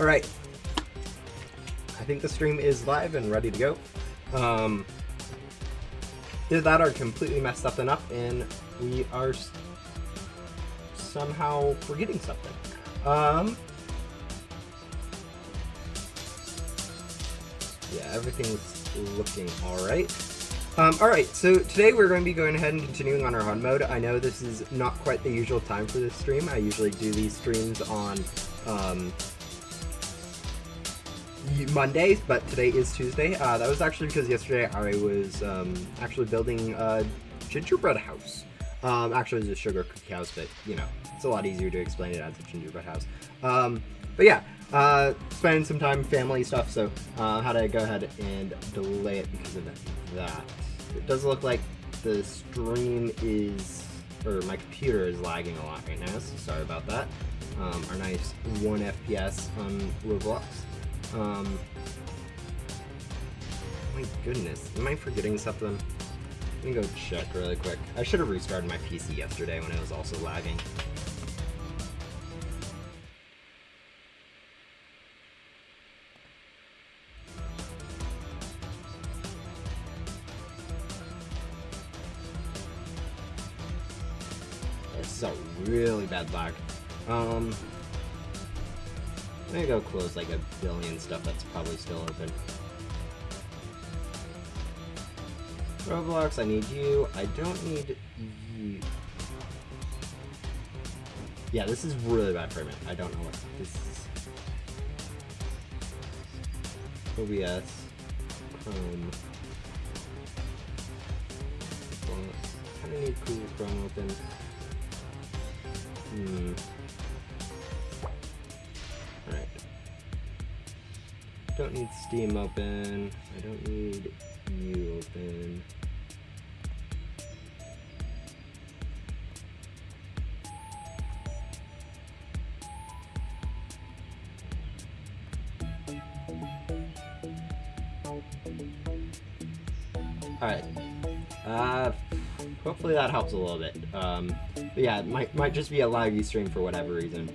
Alright. I think the stream is live and ready to go. Either that or completely messed something up and we are somehow forgetting something. Yeah, everything's looking alright. Alright, so today we're going to be going ahead and continuing on our hunt mode. I know this is not quite the usual time for this stream. I usually do these streams on Mondays, but today is Tuesday. That was actually because yesterday I was actually building a gingerbread house. Actually, it's a sugar cookie house, but you know, it's a lot easier to explain it as a gingerbread house. But yeah, spending some time family stuff, so had to go ahead and delay it because of that. It does look like the stream is, or my computer is lagging a lot right now, so sorry about that. Our nice 1 FPS on Roblox. My goodness, am I forgetting something? Let me go check really quick. I should have restarted my PC yesterday when it was also lagging. This is a really bad lag. I'm gonna go close like a billion stuff that's probably still open. Roblox, I need you. I don't need you. Yeah, this is really bad for me. I don't know what this is. OBS. Chrome. Kind of need Google Chrome open. Alright. Don't need Steam open. I don't need you open. Alright. Hopefully that helps a little bit. But yeah, it might just be a laggy stream for whatever reason.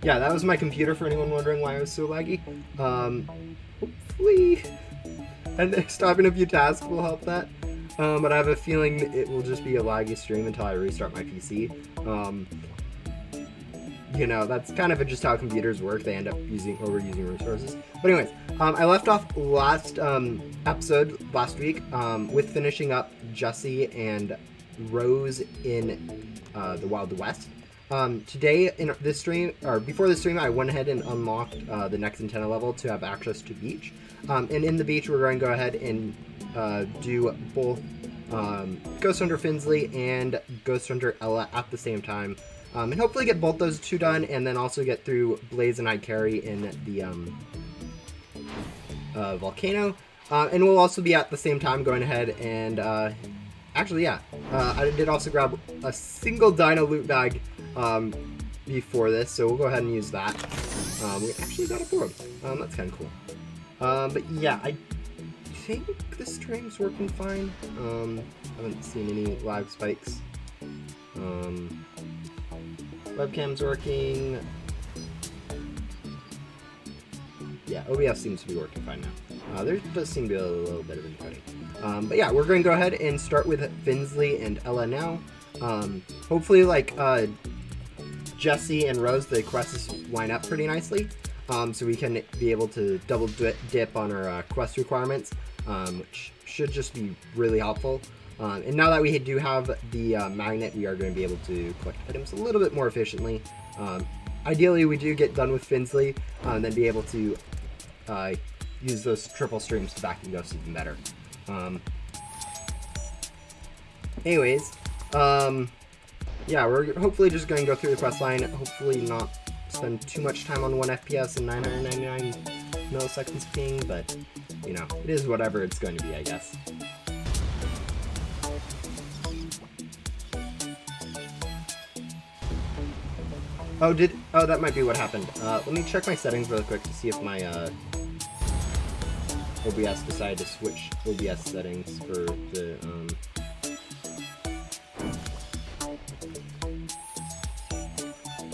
Yeah, that was my computer for anyone wondering why I was so laggy. Hopefully, and stopping a few tasks will help that. But I have a feeling it will just be a laggy stream until I restart my PC. You know, that's kind of just how computers work. They end up overusing resources. But anyways, I left off last episode last week with finishing up Jesse and Rose in the Wild West. Today in this stream, or before this stream, I went ahead and unlocked the next antenna level to have access to beach. And in the beach, we're going to go ahead and do both Ghost Hunter Finsley and Ghost Hunter Ella at the same time. And hopefully get both those two done, and then also get through Blaze and Ikari in the volcano. And we'll also be at the same time going ahead and actually, yeah, I did also grab a single dino loot bag before this, so we'll go ahead and use that. We actually got a board. That's kind of cool. But yeah, I think the stream's working fine. Haven't seen any lag spikes. Webcam's working. Yeah, OBS seems to be working fine now. There does seem to be a little bit of inputting. But yeah, we're going to go ahead and start with Finsley and Ella now. Hopefully, like, Jesse and Rose, the quests line up pretty nicely. So we can be able to double dip on our quest requirements, which should just be really helpful. And now that we do have the magnet, we are going to be able to collect items a little bit more efficiently. Ideally, we do get done with Finsley, and then be able to use those triple streams to back and ghost even better. Anyways, yeah, we're hopefully just going to go through the quest line, hopefully not spend too much time on 1 FPS and 999 milliseconds ping, but, you know, it is whatever it's going to be, I guess. Oh, that might be what happened. Let me check my settings really quick to see if my, OBS decided to switch OBS settings for the,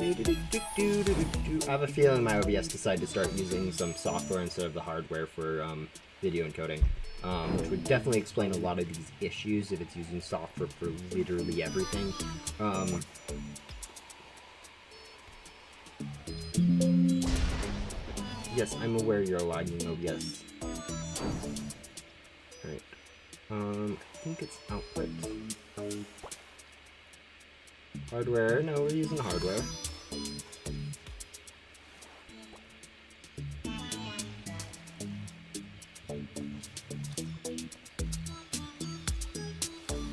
I have a feeling my OBS decided to start using some software instead of the hardware for video encoding, which would definitely explain a lot of these issues if it's using software for literally everything. Yes, I'm aware you're lagging OBS. Alright. I think it's output. Hardware. No, we're using hardware.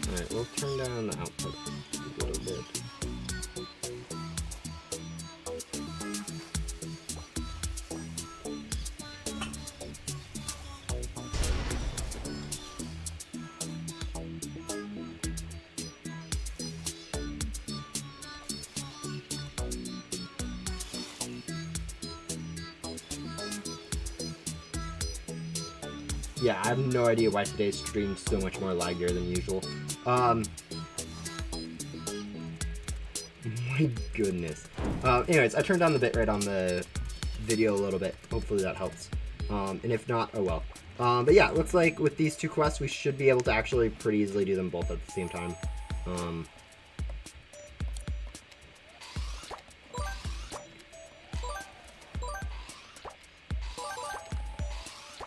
Alright, we'll turn down the output a little bit. Yeah, I have no idea why today's stream's so much more laggier than usual. My goodness. Anyways, I turned down the bitrate on the video a little bit. Hopefully that helps. And if not, oh well. But yeah, it looks like with these two quests, we should be able to actually pretty easily do them both at the same time.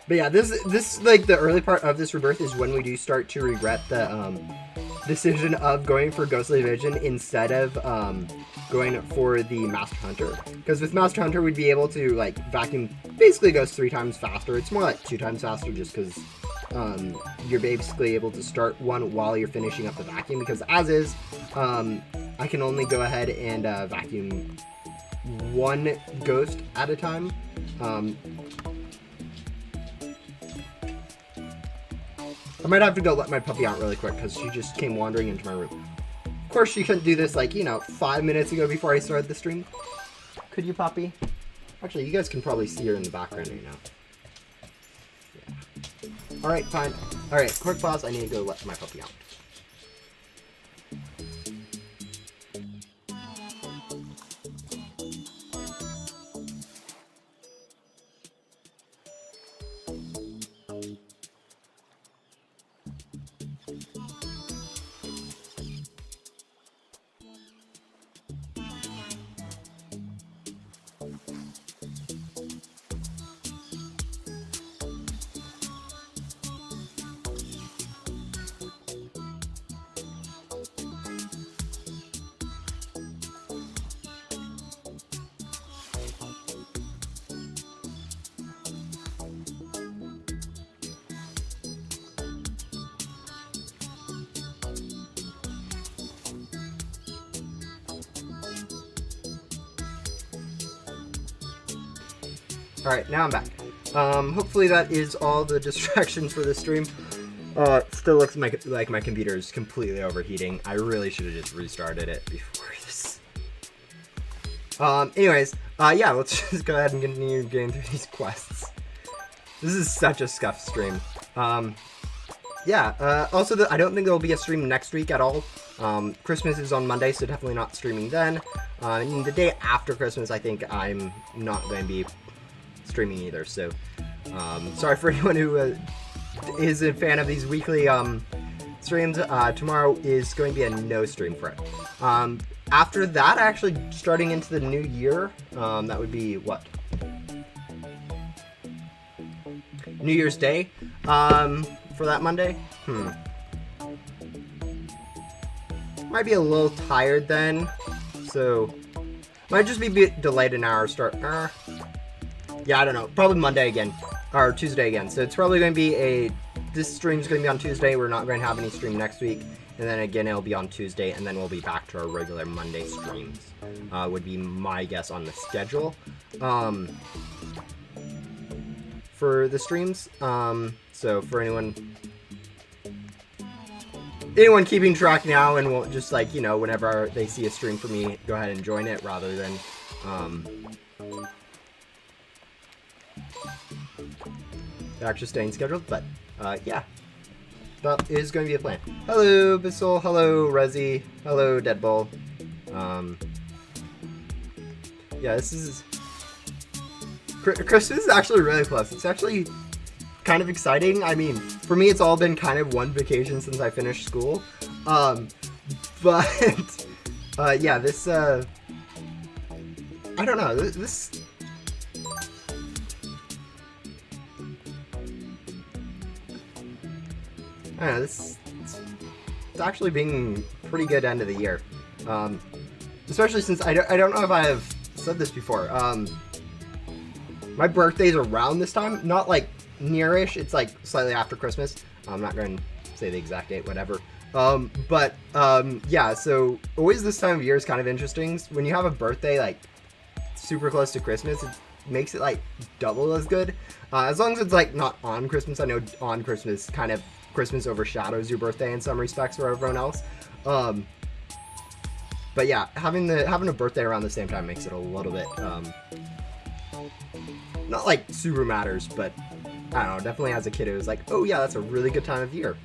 But yeah, this like the early part of this rebirth is when we do start to regret the decision of going for Ghostly Vision instead of going for the Master Hunter. Because with Master Hunter, we'd be able to like vacuum basically ghosts 3 times faster. It's more like 2 times faster just because you're basically able to start one while you're finishing up the vacuum. Because as is, I can only go ahead and vacuum 1 ghost at a time. I might have to go let my puppy out really quick because she just came wandering into my room. Of course, she couldn't do this like, you know, 5 minutes ago before I started the stream. Could you, puppy? Actually, you guys can probably see her in the background right now. Yeah. Alright, fine. Alright, quick pause. I need to go let my puppy out. Alright, now I'm back. Hopefully that is all the distractions for this stream. Still looks like my computer is completely overheating. I really should have just restarted it before this. Anyways, yeah, let's just go ahead and continue getting through these quests. This is such a scuffed stream. Yeah, also, I don't think there will be a stream next week at all. Christmas is on Monday, so definitely not streaming then. And the day after Christmas, I think I'm not going to be streaming either, so sorry for anyone who is a fan of these weekly streams. Tomorrow is going to be a no stream for it. After that, actually starting into the new year, that would be what? New Year's Day for that Monday? Might be a little tired then, so might just be delayed an hour start. Yeah, I don't know. Probably Monday again. Or Tuesday again. So it's probably going to be this stream's going to be on Tuesday. We're not going to have any stream next week. And then again, it'll be on Tuesday. And then we'll be back to our regular Monday streams. Would be my guess on the schedule. For the streams. So for anyone keeping track now and will just like, you know, whenever they see a stream for me, go ahead and join it rather than actually staying scheduled, but yeah, that is going to be a plan. Hello Bissell, hello Resi, hello Deadball. Yeah, Christmas is actually really close. It's actually kind of exciting. I mean, for me, it's all been kind of one vacation since I finished school. But yeah, this I don't know. This I don't know. It's actually being pretty good end of the year. Especially since I don't know if I have said this before. My birthday's around this time, not like nearish. It's like slightly after Christmas. I'm not going to say the exact date, whatever. Yeah. So always this time of year is kind of interesting. When you have a birthday like super close to Christmas, it makes it like double as good. As long as it's like not on Christmas. I know on Christmas kind of Christmas overshadows your birthday in some respects for everyone else. But yeah, having a birthday around the same time makes it a little bit not like super matters, but I don't know, definitely as a kid it was like, oh yeah, that's a really good time of year.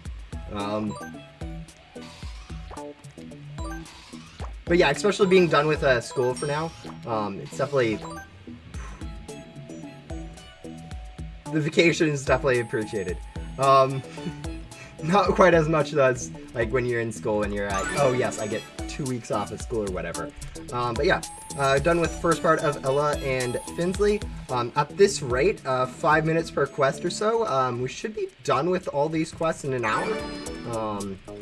But yeah, especially being done with school for now, it's definitely, the vacation is definitely appreciated. Not quite as much as like when you're in school and you're like, oh yes, I get 2 weeks off of school or whatever. But yeah, done with the first part of Ella and Finsley. At this rate, 5 minutes per quest or so, we should be done with all these quests in an hour.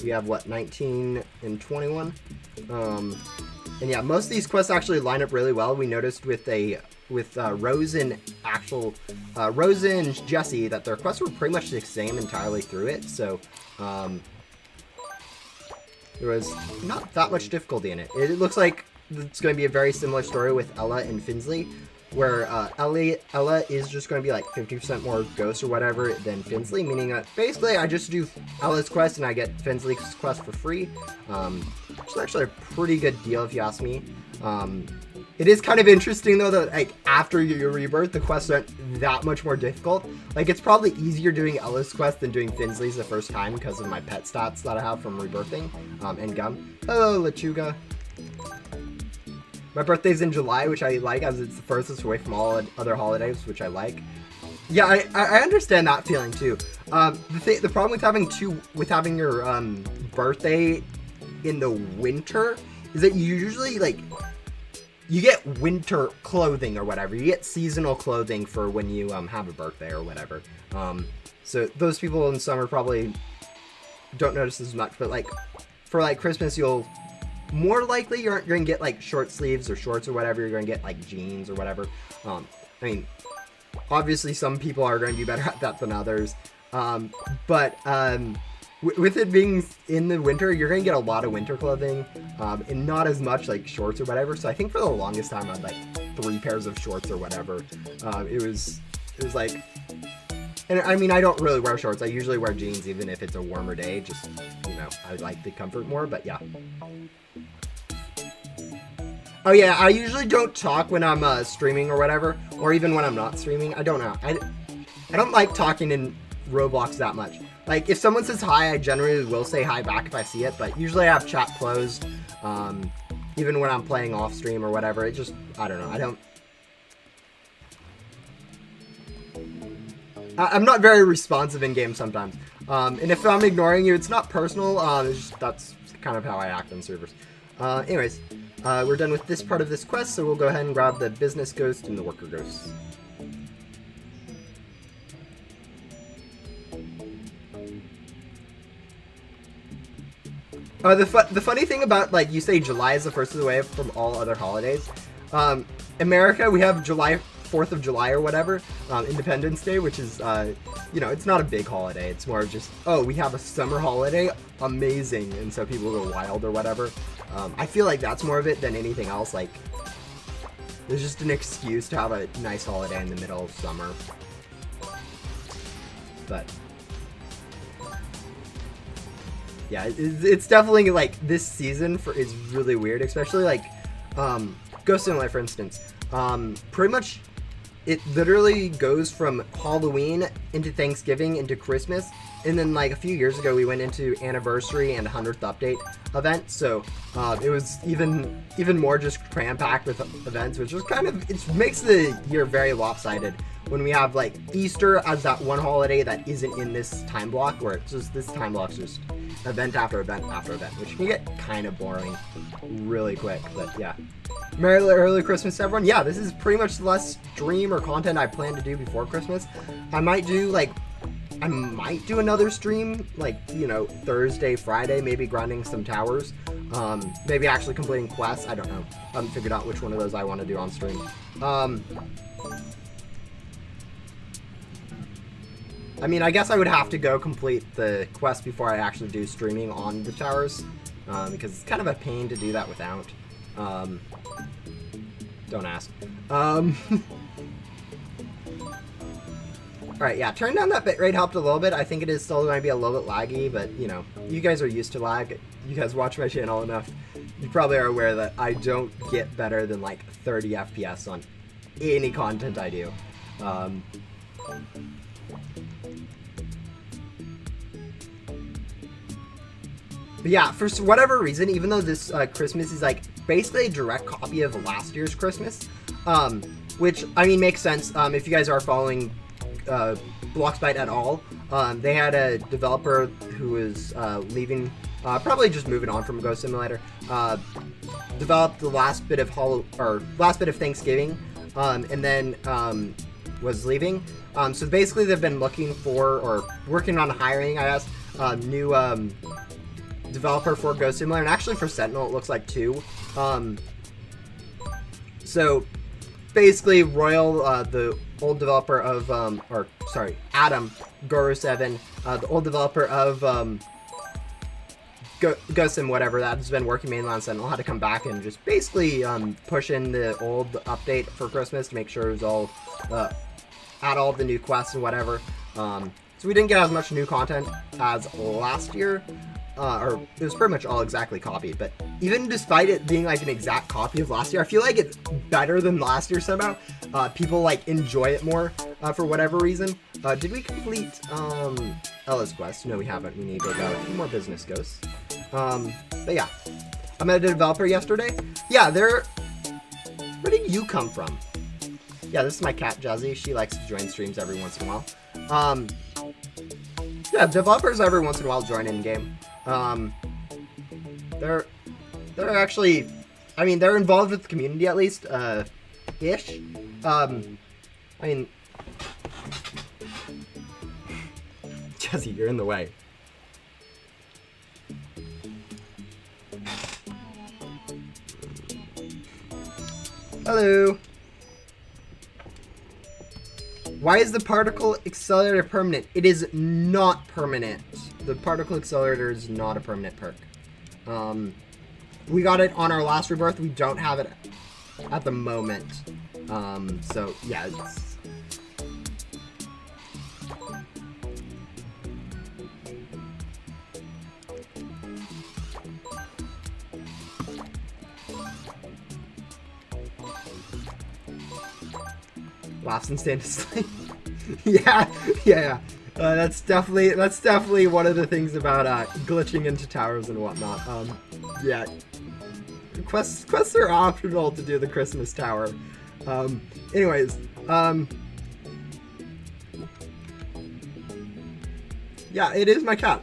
We have what, 19 and 21? And yeah, most of these quests actually line up really well. We noticed with Rose and Rose and Jesse that their quests were pretty much the same entirely through it. So there was not that much difficulty in it. It looks like it's going to be a very similar story with Ella and Finsley, where Ella is just going to be like 50% more ghost or whatever than Finsley, meaning that basically I just do Ella's quest and I get Finsley's quest for free. Which is actually a pretty good deal if you ask me. It is kind of interesting though that like after your rebirth, the quests aren't that much more difficult. Like it's probably easier doing Ella's quest than doing Finsley's the first time because of my pet stats that I have from rebirthing. And Gum. Hello, Lechuga. My birthday's in July, which I like as it's the furthest away from all other holidays, which I like. Yeah, I understand that feeling too. The problem with having your birthday in the winter is that you usually like you get winter clothing or whatever. You get seasonal clothing for when you have a birthday or whatever. So those people in summer probably don't notice as much, but like for like Christmas, you'll more likely you're going to get like short sleeves or shorts or whatever. You're going to get like jeans or whatever. I mean, obviously some people are going to be better at that than others. With it being in the winter, you're going to get a lot of winter clothing, and not as much like shorts or whatever. So I think for the longest time I had like 3 pairs of shorts or whatever. It was like, and I mean, I don't really wear shorts. I usually wear jeans even if it's a warmer day, just, you know, I like the comfort more, but yeah. Oh yeah, I usually don't talk when I'm streaming or whatever, or even when I'm not streaming. I don't know. I don't like talking in Roblox that much. Like, if someone says hi, I generally will say hi back if I see it, but usually I have chat closed, even when I'm playing off stream or whatever. It just, I don't know, I'm not very responsive in game sometimes. And if I'm ignoring you, it's not personal, it's just, that's kind of how I act on servers. Anyways, we're done with this part of this quest, so we'll go ahead and grab the business ghost and the worker ghost. The funny thing about, like, you say July is the first away from all other holidays. America, we have July 4th of July or whatever, Independence Day, which is, you know, it's not a big holiday. It's more of just, oh, we have a summer holiday, amazing, and so people go wild or whatever. I feel like that's more of it than anything else. Like, there's just an excuse to have a nice holiday in the middle of summer. But yeah, it's definitely like this season is really weird, especially like Ghost Simulator, for instance. Pretty much it literally goes from Halloween into Thanksgiving into Christmas and then like a few years ago we went into anniversary and 100th update event, so it was even more just cram-packed with events, which is kind of, it makes the year very lopsided when we have like Easter as that one holiday that isn't in this time block, where it's just, this time block's just event after event after event, which can get kind of boring really quick. But yeah, Merry early Christmas, everyone. Yeah, this is pretty much the last stream or content I plan to do before Christmas. I might do another stream, like, you know, Thursday, Friday, maybe grinding some towers, maybe actually completing quests. I don't know. I haven't figured out which one of those I want to do on stream. I mean, I guess I would have to go complete the quest before I actually do streaming on the towers, because it's kind of a pain to do that without. Don't ask. Alright, yeah, turning down that bitrate helped a little bit. I think it is still going to be a little bit laggy, but, you know, you guys are used to lag. You guys watch my channel enough. You probably are aware that I don't get better than, like, 30 FPS on any content I do. But yeah, for whatever reason, even though this Christmas is like basically a direct copy of last year's Christmas, which, I mean, makes sense if you guys are following Bloxbyte at all. They had a developer who was leaving, probably just moving on from Ghost Simulator, developed the last bit of Thanksgiving, and then was leaving. So basically they've been looking for, or working on hiring, I guess, new developer for Ghost Simulator, and actually for Sentinel it looks like too. So basically Royal, the old developer of, Adam Guru7, the old developer of Ghost Sim whatever, that's been working mainly on Sentinel, had to come back and just basically push in the old update for Christmas to make sure it was all, add all the new quests and whatever. So we didn't get as much new content as last year. Or it was pretty much all exactly copied, but even despite it being like an exact copy of last year, I feel like it's better than last year somehow. People like enjoy it more for whatever reason. Did we complete Ella's quest? No, we haven't. We need to go a few more business ghosts. But yeah, I met a developer yesterday. Yeah, where did you come from? Yeah, this is my cat Jazzy. She likes to join streams every once in a while. Yeah, developers every once in a while join in game. They're actually, I mean, they're involved with the community at least, ish. I mean, Jesse, you're in the way. Hello. Why is the particle accelerator permanent? It is not permanent. The particle accelerator is not a permanent perk. We got it on our last rebirth. We don't have it at the moment. So yeah, it's... laughs and stand asleep. yeah. That's definitely one of the things about glitching into towers and whatnot. Yeah, quests are optional to do the Christmas tower. Anyways, yeah, it is my cat.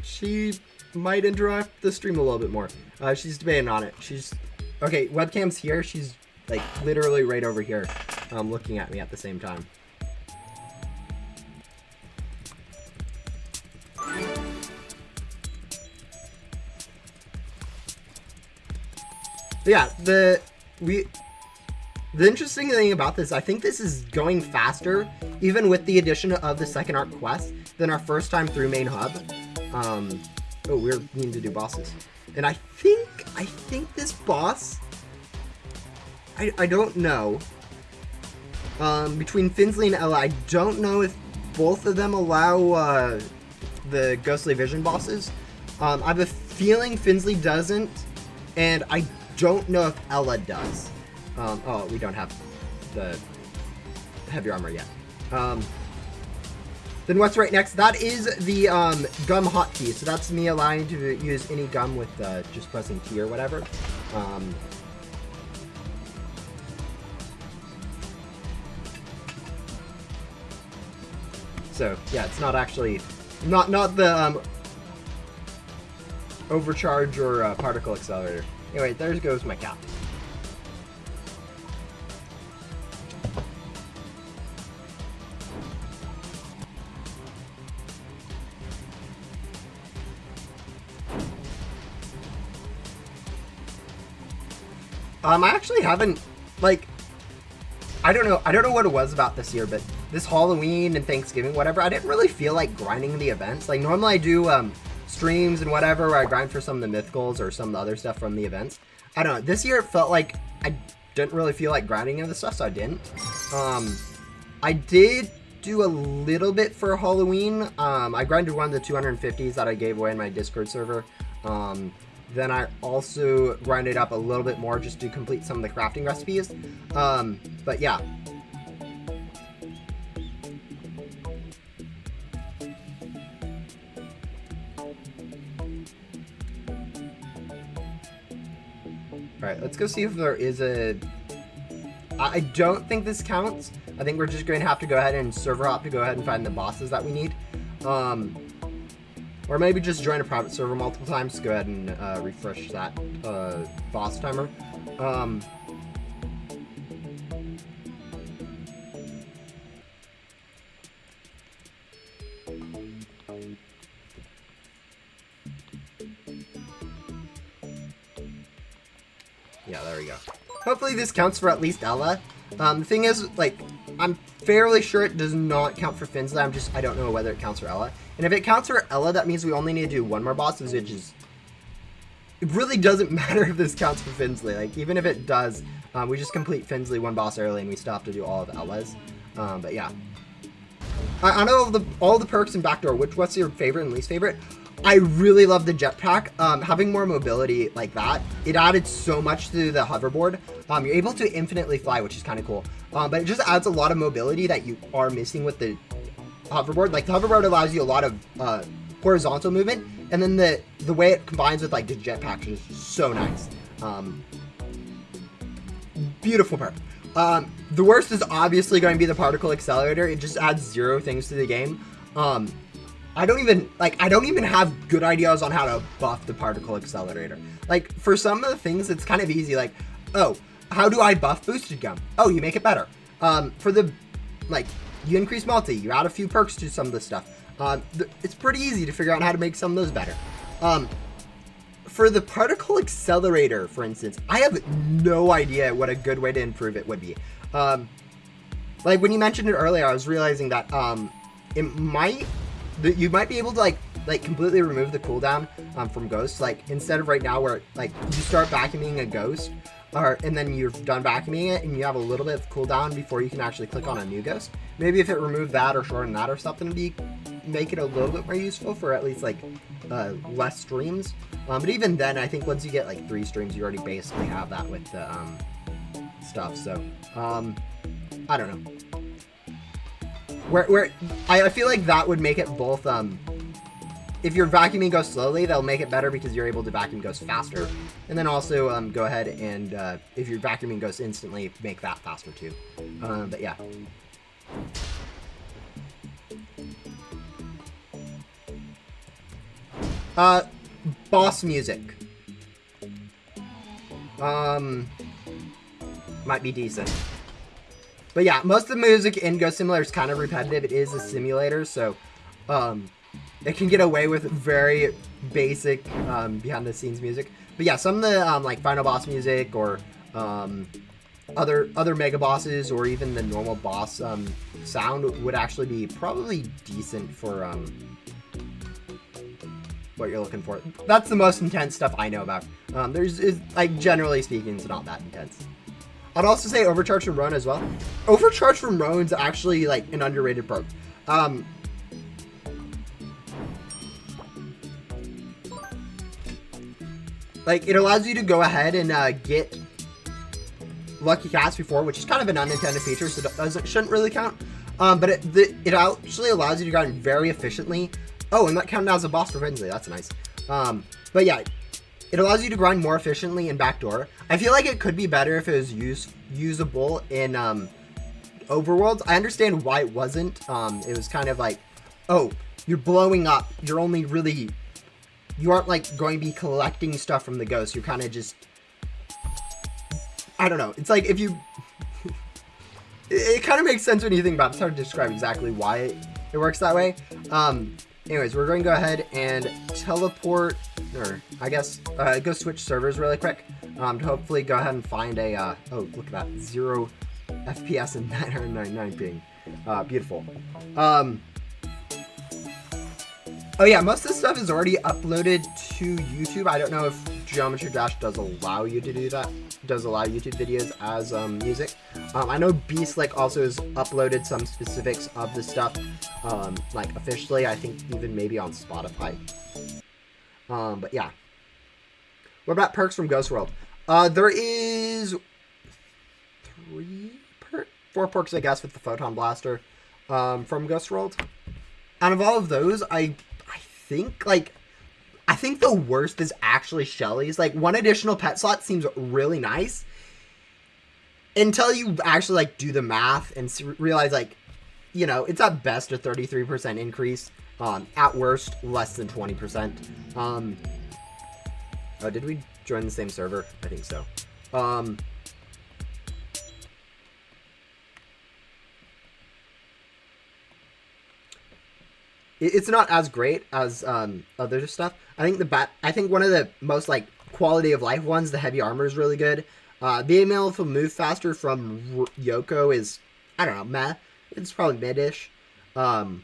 She might interrupt the stream a little bit more. She's debating on it. She's okay. Webcam's here. She's like literally right over here, looking at me at the same time. Yeah, the interesting thing about this, I think this is going faster, even with the addition of the second arc quest, than our first time through main hub. Oh, we're needing to do bosses. And I think this boss, I don't know, between Finsley and Ella, I don't know if both of them allow the Ghostly Vision bosses. I have a feeling Finsley doesn't, and I don't know if Ella does. Oh, we don't have the heavy armor yet. Then what's right next? That is the gum hotkey. So that's me allowing to use any gum with just pressing T or whatever. So yeah, it's not actually not the overcharge or particle accelerator. Anyway, there goes my cat. I actually haven't, like, I don't know what it was about this year, but this Halloween and Thanksgiving, whatever, I didn't really feel like grinding the events. Like, normally I do streams and whatever where I grind for some of the mythicals or some of the other stuff from the events. I don't know. This year it felt like I didn't really feel like grinding any of the stuff, so I didn't. I did do a little bit for Halloween. I grinded one of the 250s that I gave away in my Discord server. Then I also grinded up a little bit more just to complete some of the crafting recipes. But yeah. Alright, let's go see if there is a... I don't think this counts. I think we're just going to have to go ahead and server hop to go ahead and find the bosses that we need. Or maybe just join a private server multiple times to go ahead and refresh that boss timer. Yeah, there we go. Hopefully this counts for at least Ella. The thing is, like, I'm fairly sure it does not count for Finsley. I don't know whether it counts for Ella. And if it counts for Ella, that means we only need to do one more boss, which is... It really doesn't matter if this counts for Finsley. Like, even if it does, we just complete Finsley one boss early and we still have to do all of Ella's. But yeah. I know all the perks in Backdoor. What's your favorite and least favorite? I really love the jetpack. Having more mobility like that, it added so much to the hoverboard. You're able to infinitely fly, which is kind of cool. But it just adds a lot of mobility that you are missing with the hoverboard. Like, the hoverboard allows you a lot of horizontal movement, and then the way it combines with, like, the jetpack is so nice. Beautiful perk. The worst is obviously going to be the particle accelerator. It just adds 0 things to the game. I don't even have good ideas on how to buff the particle accelerator. Like, for some of the things, it's kind of easy. Like, oh, how do I buff boosted gum? Oh, you make it better. For the, like, you increase multi, you add a few perks to some of the stuff. It's pretty easy to figure out how to make some of those better. For the particle accelerator, for instance, I have no idea what a good way to improve it would be. Like, when you mentioned it earlier, I was realizing that you might be able to like completely remove the cooldown from ghosts. Like, instead of right now where like you start vacuuming a ghost, and then you're done vacuuming it and you have a little bit of cooldown before you can actually click on a new ghost. Maybe if it removed that or shortened that or something, make it a little bit more useful for at least like less streams. But even then, I think once you get like 3 streams, you already basically have that with the stuff. So I don't know. Where I feel like that would make it both, if you're vacuuming ghosts slowly, they'll make it better because you're able to vacuum ghosts faster. And then also go ahead and, if you're vacuuming ghosts instantly, make that faster too. But yeah. Boss music. Might be decent. But yeah, most of the music in Ghost Simulator is kind of repetitive. It is a simulator, so it can get away with very basic behind-the-scenes music. But yeah, some of the like final boss music or other mega bosses or even the normal boss sound would actually be probably decent for what you're looking for. That's the most intense stuff I know about. Like, generally speaking, it's not that intense. I'd also say Overcharge from Roan as well. Overcharge from Roan's actually like an underrated perk. Like, it allows you to go ahead and get Lucky Cats before, which is kind of an unintended feature, so it shouldn't really count. But it actually allows you to grind very efficiently. Oh, and that counted as a boss for Finsley. That's nice. But yeah, it allows you to grind more efficiently in Backdoor. I feel like it could be better if it was usable in Overworlds. I understand why it wasn't. It was kind of like, oh, you're blowing up. You're only really... You aren't, like, going to be collecting stuff from the ghost. You're kind of just... I don't know. It's like if you... it kind of makes sense when you think about it. It's hard to describe exactly why it works that way. Anyways, we're going to go ahead and teleport, or I guess go switch servers really quick to hopefully go ahead and find a, oh, look at that, 0 FPS and 999 ping. Beautiful. Oh yeah, most of this stuff is already uploaded to YouTube. I don't know if Geometry Dash does allow you to do that. Does allow YouTube videos as music. I know Beastlick also has uploaded some specifics of the stuff, like officially. I think even maybe on Spotify. But yeah. What about perks from Ghost World? There is 4 perks, I guess, with the Photon Blaster from Ghost World. Out of all of those, I think the worst is actually Shelly's. Like, 1 additional pet slot seems really nice until you actually, like, do the math and realize, like, you know, it's at best a 33% increase. At worst, less than 20%. Oh, did we join the same server? I think so. It's not as great as other stuff. I think one of the most like quality of life ones, the heavy armor is really good. Being able to move faster from Yoko is, I don't know, meh. It's probably mid-ish. And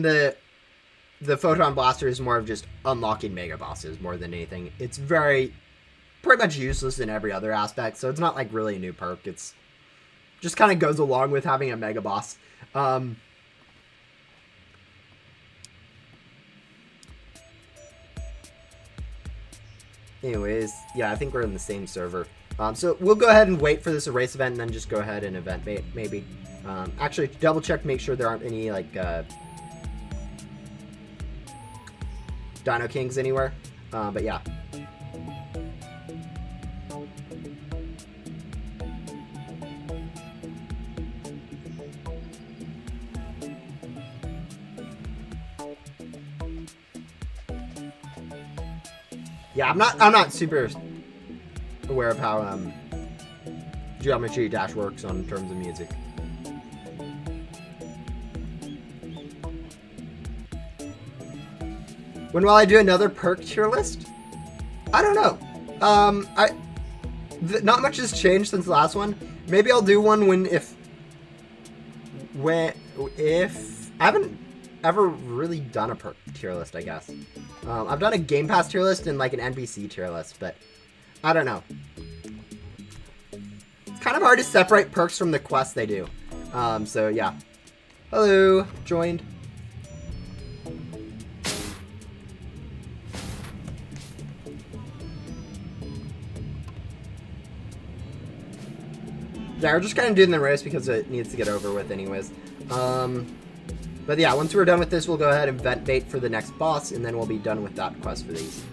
the Photon Blaster is more of just unlocking mega bosses more than anything. It's pretty much useless in every other aspect, so it's not like really a new perk. It's just kind of goes along with having a mega boss. Anyways, yeah, I think we're in the same server. So we'll go ahead and wait for this erase event and then just go ahead and event bait, maybe. Actually, double check, make sure there aren't any, like, Dino Kings anywhere. But yeah. Yeah, I'm not super aware of how Geometry Dash works on terms of music. When will I do another perk tier list? I don't know. Not much has changed since the last one. Maybe I'll do one if I haven't ever really done a perk tier list, I guess. I've done a Game Pass tier list and like an NPC tier list, but I don't know. It's kind of hard to separate perks from the quests they do. So yeah. Hello, joined. Yeah, we're just kind of doing the race because it needs to get over with anyways. But yeah, once we're done with this, we'll go ahead and vent bait for the next boss, and then we'll be done with that quest for these.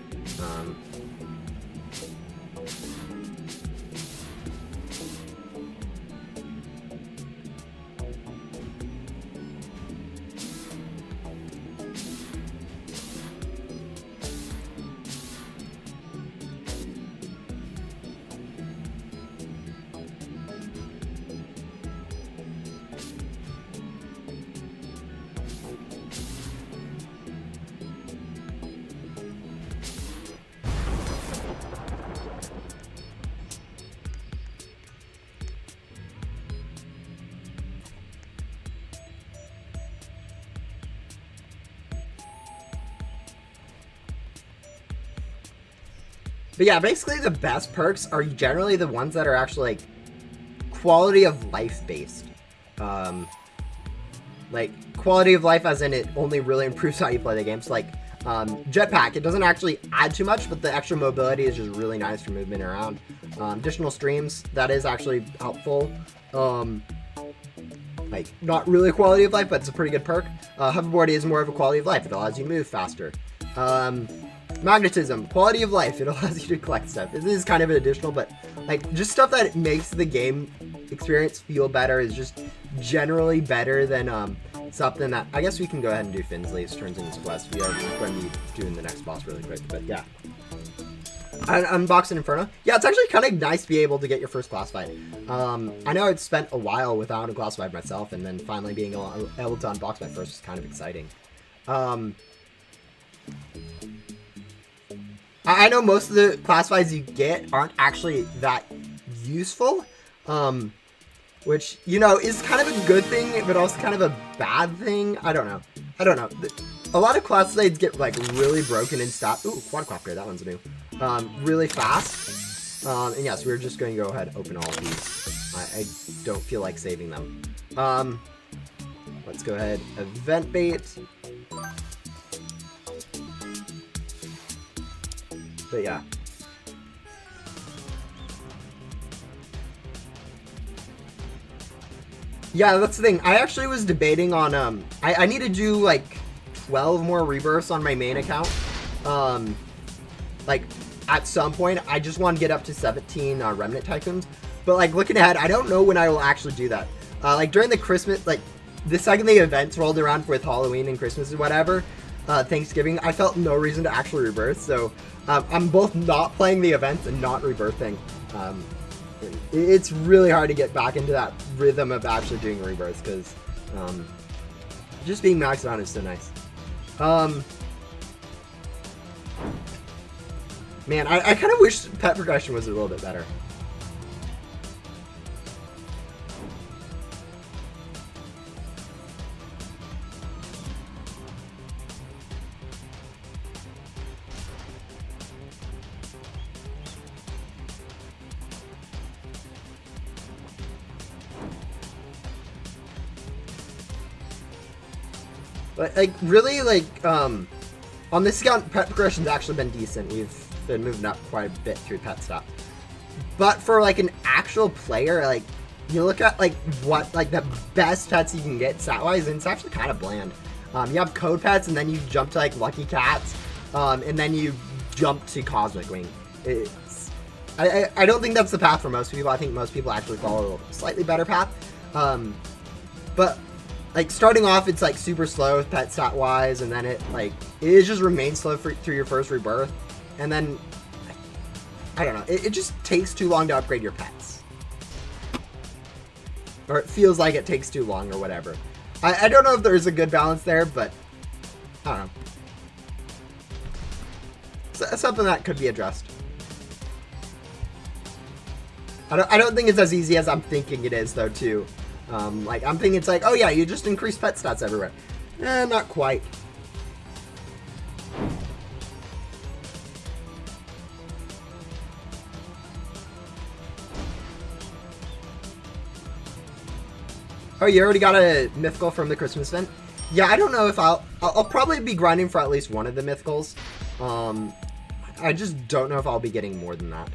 But yeah, basically the best perks are generally the ones that are actually, like, quality of life based. Like, quality of life as in it only really improves how you play the game. So, like, jetpack, it doesn't actually add too much, but the extra mobility is just really nice for movement around. Additional streams, that is actually helpful. like, not really a quality of life, but it's a pretty good perk. Hoverboard is more of a quality of life. It allows you to move faster. Magnetism, quality of life. It allows you to collect stuff. This is kind of an additional, but like just stuff that makes the game experience feel better is just generally better than something that I guess we can go ahead and do Finsley's turns in this quest. We are going to be doing the next boss really quick, but yeah. Unboxing Inferno. Yeah, it's actually kind of nice to be able to get your first class fight. I know I'd spent a while without a class fight myself, and then finally being able to unbox my first is kind of exciting. I know most of the classifieds you get aren't actually that useful, which, you know, is kind of a good thing, but also kind of a bad thing. I don't know. A lot of classifieds get, like, really broken in stat. Ooh, quadcopter, that one's new. Really fast. And yes, we're just going to go ahead and open all of these. I don't feel like saving them. Let's go ahead. Event bait. But yeah. Yeah, that's the thing. I actually was debating on, I need to do, like, 12 more rebirths on my main account. Like, at some point, I just want to get up to 17 Remnant Tycoons. But, like, looking ahead, I don't know when I will actually do that. Like, during the Christmas, like, the second the events rolled around with Halloween and Christmas or whatever, Thanksgiving, I felt no reason to actually rebirth. So, I'm both not playing the events and not rebirthing. It's really hard to get back into that rhythm of actually doing rebirths because just being maxed out is so nice. Man, I kind of wish pet progression was a little bit better. But, like, really, like, on this account, pet progression's actually been decent. We've been moving up quite a bit through pet stuff. But for, like, an actual player, like, you look at, like, what, like, the best pets you can get stat-wise, and it's actually kind of bland. You have code pets, and then you jump to, like, lucky cats, and then you jump to Cosmic Wing. I don't think that's the path for most people. I think most people actually follow a slightly better path. But... like, starting off, it's, like, super slow with pet stat-wise, and then it just remains slow through your first rebirth. And then, I don't know, it just takes too long to upgrade your pets. Or it feels like it takes too long or whatever. I don't know if there's a good balance there, but, I don't know. So, something that could be addressed. I don't think it's as easy as I'm thinking it is, though, too. Like, I'm thinking it's like, oh yeah, you just increase pet stats everywhere. Not quite. Oh, you already got a mythical from the Christmas event? Yeah, I don't know if I'll probably be grinding for at least one of the mythicals. I just don't know if I'll be getting more than that.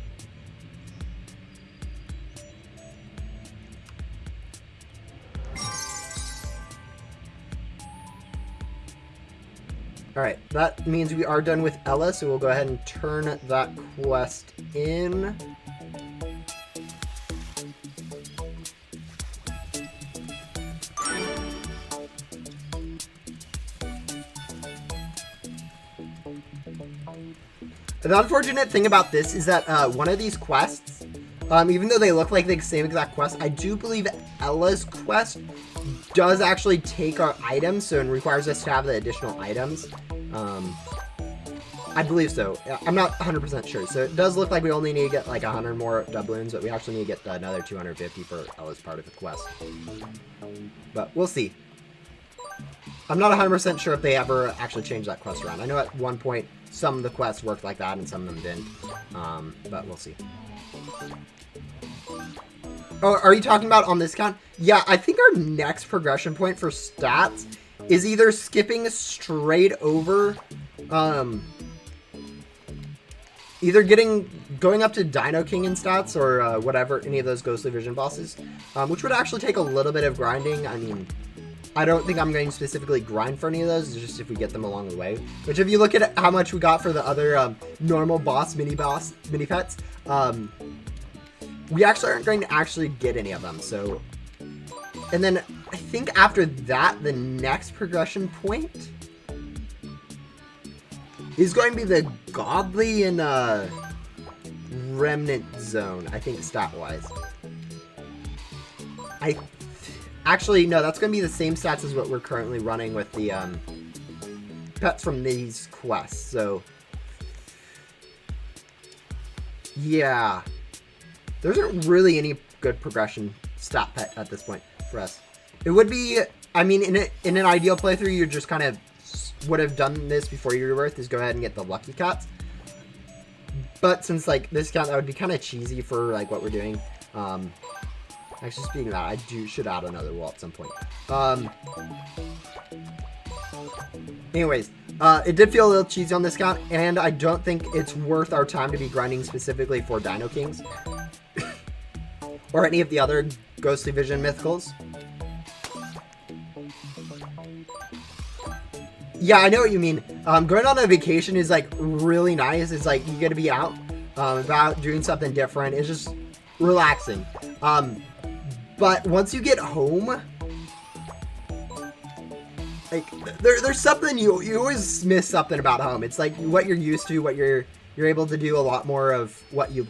Alright, that means we are done with Ella, so we'll go ahead and turn that quest in. The unfortunate thing about this is that one of these quests, even though they look like the same exact quest, I do believe Ella's quest does actually take our items, so it requires us to have the additional items. I believe so. I'm not 100% sure. So it does look like we only need to get like 100 more doubloons, but we actually need to get another 250 for Ella's part of the quest. But we'll see. I'm not 100% sure if they ever actually changed that quest around. I know at one point some of the quests worked like that and some of them didn't. But we'll see. Oh, are you talking about on this count? Yeah, I think our next progression point for stats is either skipping straight over, either going up to Dino King in stats or whatever, any of those Ghostly Vision bosses, which would actually take a little bit of grinding. I mean, I don't think I'm going to specifically grind for any of those, just if we get them along the way. Which, if you look at how much we got for the other normal mini pets, we actually aren't going to actually get any of them. So, and then I think after that, the next progression point is going to be the Godly and Remnant Zone, I think, stat-wise. Actually, no, that's going to be the same stats as what we're currently running with the pets from these quests. So, yeah. There isn't really any good progression stat pet at this point for us. It would be, I mean, in an ideal playthrough, you just kind of would have done this before your rebirth, is go ahead and get the Lucky Cats. But since, like, this count, that would be kind of cheesy for, like, what we're doing. Actually, speaking of that, I should add another wall at some point. Anyways, it did feel a little cheesy on this count, and I don't think it's worth our time to be grinding specifically for Dino Kings. Or any of the other Ghostly Vision mythicals. Yeah, I know what you mean. Going on a vacation is, like, really nice. It's like, you get to be out, about doing something different. It's just relaxing. But once you get home, like, there's something, you always miss something about home. It's like what you're used to, what you're able to do a lot more of what you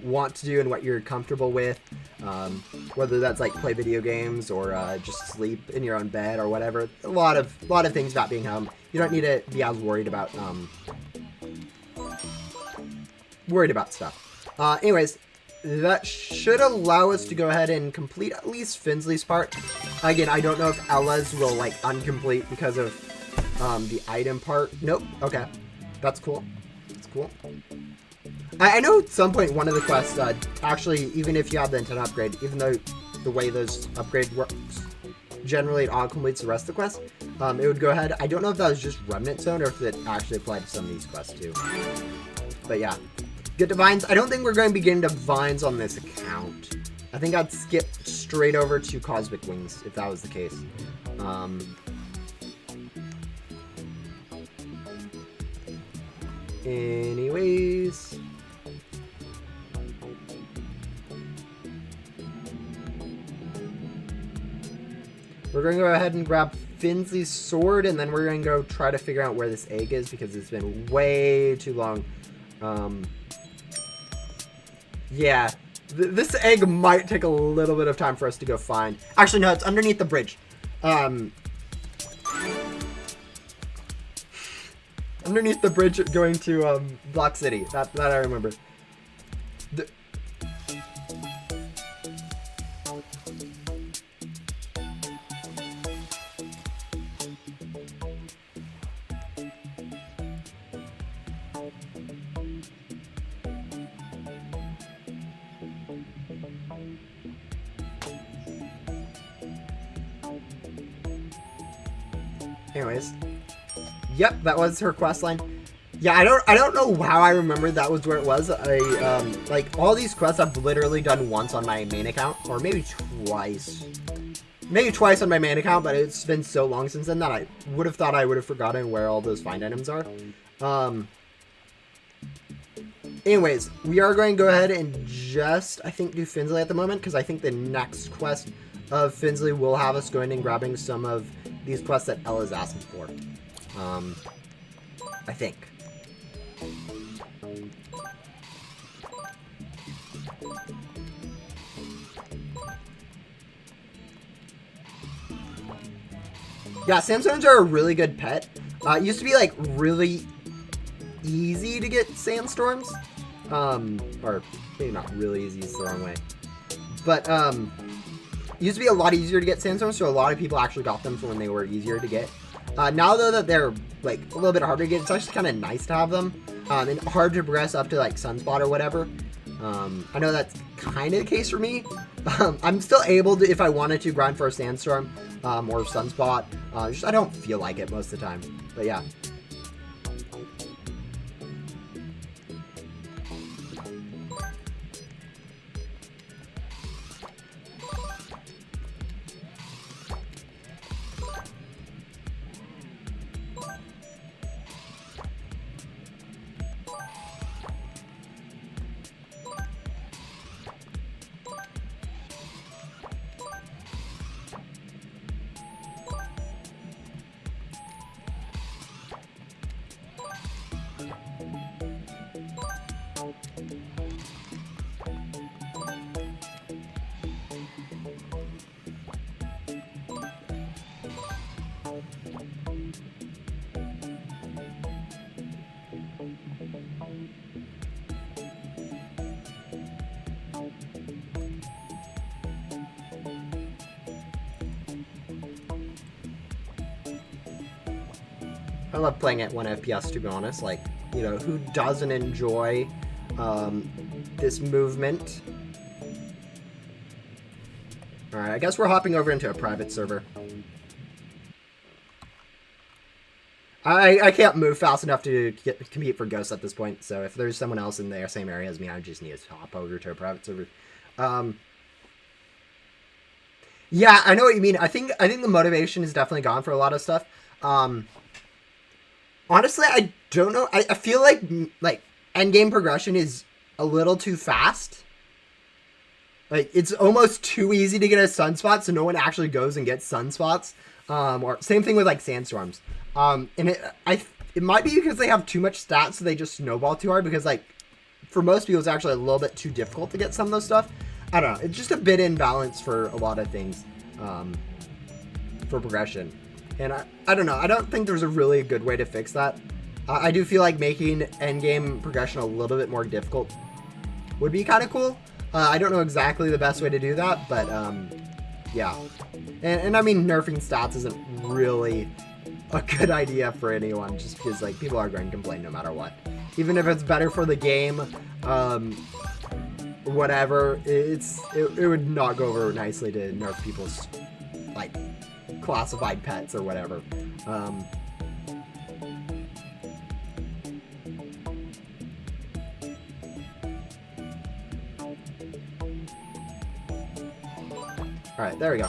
want to do and what you're comfortable with, whether that's like play video games or just sleep in your own bed or whatever. A lot of things about being home. You don't need to be as worried about stuff. Anyways, that should allow us to go ahead and complete at least Finsley's part. Again, I don't know if Ella's will like uncomplete because of the item part. Nope. Okay, that's cool. That's cool. I know at some point one of the quests, actually, even if you have the antenna upgrade, even though the way those upgrade works, generally it auto-completes the rest of the quest, it would go ahead. I don't know if that was just Remnant Zone or if it actually applied to some of these quests too. But yeah. Get Divines. I don't think we're going to be getting Divines on this account. I think I'd skip straight over to Cosmic Wings if that was the case. Anyways. We're going to go ahead and grab Finsley's sword, and then we're going to go try to figure out where this egg is, because it's been way too long. Yeah, this egg might take a little bit of time for us to go find. Actually, no, it's underneath the bridge. Underneath the bridge going to Block City. That I remember. Anyways, yep, that was her quest line. Yeah, I don't know how I remembered that was where it was. Like, all these quests I've literally done once on my main account, or maybe twice. Maybe twice on my main account, but it's been so long since then that I would have thought I would have forgotten where all those find items are. Anyways, we are going to go ahead and just, I think, do Finsley at the moment, because I think the next quest of Finsley will have us going and grabbing some of these quests that Ella's asking for. I think. Yeah, sandstorms are a really good pet. It used to be like really easy to get sandstorms. Or maybe not really easy, is the wrong way. But it used to be a lot easier to get sandstorms, so a lot of people actually got them for when they were easier to get. Now though that they're like a little bit harder to get, it's actually kind of nice to have them. And hard to progress up to like Sunspot or whatever. I know that's kind of the case for me. I'm still able to, if I wanted to, grind for a sandstorm or Sunspot. Just I don't feel like it most of the time. But yeah. I love playing at 1 FPS, to be honest. Like, you know, who doesn't enjoy this movement? Alright, I guess we're hopping over into a private server. I can't move fast enough to compete for ghosts at this point, so if there's someone else in the same area as me, I just need to hop over to a private server. Yeah, I know what you mean. I think the motivation is definitely gone for a lot of stuff. Honestly, I don't know. I feel like endgame progression is a little too fast. Like, it's almost too easy to get a sunspot, so no one actually goes and gets sunspots. Or same thing with like sandstorms. And it might be because they have too much stats, so they just snowball too hard. Because like, for most people, it's actually a little bit too difficult to get some of those stuff. I don't know. It's just a bit imbalanced for a lot of things, for progression. And I don't know. I don't think there's a really good way to fix that. I do feel like making endgame progression a little bit more difficult would be kind of cool. I don't know exactly the best way to do that, but yeah. And I mean, nerfing stats isn't really a good idea for anyone, just because like people are going to complain no matter what. Even if it's better for the game, whatever, it would not go over nicely to nerf people's like classified pets or whatever. Alright, there we go.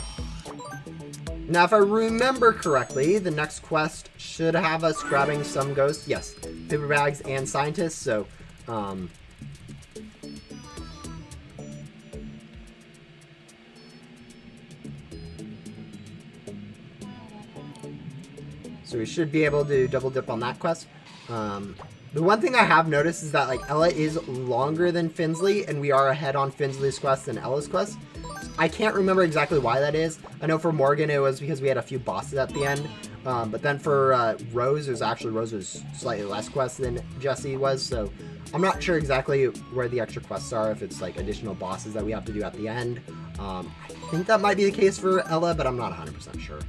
Now, if I remember correctly, the next quest should have us grabbing some ghosts. Yes, paper bags and scientists, so, so we should be able to double dip on that quest. The one thing I have noticed is that like Ella is longer than Finsley, and we are ahead on Finsley's quest than Ella's quest. I can't remember exactly why that is. I know for Morgan it was because we had a few bosses at the end, but then for Rose, Rose was slightly less quests than Jessie was, so I'm not sure exactly where the extra quests are, if it's like additional bosses that we have to do at the end. I think that might be the case for Ella, but I'm not 100% sure.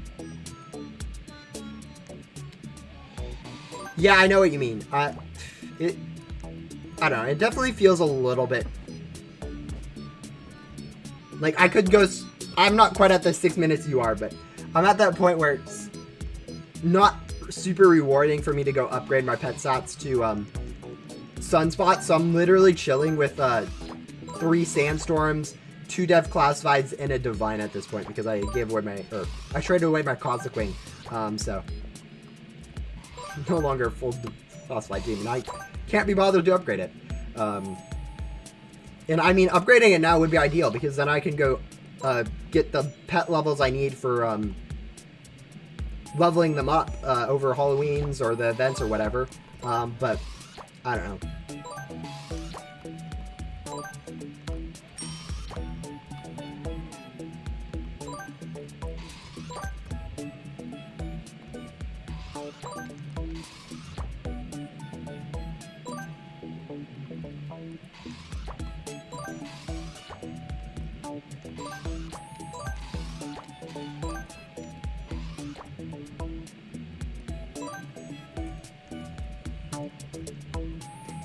Yeah, I know what you mean. I don't know. It definitely feels a little bit like I could go. I'm not quite at the 6 minutes you are, but I'm at that point where it's not super rewarding for me to go upgrade my pet stats to sunspots. So I'm literally chilling with 3 sandstorms, 2 dev classifieds, and a divine at this point because I gave away I traded away my cosmic wing. So no longer a full classified team, and I can't be bothered to upgrade it. And I mean, upgrading it now would be ideal because then I can go get the pet levels I need for leveling them up over Halloweens or the events or whatever. But I don't know.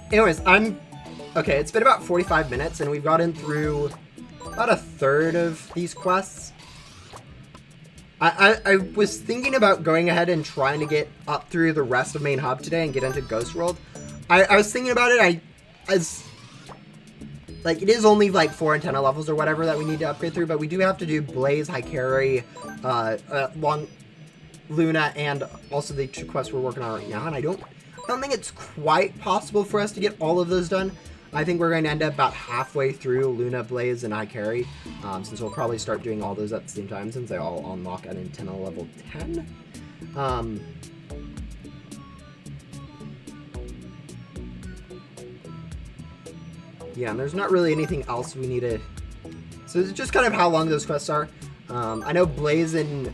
Anyways, okay, it's been about 45 minutes, and we've gotten through about a third of these quests. I was thinking about going ahead and trying to get up through the rest of Main Hub today and get into Ghost World. I was thinking about it, like, it is only like 4 antenna levels or whatever that we need to upgrade through, but we do have to do Blaze, High Carry, Long Luna, and also the 2 quests we're working on right now, and I don't think it's quite possible for us to get all of those done. I think we're going to end up about halfway through Luna, Blaze, and High Carry, since we'll probably start doing all those at the same time since they all unlock at antenna level 10. Yeah, and there's not really anything else we need to... So it's just kind of how long those quests are. I know Blaze and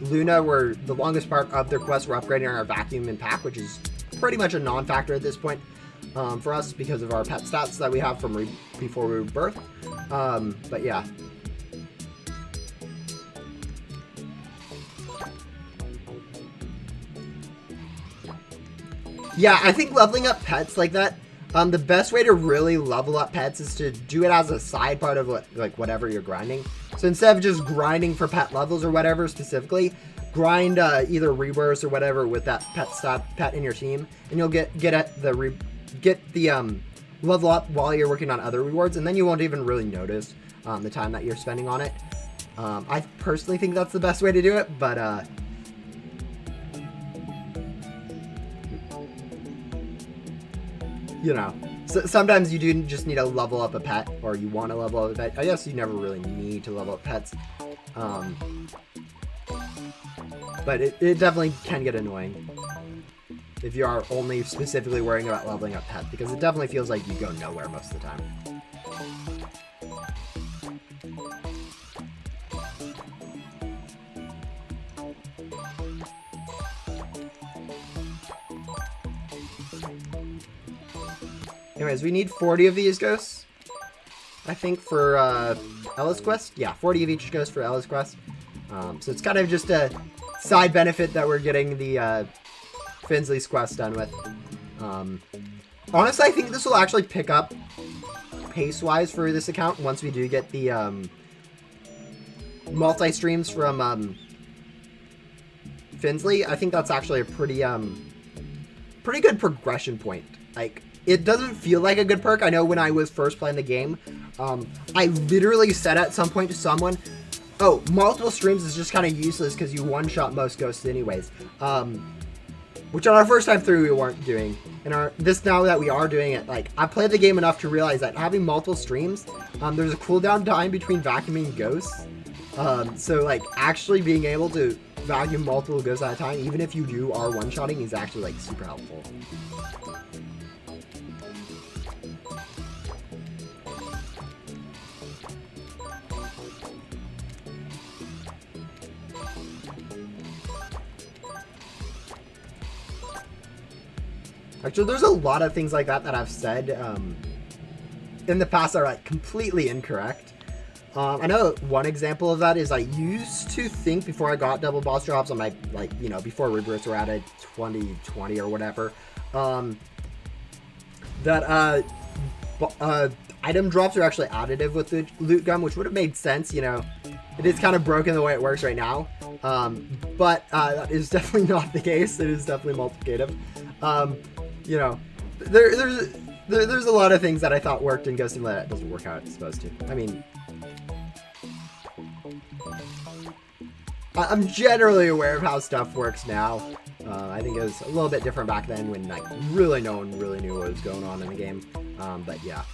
Luna were the longest part of their quest. We're upgrading our vacuum and pack, which is pretty much a non-factor at this point for us because of our pet stats that we have from before we were birthed. But yeah. Yeah, I think leveling up pets like that, the best way to really level up pets is to do it as a side part of whatever you're grinding. So instead of just grinding for pet levels or whatever specifically, grind either reverse or whatever with that pet in your team, and you'll get the level up while you're working on other rewards, and then you won't even really notice the time that you're spending on it. I personally think that's the best way to do it, but you know, so sometimes you do just need to level up a pet, or you want to level up a pet. I guess you never really need to level up pets. But it definitely can get annoying if you are only specifically worrying about leveling up pets, because it definitely feels like you go nowhere most of the time. Anyways, we need 40 of these ghosts, I think, for Ella's quest. Yeah, 40 of each ghost for Ella's quest. So it's kind of just a side benefit that we're getting the Finsley's quest done with. Honestly, I think this will actually pick up pace-wise for this account once we do get the multi-streams from Finsley. I think that's actually a pretty good progression point. Like, it doesn't feel like a good perk. I know when I was first playing the game, I literally said at some point to someone, oh, multiple streams is just kind of useless because you one-shot most ghosts anyways. Which on our first time through we weren't doing. And this now that we are doing it, like, I played the game enough to realize that having multiple streams, there's a cooldown time between vacuuming ghosts. So, like, actually being able to vacuum multiple ghosts at a time, even if you are one-shotting, is actually, like, super helpful. Actually, there's a lot of things like that I've said in the past that are like completely incorrect. I know one example of that is I used to think before I got double boss drops on my, like, you know, before rebirths were added 2020 or whatever, that item drops are actually additive with the loot gum, which would have made sense, you know. It is kind of broken the way it works right now, but that is definitely not the case. It is definitely multiplicative. You know, there's a lot of things that I thought worked in Ghost Simulator that doesn't work how it's supposed to. I mean, I'm generally aware of how stuff works now. I think it was a little bit different back then when, like, really no one really knew what was going on in the game. But yeah.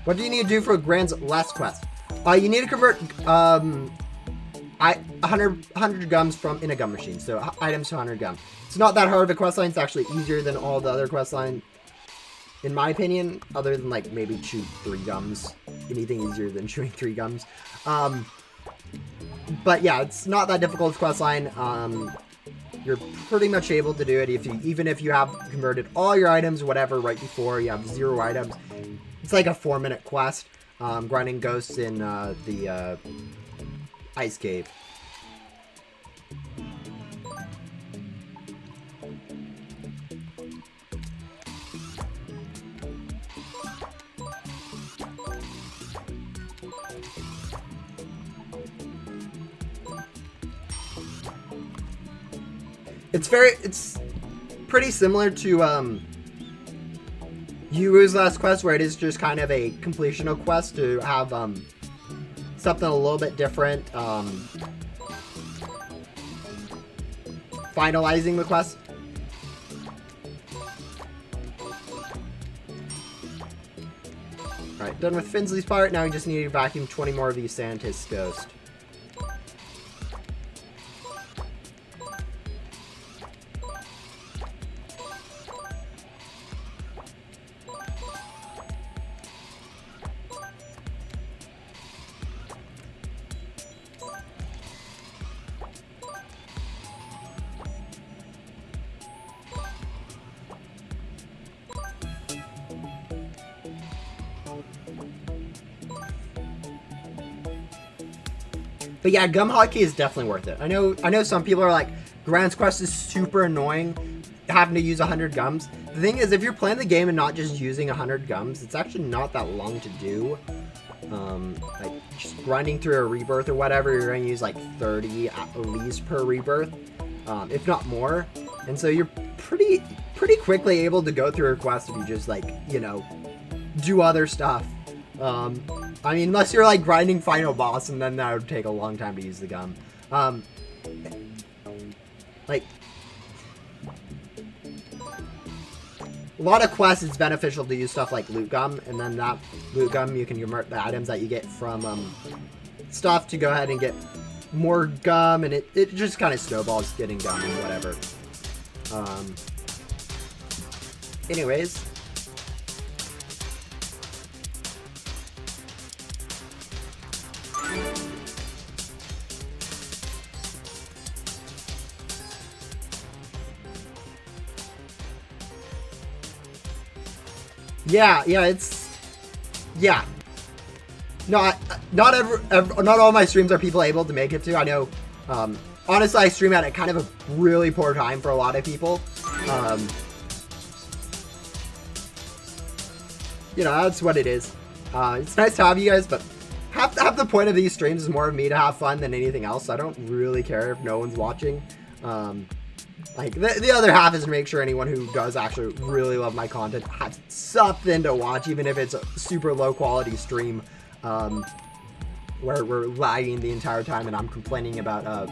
What do you need to do for Grand's last quest? You need to convert 100 gums in a gum machine, so items to 100 gum. It's not that hard of a quest line. It's actually easier than all the other quest lines, in my opinion, other than, like, maybe chew 3 gums. Anything easier than chewing 3 gums. But yeah, it's not that difficult of quest line. You're pretty much able to do it even if you have converted all your items, whatever, right before you have 0 items. It's like a 4-minute quest, grinding ghosts in the ice cave. It's pretty similar to Yuu's last quest, where it is just kind of a completional quest to have something a little bit different, finalizing the quest. Alright, done with Finsley's part. Now we just need to vacuum 20 more of these Santis ghosts. But yeah, gum hotkey is definitely worth it. I know some people are like, Grand's quest is super annoying, having to use 100 gums. The thing is, if you're playing the game and not just using 100 gums, it's actually not that long to do. Like just grinding through a rebirth or whatever, you're going to use like 30 at least per rebirth, if not more. And so you're pretty quickly able to go through a quest if you just like, you know, do other stuff. I mean, unless you're like grinding final boss, and then that would take a long time to use the gum. Like a lot of quests, it's beneficial to use stuff like loot gum, and then that loot gum you can convert the items that you get from stuff to go ahead and get more gum, and it just kind of snowballs getting gum and whatever. Anyways. Yeah. Not all my streams are people able to make it to. I know, honestly, I stream at kind of a really poor time for a lot of people. You know, that's what it is. It's nice to have you guys, but half the point of these streams is more of me to have fun than anything else. I don't really care if no one's watching. Like, the other half is to make sure anyone who does actually really love my content has something to watch, even if it's a super low quality stream, where we're lagging the entire time and I'm complaining about,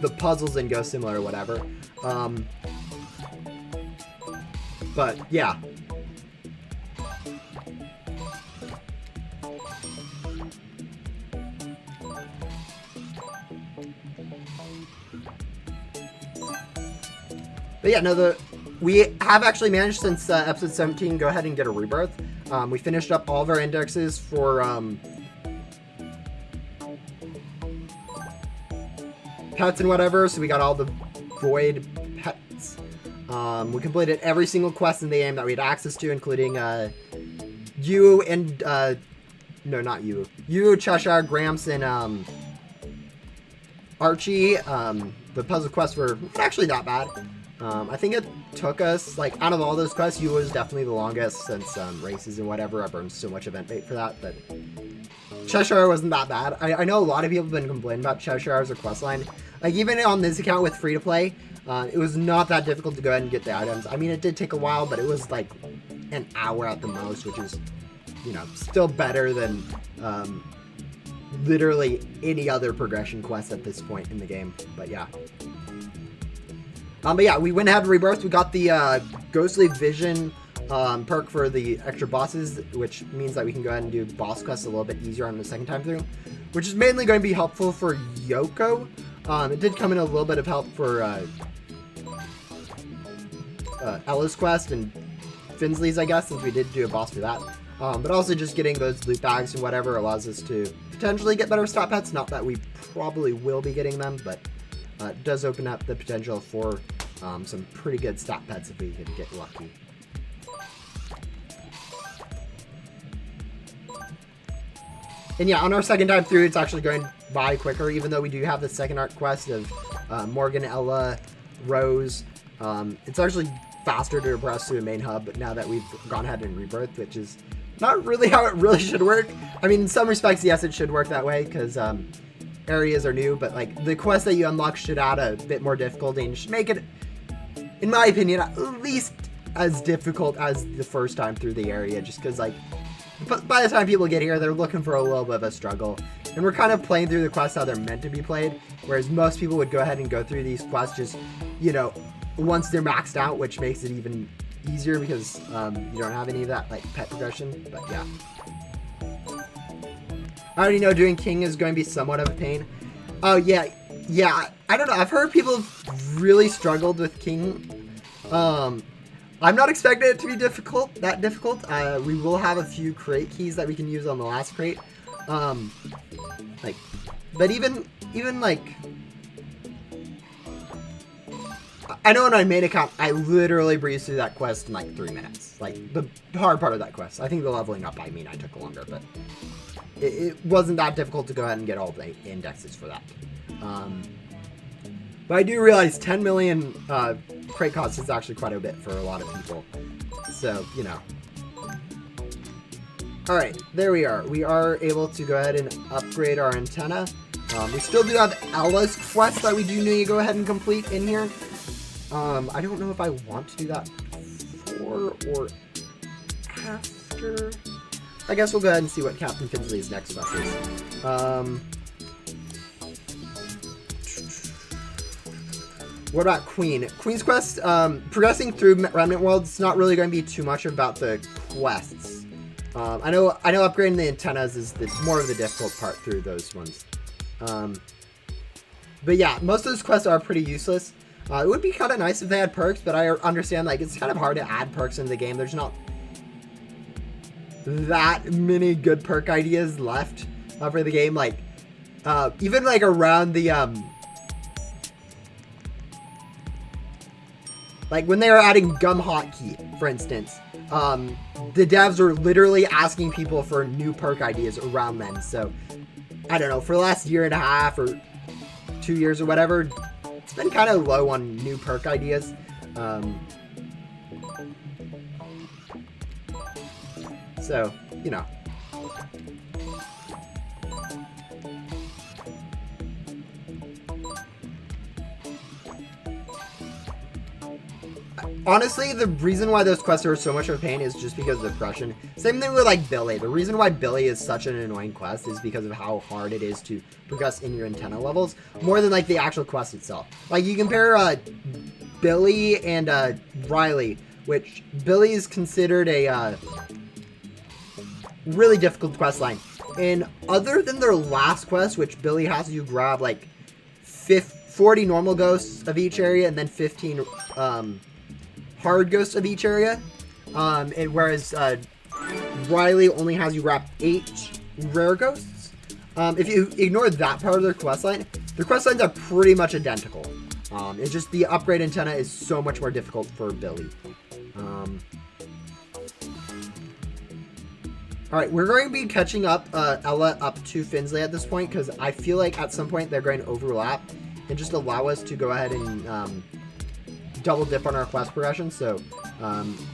the puzzles in Ghost Simulator or whatever. But, yeah. But yeah, no, we have actually managed since episode 17 go ahead and get a rebirth. We finished up all of our indexes for pets and whatever, so we got all the void pets. We completed every single quest in the game that we had access to, including you and no, not you. You, Cheshire, Gramps, and Archie. The puzzle quests were actually not bad. I think it took us, like, out of all those quests, you was definitely the longest since races and whatever. I burned so much event bait for that, but Cheshire wasn't that bad. I know a lot of people have been complaining about Cheshire as a quest line. Like, even on this account with free-to-play, it was not that difficult to go ahead and get the items. I mean, it did take a while, but it was, like, an hour at the most, which is, you know, still better than literally any other progression quest at this point in the game. But, yeah. But yeah, we went ahead and rebirthed. We got the Ghostly Vision perk for the extra bosses, which means that we can go ahead and do boss quests a little bit easier on the second time through, which is mainly going to be helpful for Yoko. It did come in a little bit of help for Ella's quest and Finsley's, I guess, since we did do a boss for that. But also just getting those loot bags and whatever allows us to potentially get better stat pets. Not that we probably will be getting them, but it does open up the potential for some pretty good stat pets if we can get lucky. And yeah, on our second time through, it's actually going by quicker, even though we do have the second art quest of Morgan, Ella, Rose. It's actually faster to progress to the main hub, but now that we've gone ahead and rebirthed, which is not really how it really should work. I mean, in some respects, yes, it should work that way, because areas are new, but like the quests that you unlock should add a bit more difficulty and should make it, in my opinion, at least as difficult as the first time through the area, just because like by the time people get here, they're looking for a little bit of a struggle, and we're kind of playing through the quests how they're meant to be played, whereas most people would go ahead and go through these quests just, you know, once they're maxed out, which makes it even easier because you don't have any of that like pet progression. But yeah, I already know doing King is going to be somewhat of a pain. Oh yeah, I don't know, I've heard people have really struggled with King. I'm not expecting it to be that difficult. We will have a few crate keys that we can use on the last crate. But even like, I know on my main account, I literally breezed through that quest in like 3 minutes. Like, the hard part of that quest. I think the leveling up, I mean, I took longer, but it wasn't that difficult to go ahead and get all the indexes for that. But I do realize 10 million crate costs is actually quite a bit for a lot of people. So, you know. Alright, there we are. We are able to go ahead and upgrade our antenna. We still do have Ella's quest that we do need to go ahead and complete in here. I don't know if I want to do that before or after. I guess we'll go ahead and see what Captain Finsley's next quest is. What about Queen? Queen's quest, progressing through Remnant World, it's not really going to be too much about the quests. I know upgrading the antennas is more of the difficult part through those ones. But yeah, most of those quests are pretty useless. It would be kind of nice if they had perks, but I understand, like, it's kind of hard to add perks into the game. There's not that many good perk ideas left for the game. Like, even, like, around the, like, when they were adding Gum Hotkey, for instance, the devs were literally asking people for new perk ideas around then. So, I don't know, for the last year and a half or 2 years or whatever, it's been kind of low on new perk ideas. So, you know. Honestly, the reason why those quests are so much of a pain is just because of the progression. Same thing with, like, Billy. The reason why Billy is such an annoying quest is because of how hard it is to progress in your antenna levels, more than, like, the actual quest itself. Like, you compare Billy and Riley, which Billy is considered a really difficult quest line. And other than their last quest, which Billy has you grab, like, 40 normal ghosts of each area and then 15 hard ghosts of each area, and whereas Riley only has you grab 8 rare ghosts. If you ignore that part of their questline, their questlines are pretty much identical. It's just the upgrade antenna is so much more difficult for Billy. Alright, we're going to be catching up Ella up to Finsley at this point, because I feel like at some point they're going to overlap and just allow us to go ahead and double dip on our quest progression. So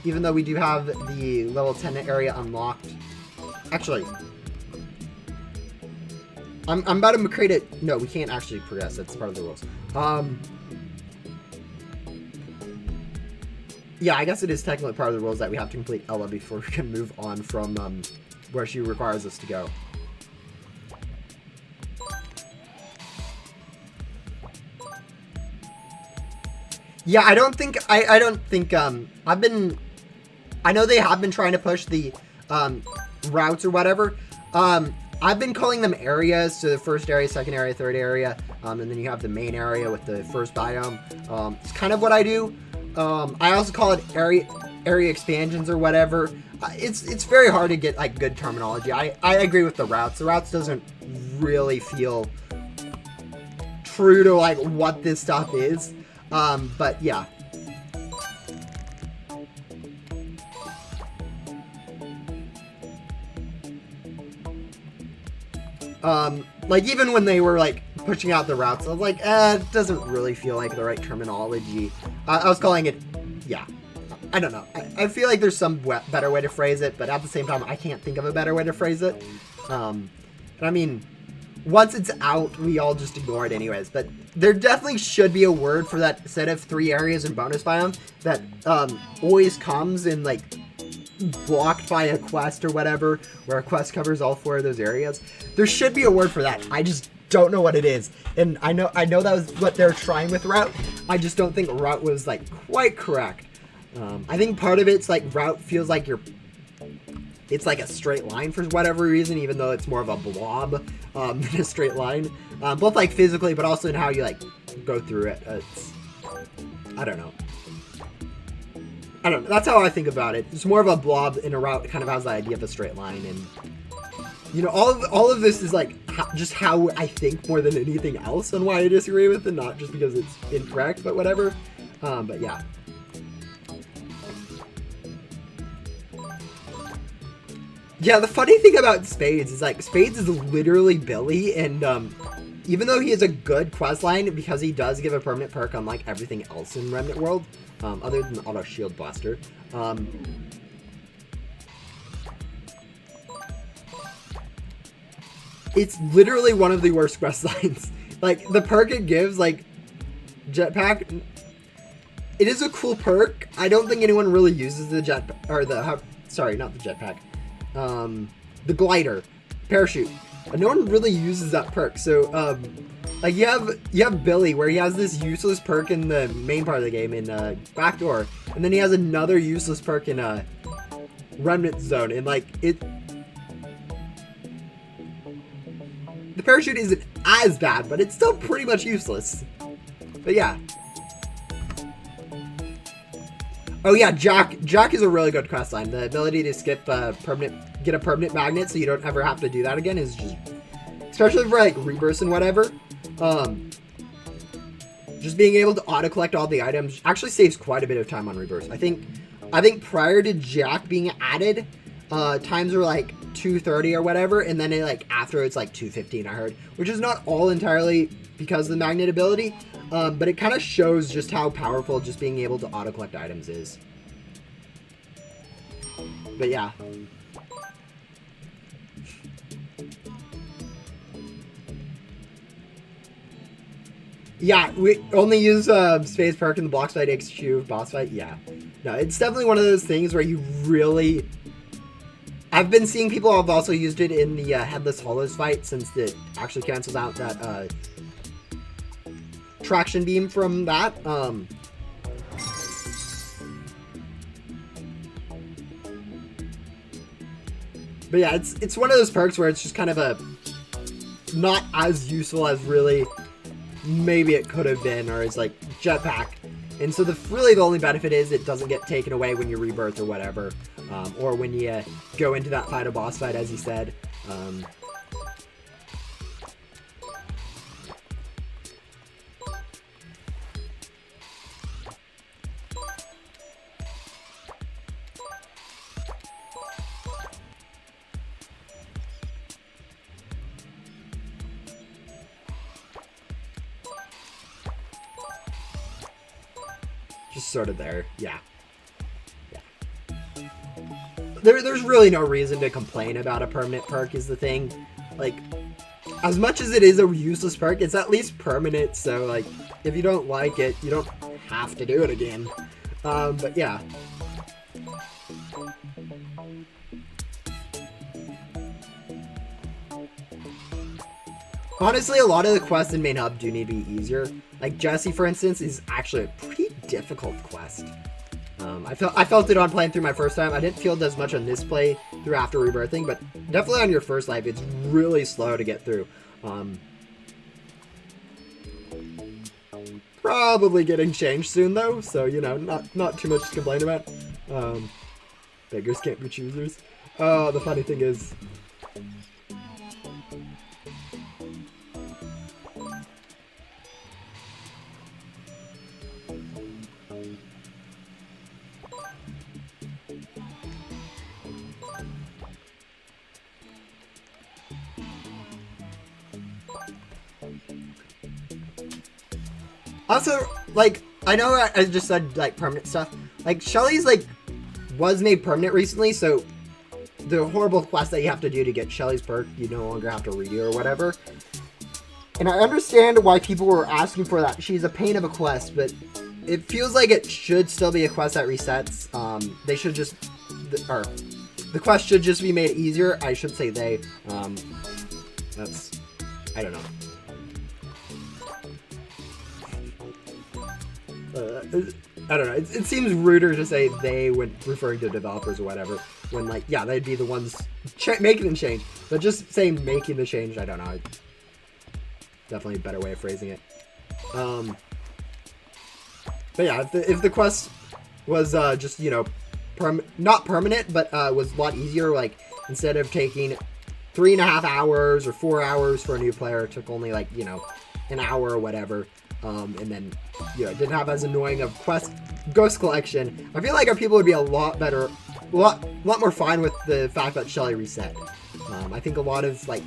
even though we do have the level 10 area unlocked, actually I'm about to create it. No, we can't actually progress. That's part of the rules. Yeah, I guess it is technically part of the rules that we have to complete Ella before we can move on from where she requires us to go. Yeah, I don't think I know they have been trying to push the routes or whatever. I've been calling them areas, so the first area, second area, third area, and then you have the main area with the first biome. It's kind of what I do. I also call it area expansions or whatever. It's very hard to get, like, good terminology. I agree with the routes. The routes doesn't really feel true to, like, what this stuff is. But yeah. Like, even when they were, like, pushing out the routes, I was like, it doesn't really feel like the right terminology. I was calling it, yeah. I don't know. I feel like there's some better way to phrase it, but at the same time, I can't think of a better way to phrase it. And I mean, once it's out, we all just ignore it anyways. But there definitely should be a word for that set of 3 areas and bonus biome that always comes in, like, blocked by a quest or whatever, where a quest covers all 4 of those areas. There should be a word for that. I just don't know what it is. And I know that was what they're trying with route. I just don't think route was, like, quite correct. I think part of it's, like, route feels like it's like a straight line for whatever reason, even though it's more of a blob than a straight line. Both, like, physically, but also in how you, like, go through it. I don't know. That's how I think about it. It's more of a blob in a route. It kind of has the idea of a straight line, and, you know, all of this is, like, just how I think more than anything else on why I disagree with it, not just because it's incorrect, but whatever. But yeah. Yeah, the funny thing about Spades is, like, Spades is literally Billy, and even though he is a good quest line, because he does give a permanent perk unlike everything else in Remnant World, other than the Auto Shield Blaster. It's literally one of the worst quest lines. Like, the perk it gives, like, Jetpack, it is a cool perk. I don't think anyone really uses the or the, sorry, not the Jetpack. The Glider. Parachute. No one really uses that perk. So, like, you have Billy, where he has this useless perk in the main part of the game, in Backdoor. And then he has another useless perk in Remnant Zone. And, like, the parachute isn't as bad, but it's still pretty much useless. But yeah. Oh yeah, Jack is a really good quest line. The ability to skip get a permanent magnet so you don't ever have to do that again is just, especially for like rebirths and whatever. Just being able to auto collect all the items actually saves quite a bit of time on rebirths. I think prior to Jack being added, times were like 2:30 or whatever, and then after it's like 2:15, I heard, which is not all entirely because of the magnet ability, but it kind of shows just how powerful just being able to auto collect items is. But yeah. Yeah, we only use Space Perk in the Blox Fight XQ boss fight. Yeah. No, it's definitely one of those things where you really... I've been seeing people have also used it in the Headless Hollows fight, since it actually cancels out that traction beam from that. But yeah, it's one of those perks where it's just kind of a not as useful as really maybe it could have been, or it's like Jetpack. And so really the only benefit is it doesn't get taken away when you rebirth or whatever, or when you go into that final boss fight, as you said. Just sort of there, yeah. There's really no reason to complain about a permanent perk is the thing. Like, as much as it is a useless perk, it's at least permanent, so like, if you don't like it, you don't have to do it again. But yeah. Honestly, a lot of the quests in Main Hub do need to be easier. Like Jesse, for instance, is actually a pretty difficult quest. I felt it on playing through my first time. I didn't feel it as much on this play through after rebirthing, but definitely on your first life, it's really slow to get through. Probably getting changed soon though, so you know, not too much to complain about. Beggars can't be choosers. The funny thing is, also, like, I know I just said, like, permanent stuff. Like, Shelly's, like, was made permanent recently, so the horrible quest that you have to do to get Shelly's perk, you no longer have to redo or whatever. And I understand why people were asking for that. She's a pain of a quest, but it feels like it should still be a quest that resets. They should just... or the quest should just be made easier. I should say they. That's... I don't know. I don't know. It seems ruder to say they when referring to developers or whatever. When, like, yeah, they'd be the ones making the change. But just saying making the change, I don't know. Definitely a better way of phrasing it. But yeah, if the quest was just, you know, not permanent, but was a lot easier, like, instead of taking 3.5 hours or 4 hours for a new player, it took only, like, you know, an hour or whatever. And then, you know, it didn't have as annoying of ghost collection. I feel like our people would be a lot better, a lot more fine with the fact that Shelly reset. I think a lot of, like,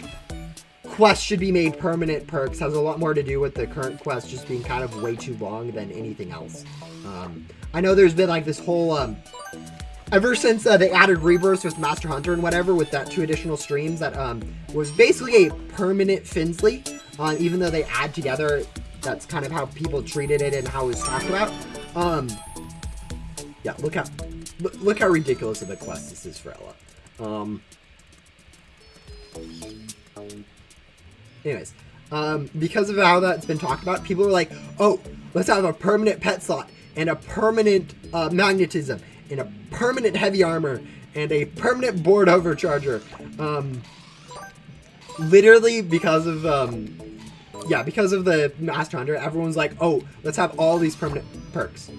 quests should be made permanent perks has a lot more to do with the current quest just being kind of way too long than anything else. I know there's been like this whole ever since they added Rebirths with Master Hunter and whatever with that 2 additional streams that was basically a permanent Finsley, even though they add together. That's kind of how people treated it and how it was talked about. Yeah, look how ridiculous of a quest this is for Ella. Anyways, because of how that's been talked about, people are like, oh, let's have a permanent pet slot and a permanent magnetism and a permanent heavy armor and a permanent board overcharger. Literally because of because of the Master Hunter, everyone's like, oh, let's have all these permanent perks.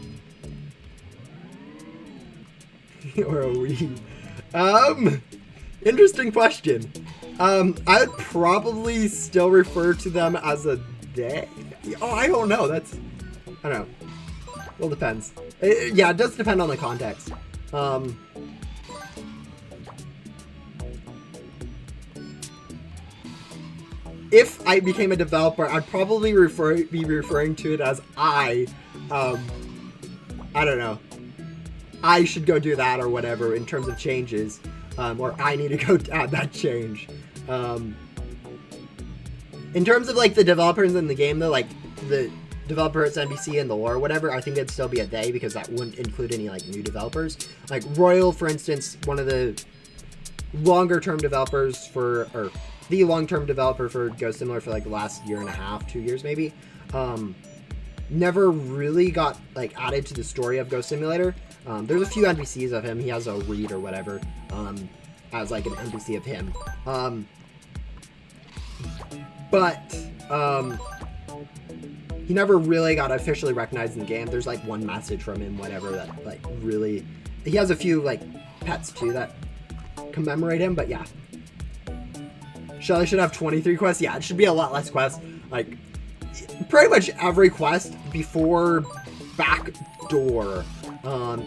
Or a weed. Interesting question. I would probably still refer to them as a day. Oh, I don't know. I don't know. Well, depends. Yeah, it does depend on the context. If I became a developer, I'd probably be referring to it as I don't know. I should go do that or whatever in terms of changes. Or I need to go add that change. In terms of like the developers in the game though, like the developers, NPC, and the lore or whatever, I think it'd still be a they because that wouldn't include any like new developers. Like Royal, for instance, one of the longer-term developers for, or the long-term developer for Ghost Simulator for like the last 1.5 2 years maybe, never really got like added to the story of Ghost Simulator. There's a few NPCs of him. He has a read or whatever, as like an NPC of him. But he never really got officially recognized in the game. There's like one message from him, whatever, that like really, he has a few like pets too that commemorate him, but yeah. Shelly should have 23 quests. Yeah, it should be a lot less quests. Like, pretty much every quest before Backdoor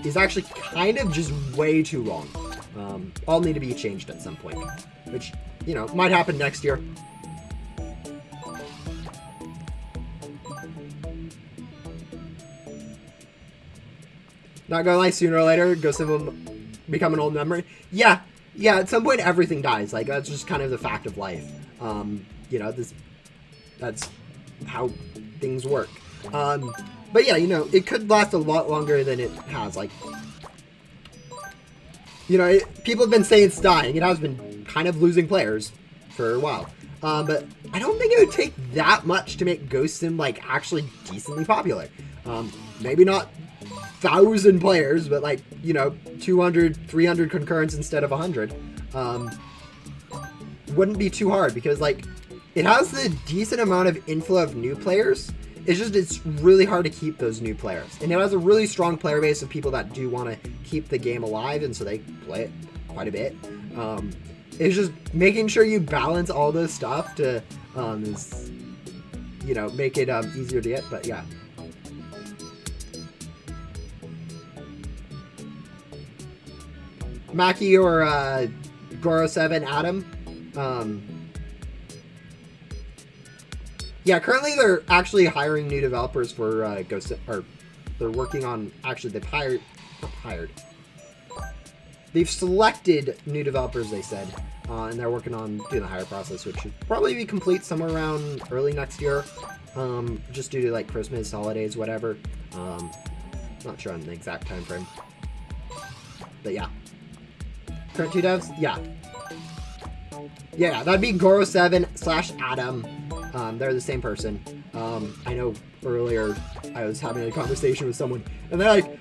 is actually kind of just way too long. All need to be changed at some point, which, you know, might happen next year. Not gonna lie, sooner or later, Ghost Sim will become an old memory. Yeah, at some point everything dies. Like, that's just kind of the fact of life. You know, that's how things work. But yeah, you know, it could last a lot longer than it has. Like, you know, people have been saying it's dying. It has been kind of losing players for a while. But I don't think it would take that much to make Ghost Sim, like, actually decently popular. Maybe not 1,000 players, but like, you know, 200, 300 concurrents instead of 100. Wouldn't be too hard because like it has the decent amount of inflow of new players. It's just, it's really hard to keep those new players, and it has a really strong player base of people that do want to keep the game alive, and so they play it quite a bit. It's just making sure you balance all this stuff to you know, make it easier to get. But yeah. Mackie or Goro7 Adam. Yeah, currently they're actually hiring new developers for Ghost, or they're working on, actually they've selected new developers, they said, and they're working on doing the hire process, which should probably be complete somewhere around early next year, just due to like Christmas, holidays, whatever. Not sure on the exact time frame, but yeah. Current 2 devs? Yeah. Yeah, that'd be Goro7/Adam. They're the same person. I know earlier I was having a conversation with someone, and they're like,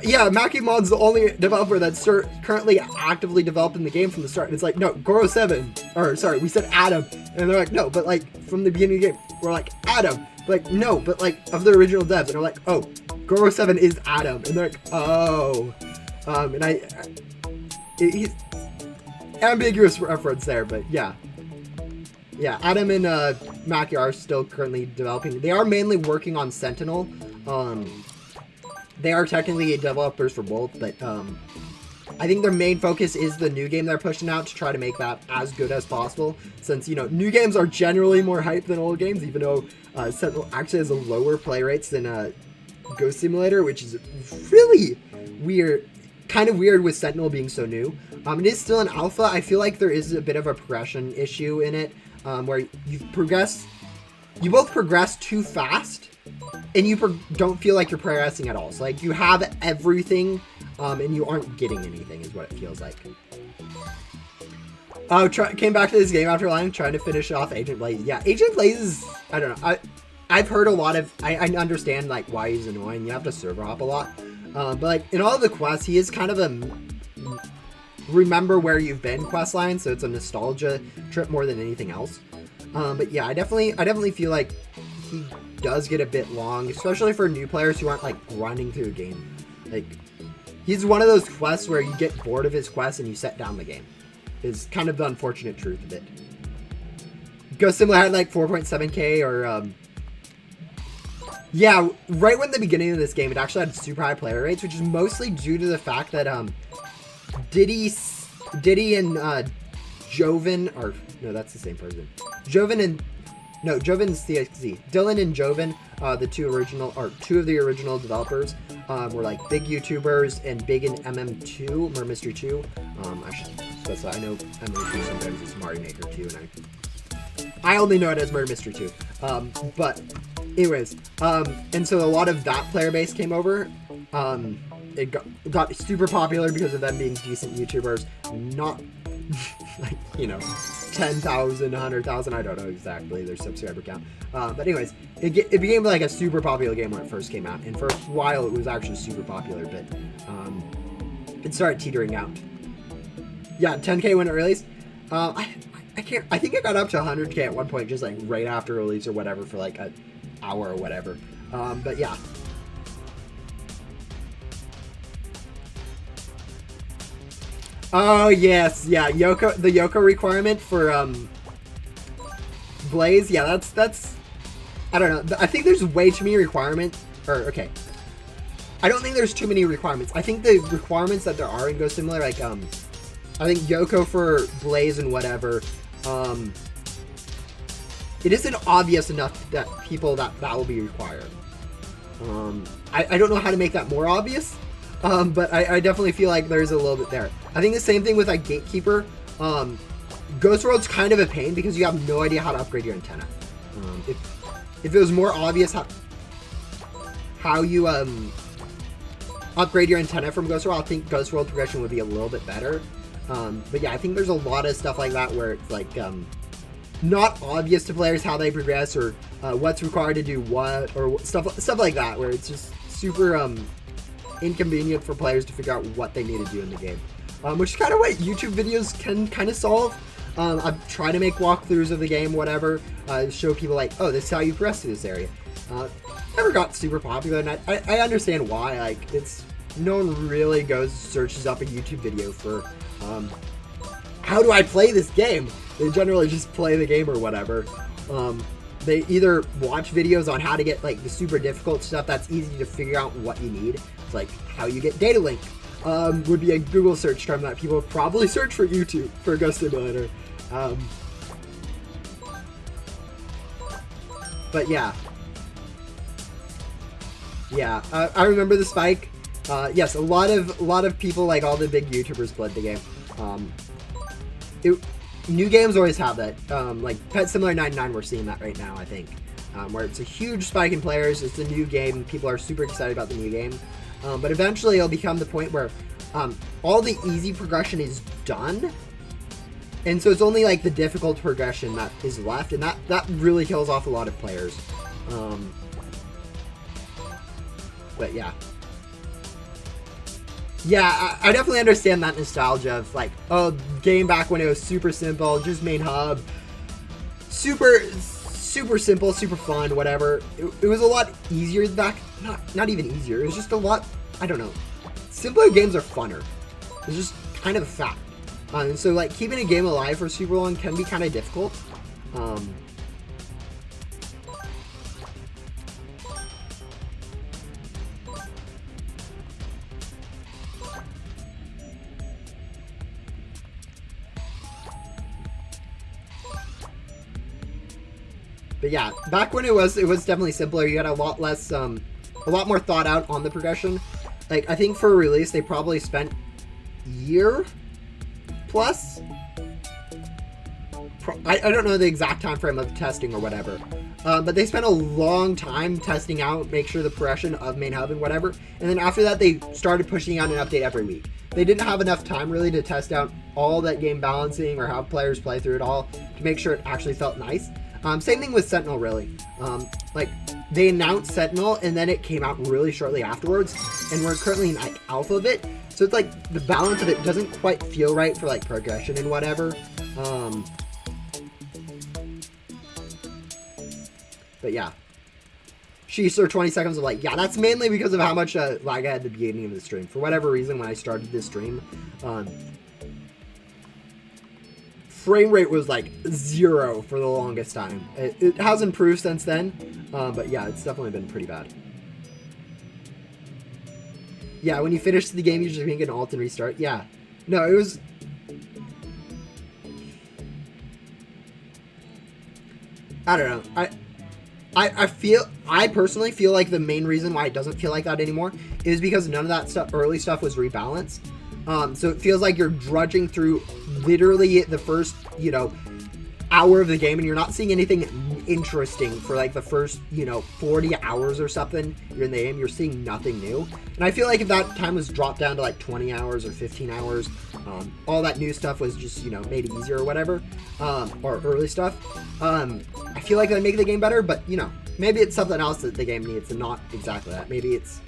yeah, Mackie Mod's the only developer that's currently actively developing the game from the start. And it's like, no, Goro7, or sorry, we said Adam. And they're like, no, but like from the beginning of the game, we're like, Adam. Like, no, but like of the original devs. And they're like, oh, Goro7 is Adam. And they're like, oh. And he's ambiguous reference there, but yeah. Yeah, Adam and Mackie are still currently developing. They are mainly working on Sentinel. They are technically developers for both, but I think their main focus is the new game they're pushing out to try to make that as good as possible. Since, you know, new games are generally more hype than old games, even though Sentinel actually has a lower play rates than Ghost Simulator, which is really weird. Kind of weird with Sentinel being so new. It is still an alpha. I feel like there is a bit of a progression issue in it, where you both progress too fast, and you don't feel like you're progressing at all. So like you have everything, and you aren't getting anything, is what it feels like. Came back to this game after long, trying to finish off Agent Blaze. Yeah, Agent Blaze is, I don't know. I've heard a lot of, I understand like why he's annoying. You have to server hop a lot. But like in all of the quests, he is kind of a remember where you've been quest line, so it's a nostalgia trip more than anything else. But yeah, I definitely feel like he does get a bit long, especially for new players who aren't like running through a game. Like he's one of those quests where you get bored of his quest and you set down the game. Is kind of the unfortunate truth of it. Ghost Simulator had like 4.7k or yeah, right when the beginning of this game, it actually had super high player rates, which is mostly due to the fact that Diddy and Joven, or no, that's the same person. Joven's CXZ. Dylan and Joven, the two of the original developers, were like big YouTubers and big in MM2, Murder Mystery 2. I should specify. I know MM2 sometimes is Mario Maker 2, and I only know it as Murder Mystery 2. But anyways, and so a lot of that player base came over. It got super popular because of them being decent YouTubers, not like, you know, 10,000, 100,000, I don't know exactly their subscriber count. But anyways, it became like a super popular game when it first came out, and for a while it was actually super popular, but it started teetering out. Yeah, 10k when it released. I think it got up to 100k at one point, just like right after release or whatever, for like an hour or whatever. But yeah. Oh yes, yeah, the Yoko requirement for Blaze, yeah, that's I don't know. I think there's way too many requirements. I don't think there's too many requirements. I think the requirements that there are in Ghost Simulator, like I think Yoko for Blaze and whatever, it isn't obvious enough that that will be required. I don't know how to make that more obvious. But I definitely feel like there's a little bit there. I think the same thing with like Gatekeeper. Ghost World's kind of a pain because you have no idea how to upgrade your antenna. If it was more obvious how you upgrade your antenna from Ghost World, I think Ghost World progression would be a little bit better. But yeah, I think there's a lot of stuff like that where it's like not obvious to players how they progress or what's required to do what, or stuff like that, where it's just super inconvenient for players to figure out what they need to do in the game, which is kind of what YouTube videos can kind of solve. I've tried to make walkthroughs of the game, whatever, show people like, oh, this is how you progress through this area. Never got super popular, and I understand why. Like, no one really searches up a YouTube video for how do I play this game. They generally just play the game or whatever. They either watch videos on how to get like the super difficult stuff that's easy to figure out what you need. It's like how you get data link, would be a Google search term that people probably search for YouTube for Ghost Simulator. But yeah. Yeah, I remember the spike. Yes, a lot of people, like all the big YouTubers, played the game. New games always have that. Like Pet Simulator 99, we're seeing that right now, I think. Where it's a huge spike in players, it's a new game, people are super excited about the new game. But eventually it'll become the point where all the easy progression is done. And so it's only like the difficult progression that is left, and that really kills off a lot of players. But yeah. Yeah, I definitely understand that nostalgia of like, oh, game back when it was super simple, just main hub, super simple, super fun, whatever. It was a lot easier back, not even easier, it was just a lot, I don't know. Simpler games are funner. It's just kind of a fact. And so like keeping a game alive for super long can be kind of difficult. But yeah, back when it was definitely simpler. You had a lot less, a lot more thought out on the progression. Like, I think for a release, they probably spent year plus. I don't know the exact time frame of testing or whatever. But they spent a long time testing out, make sure the progression of main hub and whatever. And then after that, they started pushing out an update every week. They didn't have enough time really to test out all that game balancing or how players play through it all to make sure it actually felt nice. Same thing with Sentinel, really. Like, they announced Sentinel and then it came out really shortly afterwards, and we're currently in like alpha of it. So it's like the balance of it doesn't quite feel right for like progression and whatever. But yeah, she saw 20 seconds of like, yeah, that's mainly because of how much lag I had at the beginning of the stream. For whatever reason, when I started this stream, frame rate was like 0 for the longest time. It has improved since then, but yeah, it's definitely been pretty bad. Yeah, when you finish the game, you just make an alt and restart. Yeah, no, it was... I don't know. I personally feel like the main reason why it doesn't feel like that anymore is because none of that stuff, early stuff, was rebalanced. So it feels like you're drudging through literally the first, you know, hour of the game, and you're not seeing anything interesting for like the first, you know, 40 hours or something. You're in the game, you're seeing nothing new. And I feel like if that time was dropped down to like 20 hours or 15 hours, all that new stuff was just, you know, made easier or whatever, or early stuff. I feel like that'd make the game better, but you know, maybe it's something else that the game needs and not exactly that. Maybe it's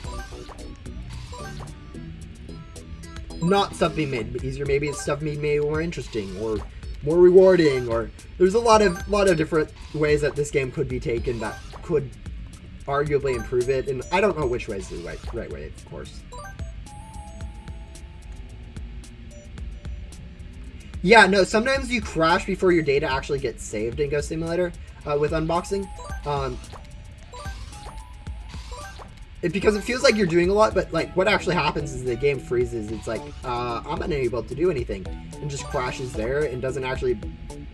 not stuff being made easier. Maybe it's stuff being made more interesting or more rewarding, or there's a lot of different ways that this game could be taken that could arguably improve it, and I don't know which way is the right way, of course. Yeah, no, sometimes you crash before your data actually gets saved in Ghost Simulator with unboxing. Because it feels like you're doing a lot, but like what actually happens is the game freezes. It's like, I'm unable to do anything, and just crashes there and doesn't actually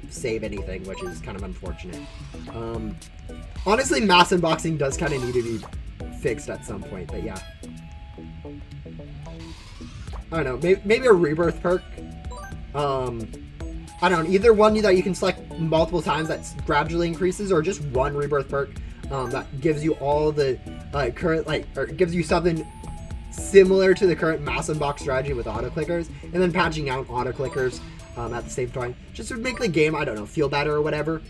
save anything, which is kind of unfortunate. Honestly, mass unboxing does kind of need to be fixed at some point, but yeah. I don't know, maybe a rebirth perk. I don't know, either one that you can select multiple times that gradually increases, or just one rebirth perk that gives you all the current, like, or gives you something similar to the current mass unbox strategy with auto clickers, and then patching out auto clickers at the same time, just to make the game, I don't know, feel better or whatever.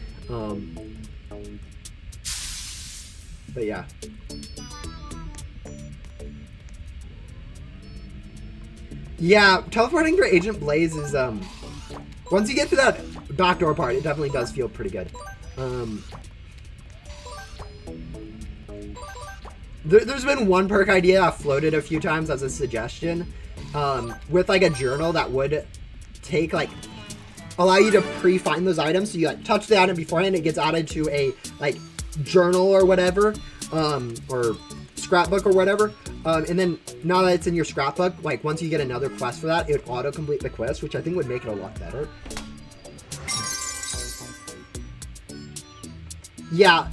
But yeah. Yeah, teleporting for Agent Blaze is, once you get to that backdoor part, it definitely does feel pretty good. There's been one perk idea I've floated a few times as a suggestion, with like a journal that would take, like, allow you to pre-find those items. So you like touch the item beforehand, it gets added to a like journal or whatever, or scrapbook or whatever. And then now that it's in your scrapbook, like once you get another quest for that, it would auto-complete the quest, which I think would make it a lot better. Yeah,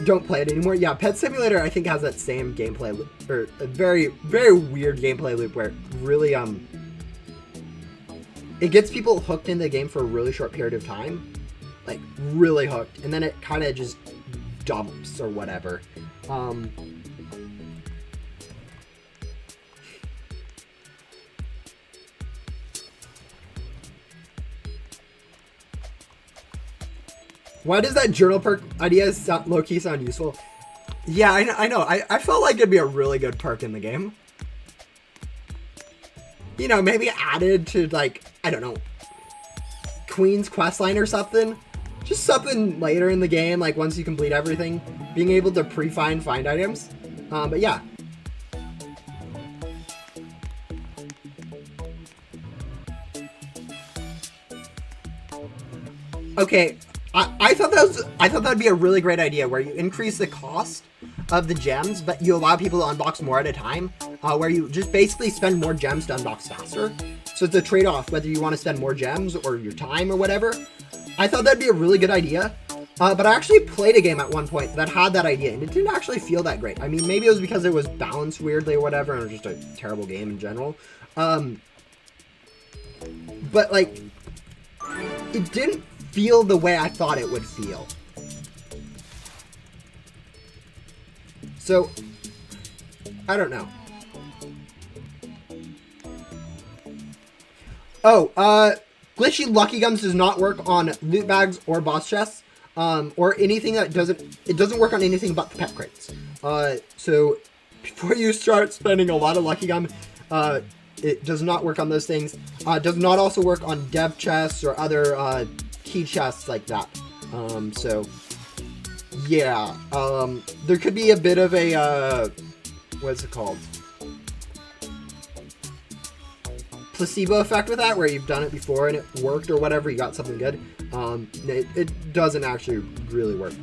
don't play it anymore. Yeah, Pet Simulator I think has that same gameplay loop, or a very, very weird gameplay loop where it really, it gets people hooked in the game for a really short period of time, like really hooked, and then it kind of just dumps or whatever. Why does that journal perk idea low-key sound useful? Yeah, I know. I felt like it'd be a really good perk in the game. You know, maybe added to, like, I don't know, Queen's questline or something. Just something later in the game, like once you complete everything, being able to find items. But yeah. Okay. I thought that'd be a really great idea, where you increase the cost of the gems, but you allow people to unbox more at a time, where you just basically spend more gems to unbox faster. So it's a trade-off whether you want to spend more gems or your time or whatever. I thought that'd be a really good idea. But I actually played a game at one point that had that idea, and it didn't actually feel that great. I mean, maybe it was because it was balanced weirdly or whatever, and it was just a terrible game in general. But, like, it didn't feel the way I thought it would feel. So, I don't know. Oh, glitchy Lucky Gums does not work on loot bags or boss chests, or anything that it doesn't work on anything but the pet crates. So before you start spending a lot of Lucky Gum, it does not work on those things. Does not also work on dev chests or other, key chests like that. So yeah, there could be a bit of a, what's it called? Placebo effect with that, where you've done it before and it worked or whatever, you got something good. It doesn't actually really work.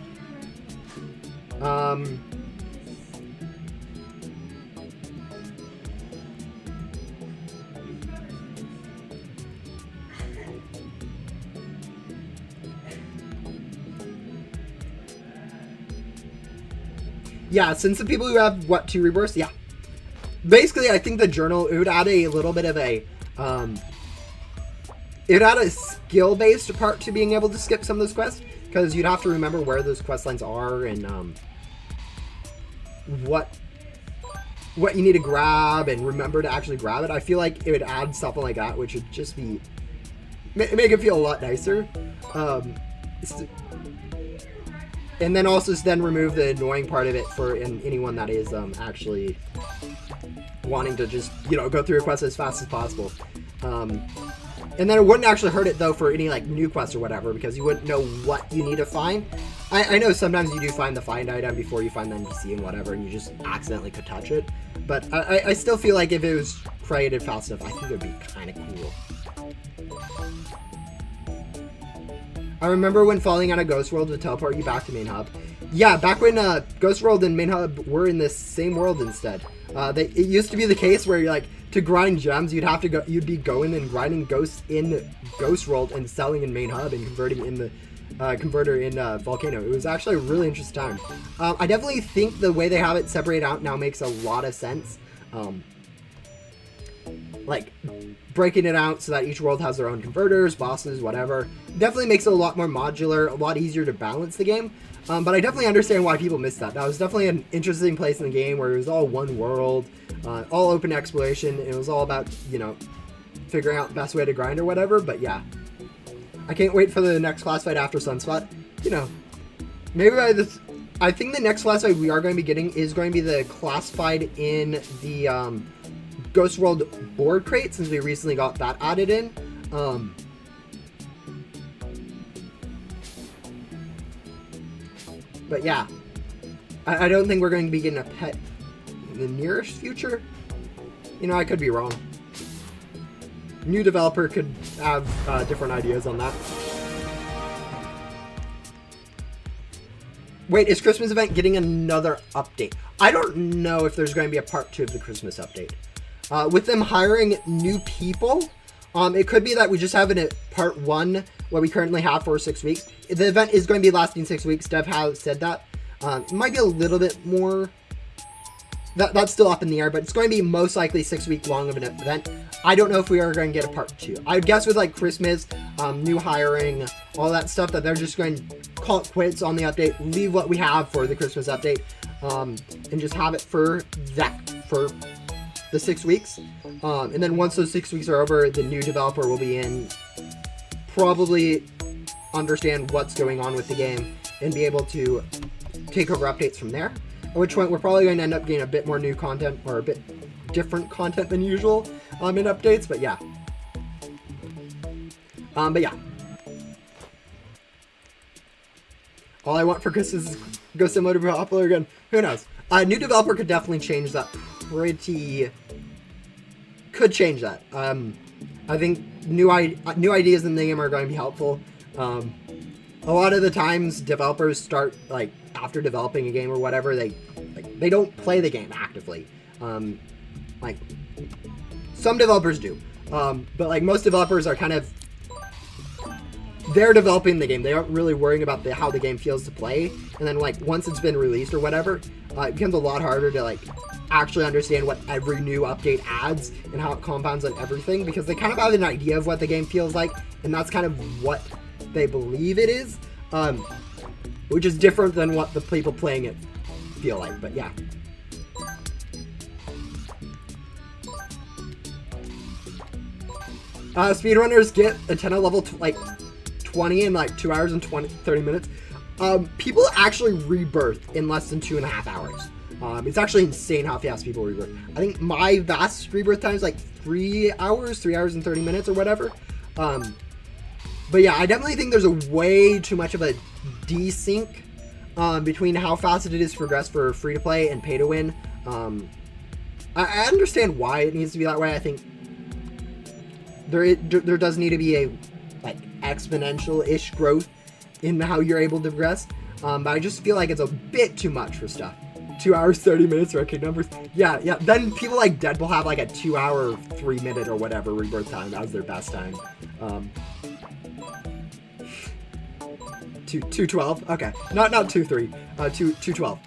Yeah, since the people who have, what, 2 rebirths? Yeah. Basically, I think the journal, it would add a little bit of a, it would add a skill-based part to being able to skip some of those quests, because you'd have to remember where those quest lines are and, what you need to grab and remember to actually grab it. I feel like it would add something like that, which would just be, make it feel a lot nicer. And then also then remove the annoying part of it for anyone that is actually wanting to just, you know, go through a quest as fast as possible. And then it wouldn't actually hurt it, though, for any, like, new quests or whatever, because you wouldn't know what you need to find. I know sometimes you do find the find item before you find the NPC and whatever, and you just accidentally could touch it. But I still feel like if it was created fast enough, I think it would be kind of cool. I remember when falling out of Ghost World would teleport you back to Main Hub. Yeah, back when Ghost World and Main Hub were in this same world instead. It used to be the case where you're like, to grind gems, you'd be going and grinding ghosts in Ghost World and selling in Main Hub and converting in the converter in Volcano. It was actually a really interesting time. I definitely think the way they have it separated out now makes a lot of sense. Like, breaking it out so that each world has their own converters, bosses, whatever. Definitely makes it a lot more modular, a lot easier to balance the game. But I definitely understand why people missed that. That was definitely an interesting place in the game where it was all one world, all open exploration. It was all about, you know, figuring out the best way to grind or whatever. But yeah, I can't wait for the next class fight after Sunspot. You know, maybe by this, I think the next class fight we are going to be getting is going to be the class fight in the Ghost World board crate, since we recently got that added in. But yeah, I don't think we're going to be getting a pet in the nearest future. You know, I could be wrong. New developer could have different ideas on that. Wait, is Christmas event getting another update? I don't know if there's going to be a part 2 of the Christmas update. With them hiring new people, it could be that we just have it at part 1, what we currently have for 6 weeks. The event is going to be lasting 6 weeks. Dev has said that. It might be a little bit more. That's still up in the air, but it's going to be most likely 6 week long of an event. I don't know if we are going to get a part 2. I would guess with like Christmas, new hiring, all that stuff, that they're just going to call it quits on the update, leave what we have for the Christmas update, and just have it for the 6 weeks. And then once those 6 weeks are over, the new developer will be in, probably understand what's going on with the game and be able to take over updates from there. At which point we're probably going to end up getting a bit more new content, or a bit different content than usual in updates. But yeah. All I want for Christmas is go similar to popular again. Who knows? A new developer could definitely change that. Could change that. I think new ideas in the game are going to be helpful. A lot of the times developers start, like, after developing a game or whatever, they don't play the game actively. Like, some developers do. But like most developers are kind of they're developing the game. They aren't really worrying about how the game feels to play. And then like once it's been released or whatever, it becomes a lot harder to like actually understand what every new update adds and how it compounds on everything, because they kind of have an idea of what the game feels like, and that's kind of what they believe it is, which is different than what the people playing it feel like. But yeah. Speedrunners get a 10 level like 20 in like 2 hours and 30 minutes. People actually rebirth in less than 2.5 hours. It's actually insane how fast people rebirth. I think my vast rebirth time is like 3 hours and 30 minutes or whatever. But yeah, I definitely think there's a way too much of a desync between how fast it is to progress for free to play and pay to win. I understand why it needs to be that way. I think there does need to be a like exponential-ish growth in how you're able to progress. But I just feel like it's a bit too much for stuff. 2 hours, 30 minutes record numbers. Yeah. Then people like Deadpool have like a 2 hour, 3 minute or whatever rebirth time. That was their best time. 212. Okay, not 2.3. 212.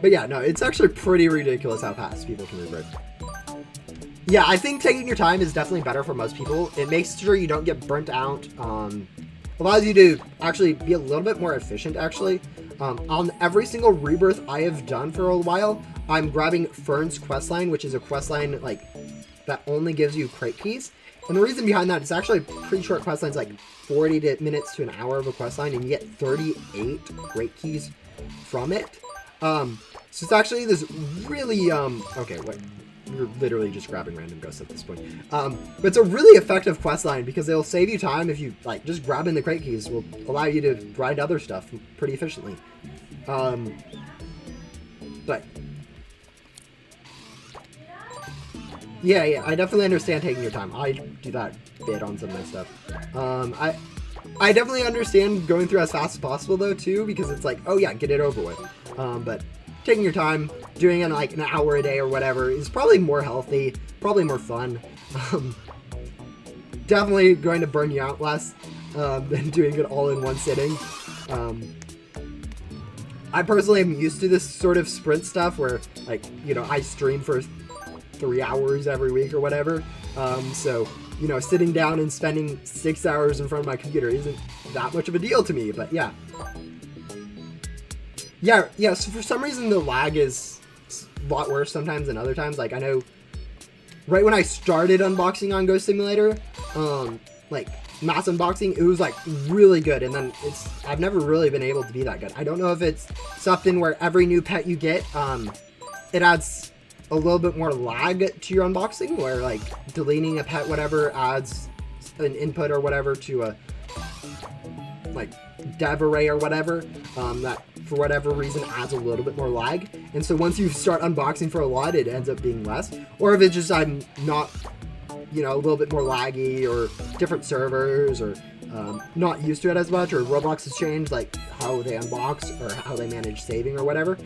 But yeah, no, it's actually pretty ridiculous how fast people can rebirth. Yeah, I think taking your time is definitely better for most people. It makes sure you don't get burnt out. Allows you to actually be a little bit more efficient, actually. On every single rebirth I have done for a while, I'm grabbing Fern's questline, which is a questline like that only gives you crate keys. And the reason behind that is actually a pretty short questline. It's like 40 minutes to an hour of a questline, and you get 38 crate keys from it. So it's actually this really okay, wait. You're literally just grabbing random ghosts at this point. But it's a really effective questline because it'll save you time if you like just grabbing the crate keys will allow you to grind other stuff pretty efficiently. But yeah, I definitely understand taking your time. I do that bit on some of my stuff. I definitely understand going through as fast as possible though too, because it's like, oh yeah, get it over with. But taking your time, doing it in like an hour a day or whatever is probably more healthy, probably more fun. Definitely going to burn you out less than doing it all in one sitting. I personally am used to this sort of sprint stuff where, like, you know, I stream for 3 hours every week or whatever. So, you know, sitting down and spending 6 hours in front of my computer isn't that much of a deal to me, but yeah. Yeah, so for some reason the lag is a lot worse sometimes than other times. Like, I know right when I started unboxing on Ghost Simulator, like, mass unboxing, it was, like, really good, and then I've never really been able to be that good. I don't know if it's something where every new pet you get, it adds a little bit more lag to your unboxing, where, like, deleting a pet, whatever, adds an input or whatever to a, like, dev array or whatever, that for whatever reason adds a little bit more lag. And so once you start unboxing for a lot, it ends up being less. Or if it's just I'm not, you know, a little bit more laggy, or different servers, or not used to it as much, or Roblox has changed like how they unbox or how they manage saving or whatever.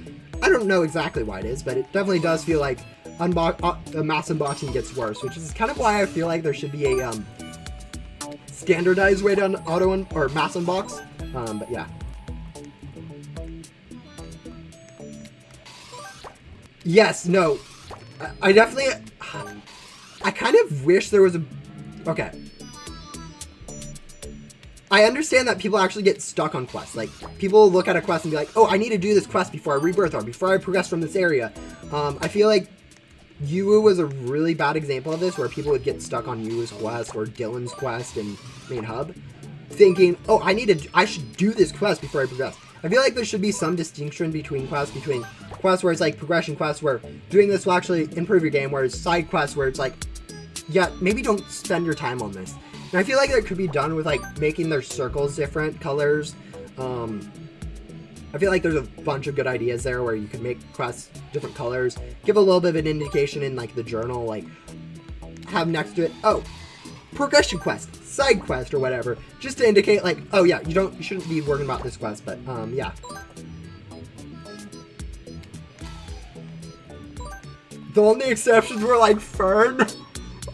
I don't know exactly why it is, but it definitely does feel like the mass unboxing gets worse, which is kind of why I feel like there should be a standardized way to or mass unbox. But yeah. Yes, no. I definitely... I kind of wish there was a... Okay. I understand that people actually get stuck on quests. Like, people look at a quest and be like, oh, I need to do this quest before I rebirth or before I progress from this area. I feel like Yu was a really bad example of this, where people would get stuck on Yu's quest or Dylan's quest in Main Hub, thinking, oh, I should do this quest before I progress. I feel like there should be some distinction between quests where it's like progression quests where doing this will actually improve your game, whereas side quests where it's like, yeah, maybe don't spend your time on this. And I feel like that could be done with like making their circles different colors. I feel like there's a bunch of good ideas there where you can make quests different colors, give a little bit of an indication in like the journal, like have next to it, oh, progression quest, side quest, or whatever, just to indicate like, oh yeah, you shouldn't be worrying about this quest, but yeah. The only exceptions were like Fern.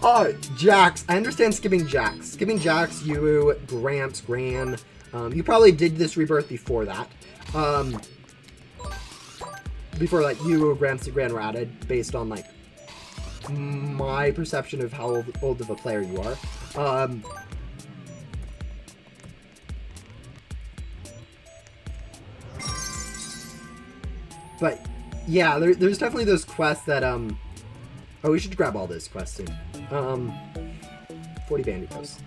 Oh, Jax. I understand skipping Jax. Skipping Jax, you, Gramps, Gran. You probably did this rebirth before that. Before, like, you, Gramps, and Gran were added, based on, like, my perception of how old of a player you are. But, yeah, there's definitely those quests that, oh, we should grab all those quests soon. 40 Banditos.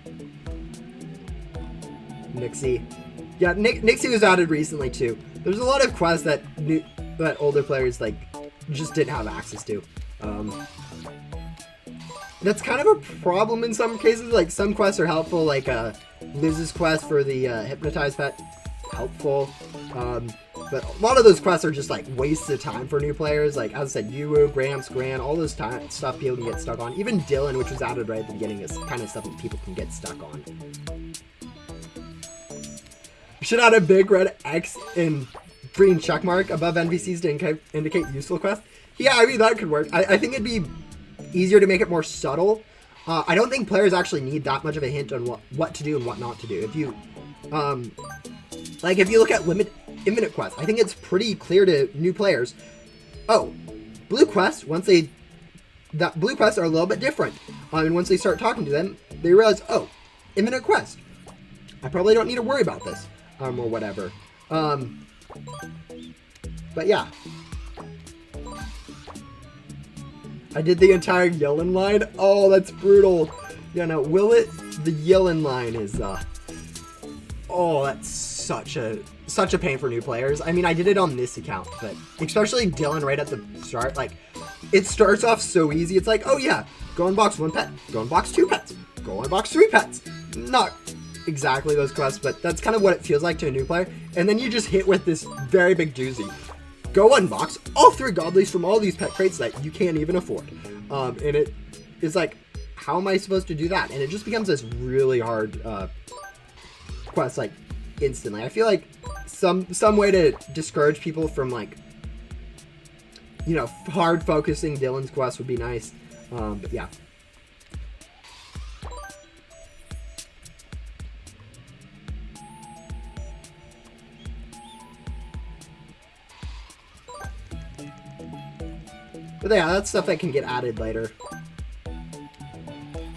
Nixie. Yeah, Nixie was added recently, too. There's a lot of quests that older players, like, just didn't have access to. That's kind of a problem in some cases. Like, some quests are helpful, like, Liz's quest for the, Hypnotized Pet. Helpful. But a lot of those quests are just, like, wastes of time for new players. Like, as I said, Yuwu, Gramps, Gran, all those stuff people can get stuck on. Even Dylan, which was added right at the beginning, is kind of stuff that people can get stuck on. Should add a big red X and green checkmark above NPCs to indicate useful quests. Yeah, I mean, that could work. I think it'd be easier to make it more subtle. I don't think players actually need that much of a hint on what to do and what not to do. If you, like, if you look at Infinite Quest, I think it's pretty clear to new players. Oh, blue quests, blue quests are a little bit different. And once they start talking to them, they realize, oh, Infinite Quest. I probably don't need to worry about this, or whatever. But yeah. I did the entire Yellen line. Oh, that's brutal. Yeah, no, will it? The Yellen line is, oh, that's such a pain for new players. I mean, I did it on this account, but especially Dylan right at the start, like, it starts off so easy. It's like, oh yeah, go unbox 1 pet, go unbox 2 pets, go unbox 3 pets. Not exactly those quests, but that's kind of what it feels like to a new player. And then you just hit with this very big doozy. Go unbox all 3 godlies from all these pet crates that you can't even afford. And it is like, how am I supposed to do that? And it just becomes this really hard quest, like, instantly. I feel like some way to discourage people from, like, you know, hard focusing Dylan's quest would be nice. But yeah. But yeah, that's stuff that can get added later.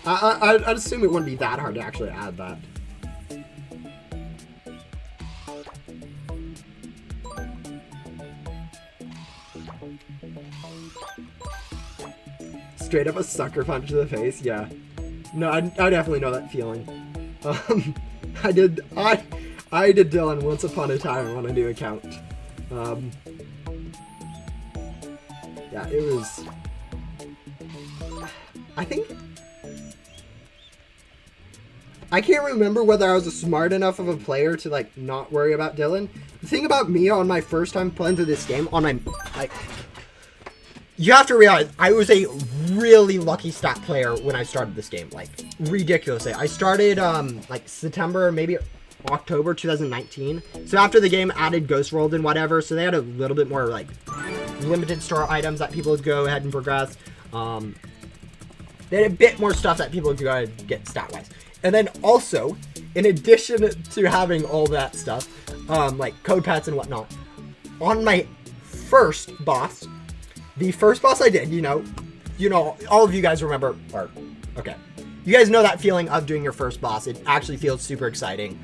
I'd assume it wouldn't be that hard to actually add that. Straight up a sucker punch to the face, yeah. No, I definitely know that feeling. I did Dylan once upon a time on a new account. Yeah, it was, I think, I can't remember whether I was smart enough of a player to, like, not worry about Dylan. The thing about me on my first time playing through this game, on my, like, you have to realize, I was a really lucky stat player when I started this game, like, ridiculously. I started, like, September, maybe October 2019, so after the game added Ghost World and whatever, so they had a little bit more, like, limited store items that people would go ahead and progress. They had a bit more stuff that people would go ahead and get stat-wise. And then also, in addition to having all that stuff, like code pets and whatnot, on my first boss, the first boss I did, you know, all of you guys remember, or, okay. You guys know that feeling of doing your first boss. It actually feels super exciting.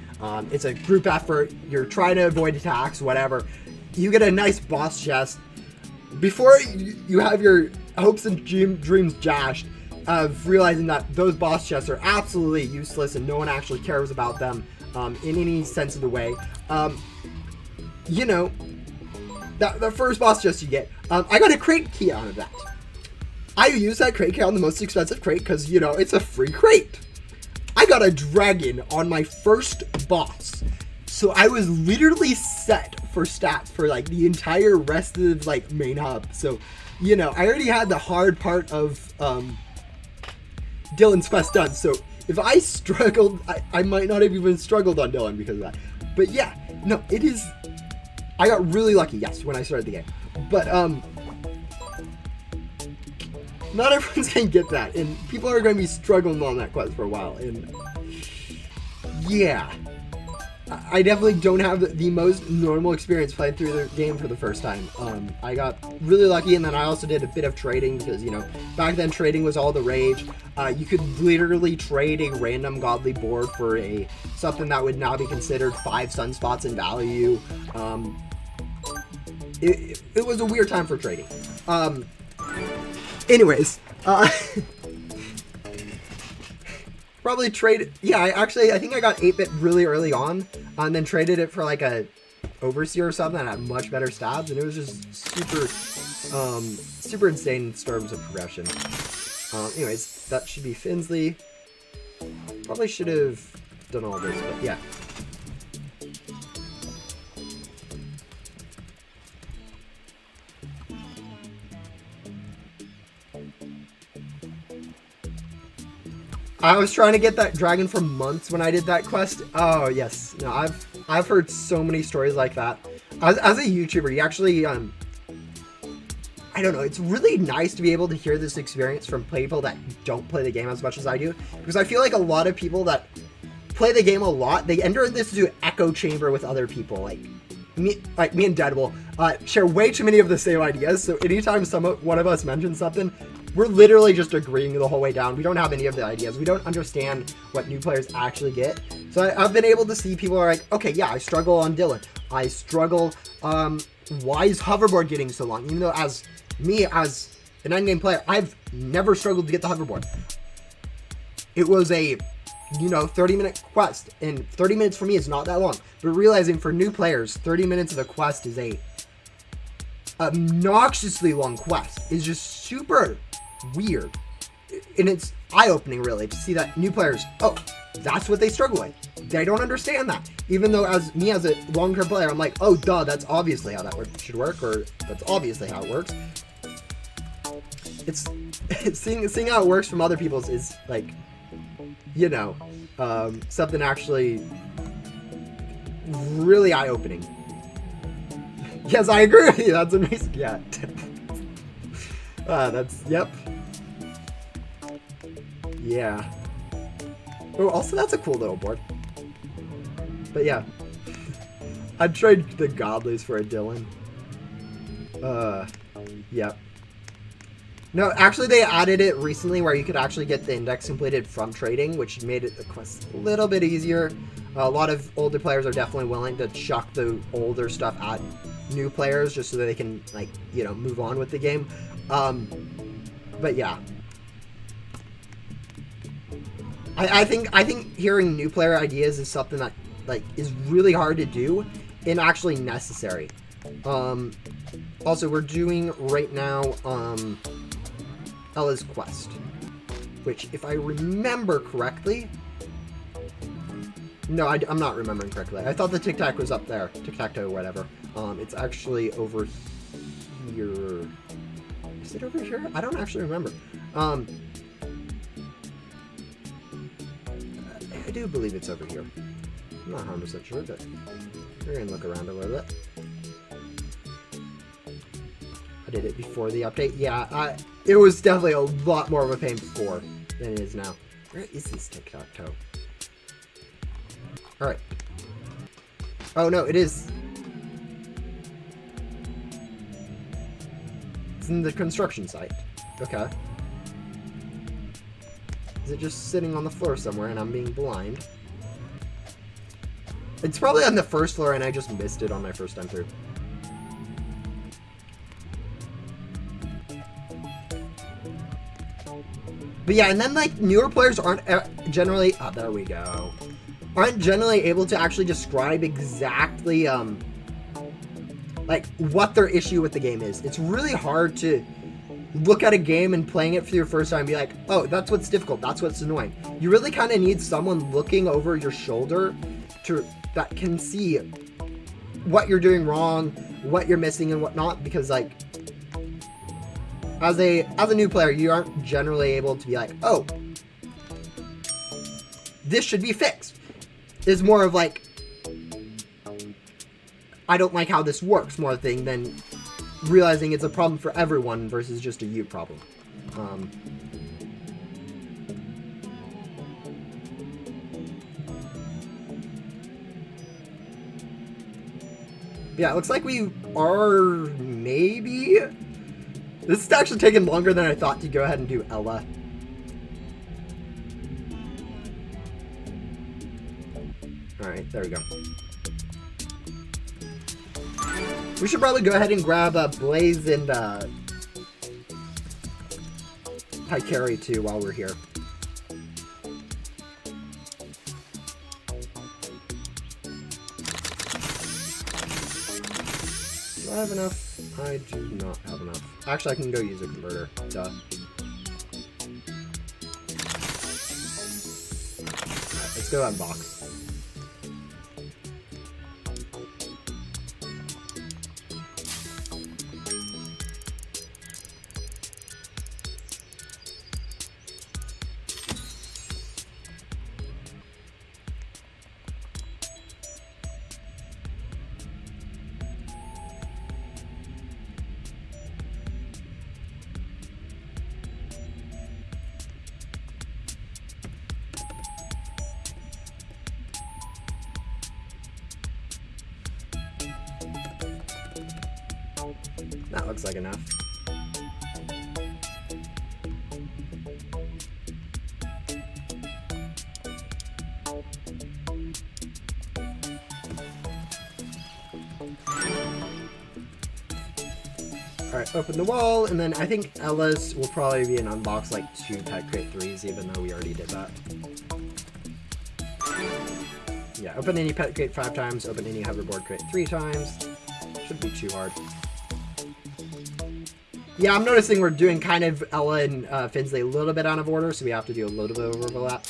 It's a group effort. You're trying to avoid attacks, whatever. You get a nice boss chest. Before you have your hopes and dreams dashed of realizing that those boss chests are absolutely useless and no one actually cares about them in any sense of the way, you know, the first boss chest you get, I got a crate key out of that. I used that crate key on the most expensive crate because, you know, it's a free crate. I got a dragon on my first boss. So I was literally set for stats for, like, the entire rest of, like, main hub. So, you know, I already had the hard part of Dylan's quest done. So if I struggled, I might not have even struggled on Dylan because of that. But yeah, no, it is, I got really lucky, yes, when I started the game. But, not everyone's gonna get that, and people are gonna be struggling on that quest for a while, and yeah. I definitely don't have the most normal experience playing through the game for the first time. I got really lucky, and then I also did a bit of trading because, you know, back then trading was all the rage. You could literally trade a random godly board for something that would now be considered 5 sunspots in value. It was a weird time for trading. Anyways, probably trade. Yeah, I think I got 8-bit really early on, and then traded it for like a overseer or something that had much better stats, and it was just super insane in terms of progression. Anyways, that should be Finsley. Probably should have done all this, but yeah. I was trying to get that dragon for months when I did that quest. Oh yes, no, I've heard so many stories like that. As a YouTuber, you actually I don't know. It's really nice to be able to hear this experience from people that don't play the game as much as I do, because I feel like a lot of people that play the game a lot, they enter this echo chamber with other people. Like me and Deadable share way too many of the same ideas. So anytime one of us mentions something, we're literally just agreeing the whole way down. We don't have any of the ideas. We don't understand what new players actually get. So I've been able to see people are like, okay, yeah, I struggle on Dylan. I struggle, why is hoverboard getting so long? Even though as an endgame player, I've never struggled to get the hoverboard. It was a, 30-minute quest, and 30 minutes for me is not that long. But realizing for new players, 30 minutes of a quest is a obnoxiously long quest. It's just super weird, and it's eye-opening really to see that new players, oh, that's what they struggle with. They don't understand that, even though as a long-term player, I'm like, oh duh, that's obviously how that should work, or that's obviously how it works. It's seeing how it works from other people's is like, something actually really eye-opening. Yes, I agree with you. That's amazing. Yeah. Yep. Yeah. Oh, also that's a cool little board. But yeah. I'd trade the Godlies for a Dylan. Yep. No, actually they added it recently where you could actually get the index completed from trading, which made it the quest a little bit easier. A lot of older players are definitely willing to chuck the older stuff at new players just so that they can, like, move on with the game. But yeah. I think hearing new player ideas is something that, like, is really hard to do and actually necessary. Also, we're doing right now, Ella's quest, which, if I remember correctly, no, I'm not remembering correctly. I thought the tic-tac was up there, tic-tac-toe, whatever. It's actually over here. Is it over here? I don't actually remember. I do believe it's over here. I'm not 100% sure, but we're gonna look around a little bit. I did it before the update. Yeah, it was definitely a lot more of a pain before than it is now. Where is this tic-tac-toe? Alright. Oh, no, it is. It's in the construction site. Okay. Is it just sitting on the floor somewhere and I'm being blind? It's probably on the first floor and I just missed it on my first time through. But yeah, and then, like, newer players aren't generally... Oh, there we go. Aren't generally able to actually describe exactly, like, what their issue with the game is. It's really hard to look at a game and playing it for your first time and be like, oh, that's what's difficult, that's what's annoying. You really kind of need someone looking over your shoulder that can see what you're doing wrong, what you're missing and whatnot, because, like, as a new player, you aren't generally able to be like, oh, this should be fixed. It's more of like, I don't like how this works more thing than realizing it's a problem for everyone versus just a you problem. Yeah, it looks like we are maybe... This is actually taking longer than I thought to go ahead and do Ella. Alright, there we go. We should probably go ahead and grab Blaze and Hikari too while we're here. Do I have enough? I do not have enough. Actually, I can go use a converter. Duh. Alright, let's go unbox. That looks like enough. Alright, open the wall, and then I think Ella's will probably be an unbox like 2 pet crate 3s, even though we already did that. Yeah, open any pet crate 5 times, open any hoverboard crate 3 times. Shouldn't be too hard. Yeah, I'm noticing we're doing kind of Ella and Finsley a little bit out of order, so we have to do a little bit of overlap.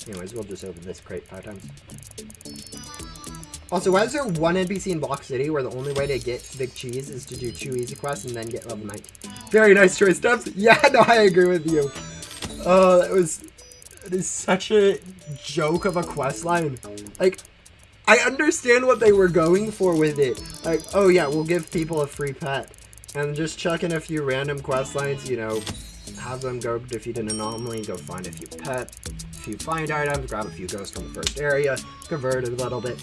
Anyways, we'll just open this crate 5 times. Also, why is there one NPC in Block City where the only way to get Big Cheese is to do 2 easy quests and then get level 19? Very nice choice, Stubbs. Yeah, no, I agree with you. Oh, that is such a joke of a quest line. Like, I understand what they were going for with it. Like, oh yeah, we'll give people a free pet. And just chuck in a few random quest lines, you know, have them go defeat an anomaly, go find a few find items, grab a few ghosts from the first area, convert it a little bit.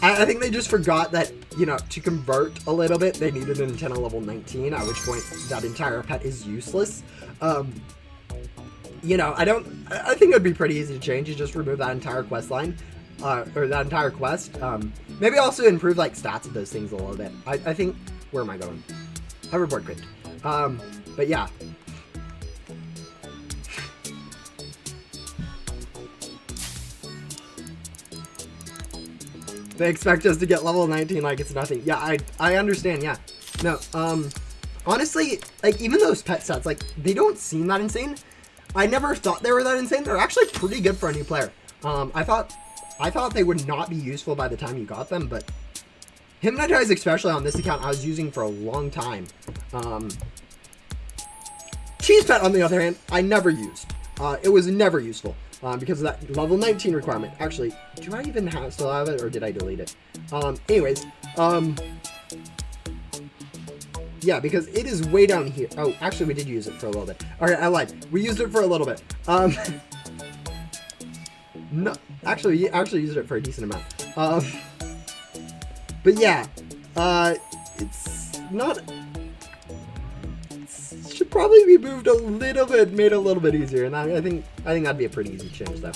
I think they just forgot that, you know, to convert a little bit, they needed an antenna level 19, at which point that entire pet is useless. You know, I think it'd be pretty easy to change. You just remove that entire quest line, or that entire quest. Maybe also improve, like, stats of those things a little bit. I think, where am I going? Hoverboard grid. But yeah. They expect us to get level 19 like it's nothing. Yeah, I understand, yeah. No, honestly, like, even those pet sets, like, they don't seem that insane. I never thought they were that insane. They're actually pretty good for a new player. I thought they would not be useful by the time you got them, but Hypnotize, especially on this account, I was using for a long time. Cheese Pet, on the other hand, I never used. It was never useful because of that level 19 requirement. Actually, do I even still have it, or did I delete it? Anyways, yeah, because it is way down here. Oh, actually, we did use it for a little bit. All right, I lied. We used it for a little bit. No, actually, we actually used it for a decent amount. But yeah, it's not. It should probably be moved a little bit, made a little bit easier, and I think that'd be a pretty easy change, though.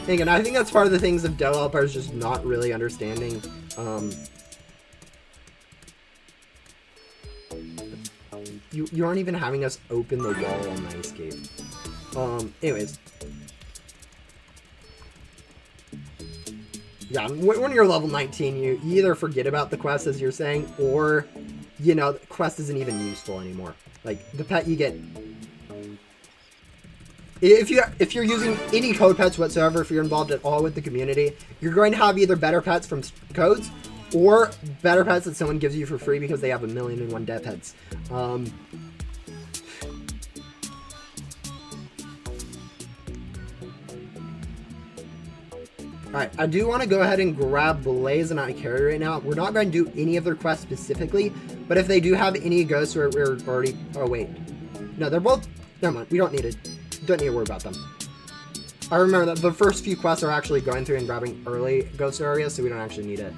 And again, I think that's part of the things of developers just not really understanding. You aren't even having us open the wall on my escape. Anyways. Yeah, when you're level 19, you either forget about the quest, as you're saying, or, you know, the quest isn't even useful anymore. Like, the pet you get... If you're using any code pets whatsoever, if you're involved at all with the community, you're going to have either better pets from codes, or better pets that someone gives you for free because they have 1,000,001 death pets. Alright, I do want to go ahead and grab Blaze and Ikari right now. We're not going to do any of their quests specifically, but if they do have any ghosts, we're already... Oh, wait. No, they're both... Never mind. We don't need to worry about them. I remember that the first few quests are actually going through and grabbing early ghost areas, so we don't actually need it.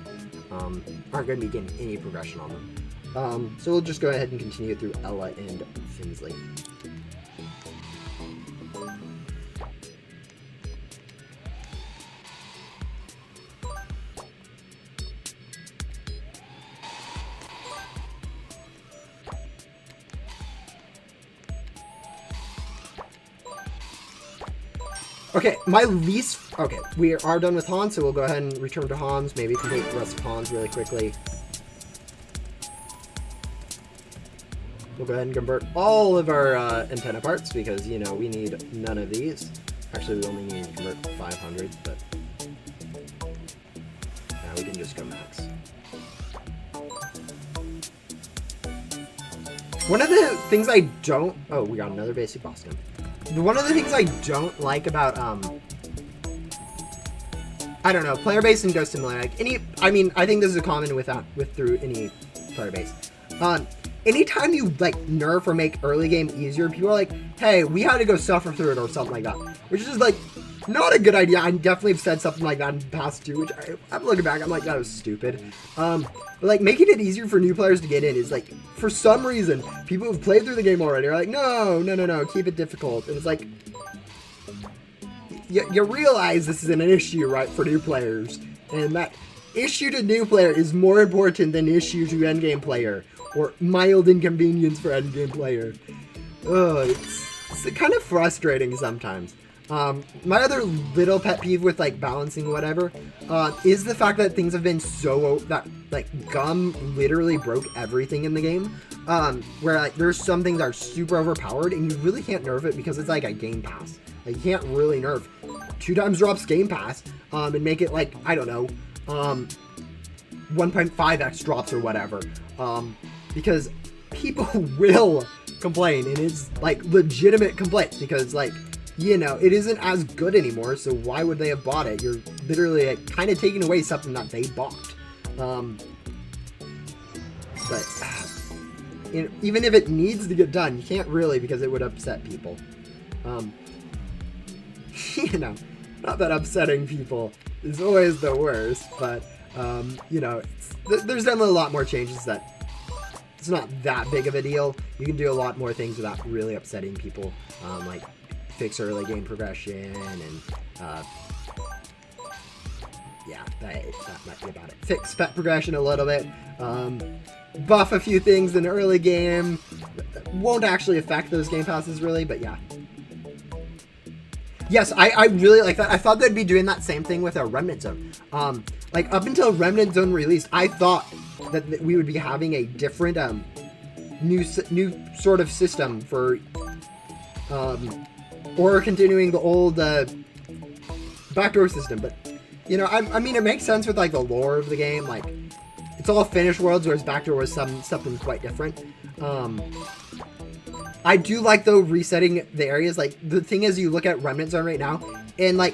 Aren't going to be getting any progression on them. So we'll just go ahead and continue through Ella and Finsley. Okay, okay, we are done with Hans, so we'll go ahead and return to Hans, maybe complete the rest of Hans really quickly. We'll go ahead and convert all of our antenna parts, because, you know, we need none of these. Actually, we only need to convert 500, but now we can just go max. One of the things I don't... Oh, we got another basic boss gun. One of the things I don't like about, I don't know, player base and Ghost Simulator, like, I mean, I think this is common through any player base. Anytime you, like, nerf or make early game easier, people are like, hey, we had to go suffer through it or something like that. Which is, like, not a good idea. I definitely have said something like that in the past, too, which I'm looking back, I'm like, that was stupid. But, like, making it easier for new players to get in is, like, for some reason, people who've played through the game already are like, no, keep it difficult. And it's like, you realize this is an issue, right, for new players. And that issue to new player is more important than issue to endgame player. Or mild inconvenience for endgame player. It's kind of frustrating sometimes. My other little pet peeve with, like, balancing whatever, is the fact that things have been so, that, like, Gum literally broke everything in the game, where, like, there's some things that are super overpowered, and you really can't nerf it because it's, like, a game pass. Like, you can't really nerf 2 times drops game pass, and make it, like, I don't know, 1.5x drops or whatever, because people will complain, and it's, like, legitimate complaints, because, like, you know, it isn't as good anymore, so why would they have bought it? You're literally, like, kind of taking away something that they bought. But you know, even if it needs to get done, you can't really, because it would upset people. You know, not that upsetting people is always the worst, but, you know, there's definitely a lot more changes that it's not that big of a deal. You can do a lot more things without really upsetting people, like fix early game progression, and yeah, that might be about it. Fix pet progression a little bit, buff a few things in early game. Won't actually affect those game passes really, but yeah. Yes, I really like that. I thought they'd be doing that same thing with a Remnant Zone. Like, up until Remnant Zone released, I thought that we would be having a different new sort of system for or continuing the old backdoor system. But, you know, I mean, it makes sense with, like, the lore of the game. Like, it's all finished worlds, whereas backdoor was something quite different. I do like, though, resetting the areas. Like, the thing is, you look at Remnant Zone right now, and, like,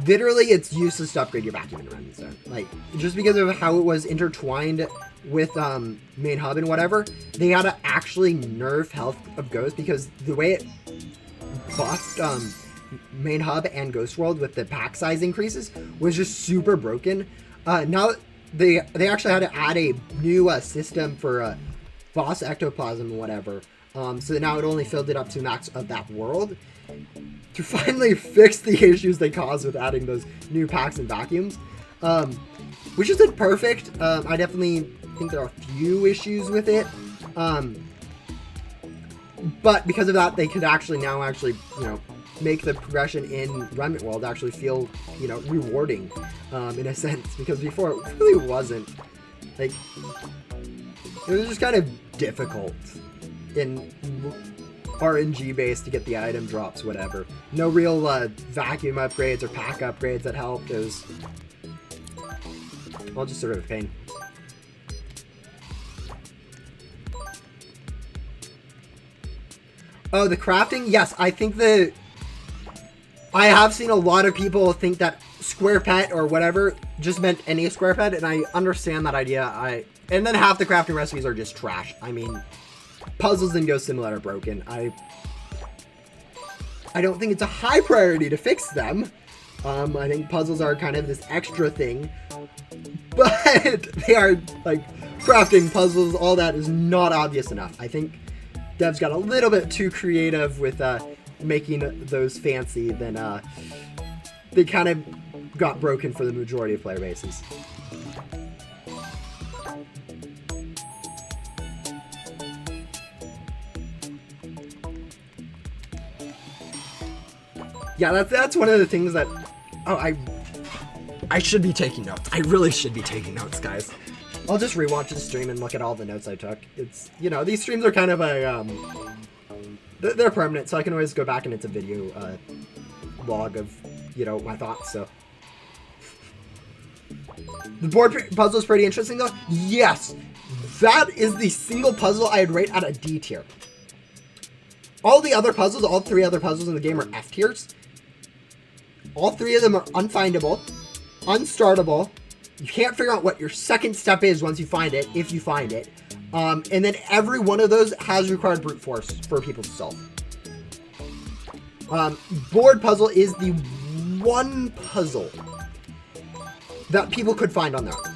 literally it's useless to upgrade your vacuum in Remnant Zone. Like, just because of how it was intertwined with main hub and whatever, they had to actually nerf health of Ghost, because the way it buffed main hub and Ghost World with the pack size increases was just super broken. Now they actually had to add a new system for boss ectoplasm and whatever. So now it only filled it up to max of that world to finally fix the issues they caused with adding those new packs and vacuums, which isn't perfect. I definitely think there are a few issues with it, but because of that, they could actually now you know, make the progression in Remnant World actually feel, you know, rewarding, in a sense, because before it really wasn't. Like, it was just kind of difficult in RNG based to get the item drops, whatever. No real vacuum upgrades or pack upgrades that helped. It was all just sort of a pain. Oh, the crafting? Yes, I think I have seen a lot of people think that square pet or whatever just meant any square pet, and I understand that idea. And then half the crafting recipes are just trash. I mean, puzzles in Ghost Simulator are broken. I don't think it's a high priority to fix them. I think puzzles are kind of this extra thing, but they are like crafting puzzles, all that is not obvious enough. I think devs got a little bit too creative with making those fancy, then they kind of got broken for the majority of player bases. Yeah, that's one of the things that, I should be taking notes. I really should be taking notes, guys. I'll just rewatch the stream and look at all the notes I took. It's, you know, these streams are kind of a, they're permanent, so I can always go back and it's a video log of, you know, my thoughts, so. The board puzzle is pretty interesting, though. Yes, that is the single puzzle I'd rate at a D tier. All the other puzzles, all 3 other puzzles in the game are F tiers. All 3 of them are unfindable, unstartable. You can't figure out what your second step is once you find it, if you find it. And then every one of those has required brute force for people to solve. Board puzzle is the one puzzle that people could find on their own.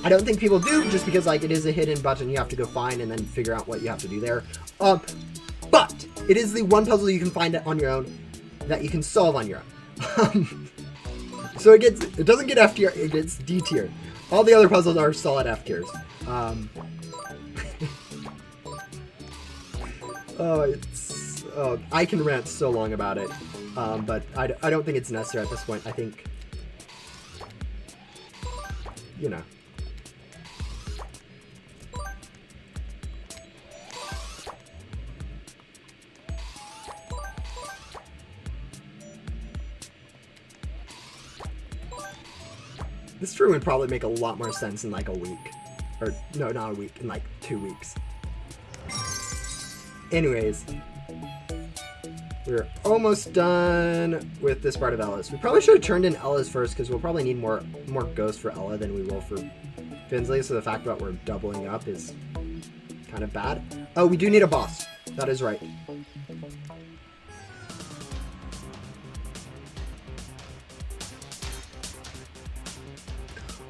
I don't think people do, just because like it is a hidden button you have to go find and then figure out what you have to do there. But it is the one puzzle you can find it on your own that you can solve on your own. So it doesn't get F tier, it gets D tier. All the other puzzles are solid F tiers. I can rant so long about it, but I don't think it's necessary at this point. I think, you know. This stream would probably make a lot more sense in like a week. Or, no, not a week, in like 2 weeks. Anyways. We're almost done with this part of Ella's. We probably should have turned in Ella's first, because we'll probably need more ghosts for Ella than we will for Finsley, so the fact that we're doubling up is kind of bad. Oh, we do need a boss. That is right.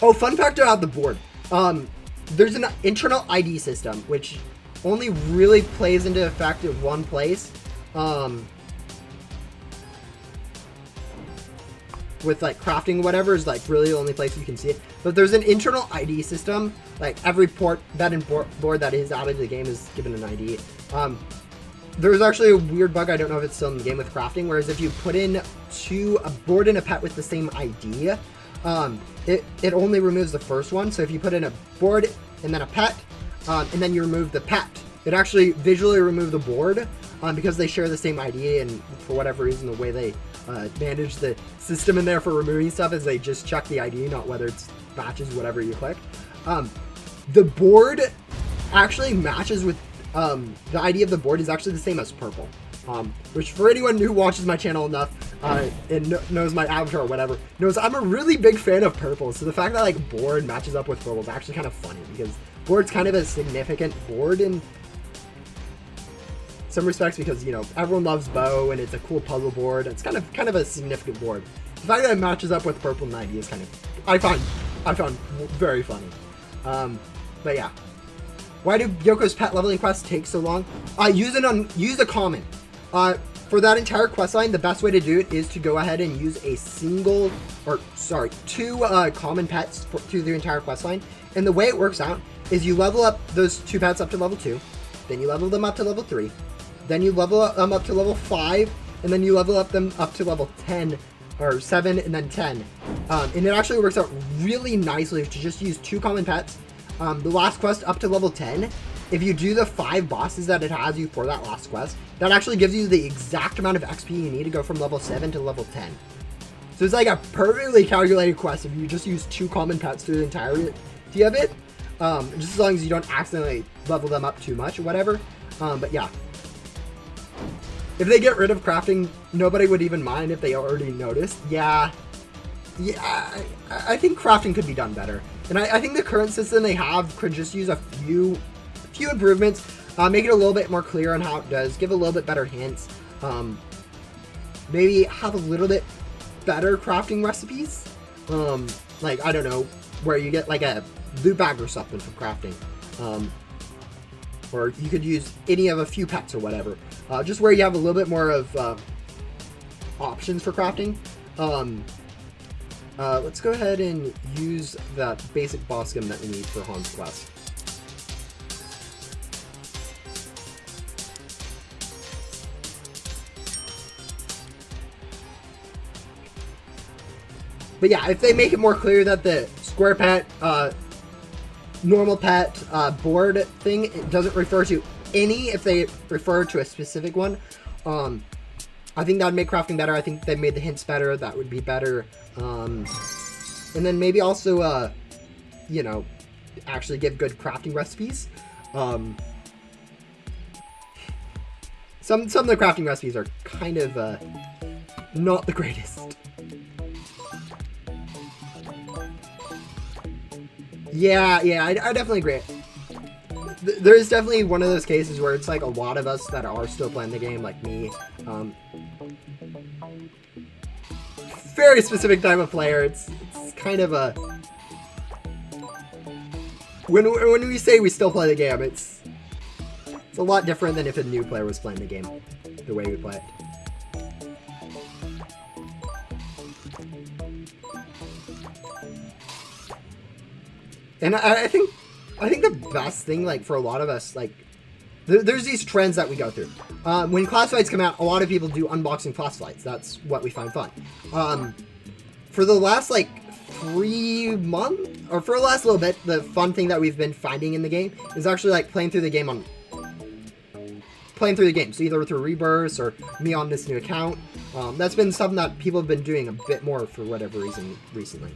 Oh, fun fact about the board. There's an internal ID system, which only really plays into effect in one place. With like crafting or whatever is like really the only place you can see it. But there's an internal ID system. Like every board that is added to the game is given an ID. There's actually a weird bug, I don't know if it's still in the game with crafting, whereas if you put in a board and a pet with the same ID, it only removes the first one. So if you put in a board and then a pet, and then you remove the pet, it actually visually removes the board, because they share the same ID, and for whatever reason the way they manage the system in there for removing stuff is they just check the ID, not whether it's matches whatever you click. The board actually matches with the ID of the board is actually the same as purple. Which for anyone who watches my channel enough and knows my avatar or whatever, knows I'm a really big fan of purple. So the fact that like board matches up with purple is actually kind of funny, because board's kind of a significant board in some respects, because, you know, everyone loves bow and it's a cool puzzle board. It's kind of a significant board. The fact that it matches up with purple 90 is kind of, I found very funny. But yeah. Why do Yoko's pet leveling quests take so long? Use a common. For that entire quest line, the best way to do it is to go ahead and use two common pets through the entire quest line. And the way it works out is you level up those 2 pets up to level 2, then you level them up to level 3, then you level them up to level 5, and then you level up them up to level 10, or 7, and then 10. And it actually works out really nicely to just use 2 common pets. The last quest up to level 10, if you do the 5 bosses that it has you for that last quest, that actually gives you the exact amount of XP you need to go from level 7 to level 10. So it's like a perfectly calculated quest if you just use 2 common pets through the entirety of it. Just as long as you don't accidentally level them up too much or whatever. But yeah. if they get rid of crafting, nobody would even mind if they already noticed. Yeah, I think crafting could be done better. And I think the current system they have could just use a few improvements, make it a little bit more clear on how it does, give a little bit better hints, maybe have a little bit better crafting recipes. Like, I don't know, where you get like a loot bag or something for crafting. Or you could use any of a few pets or whatever. Just where you have a little bit more of options for crafting. Let's go ahead and use that basic boss gem that we need for Han's quest. But yeah, if they make it more clear that the square pet, normal pet, board thing, it doesn't refer to any, if they refer to a specific one, I think that would make crafting better. I think they made the hints better. That would be better. And then maybe also, you know, actually give good crafting recipes. Some of the crafting recipes are kind of not the greatest. Yeah, I definitely agree. There is definitely one of those cases where it's like a lot of us that are still playing the game, like me. Very specific type of player. It's kind of a... When we say we still play the game, it's a lot different than if a new player was playing the game, the way we play it. And I think the best thing, like, for a lot of us, like, there's these trends that we go through. When class fights come out, a lot of people do unboxing class fights. That's what we find fun. For the last, like, 3 months, or for the last little bit, the fun thing that we've been finding in the game is actually, like, playing through the game. So either through Rebirths or me on this new account. That's been something that people have been doing a bit more for whatever reason recently.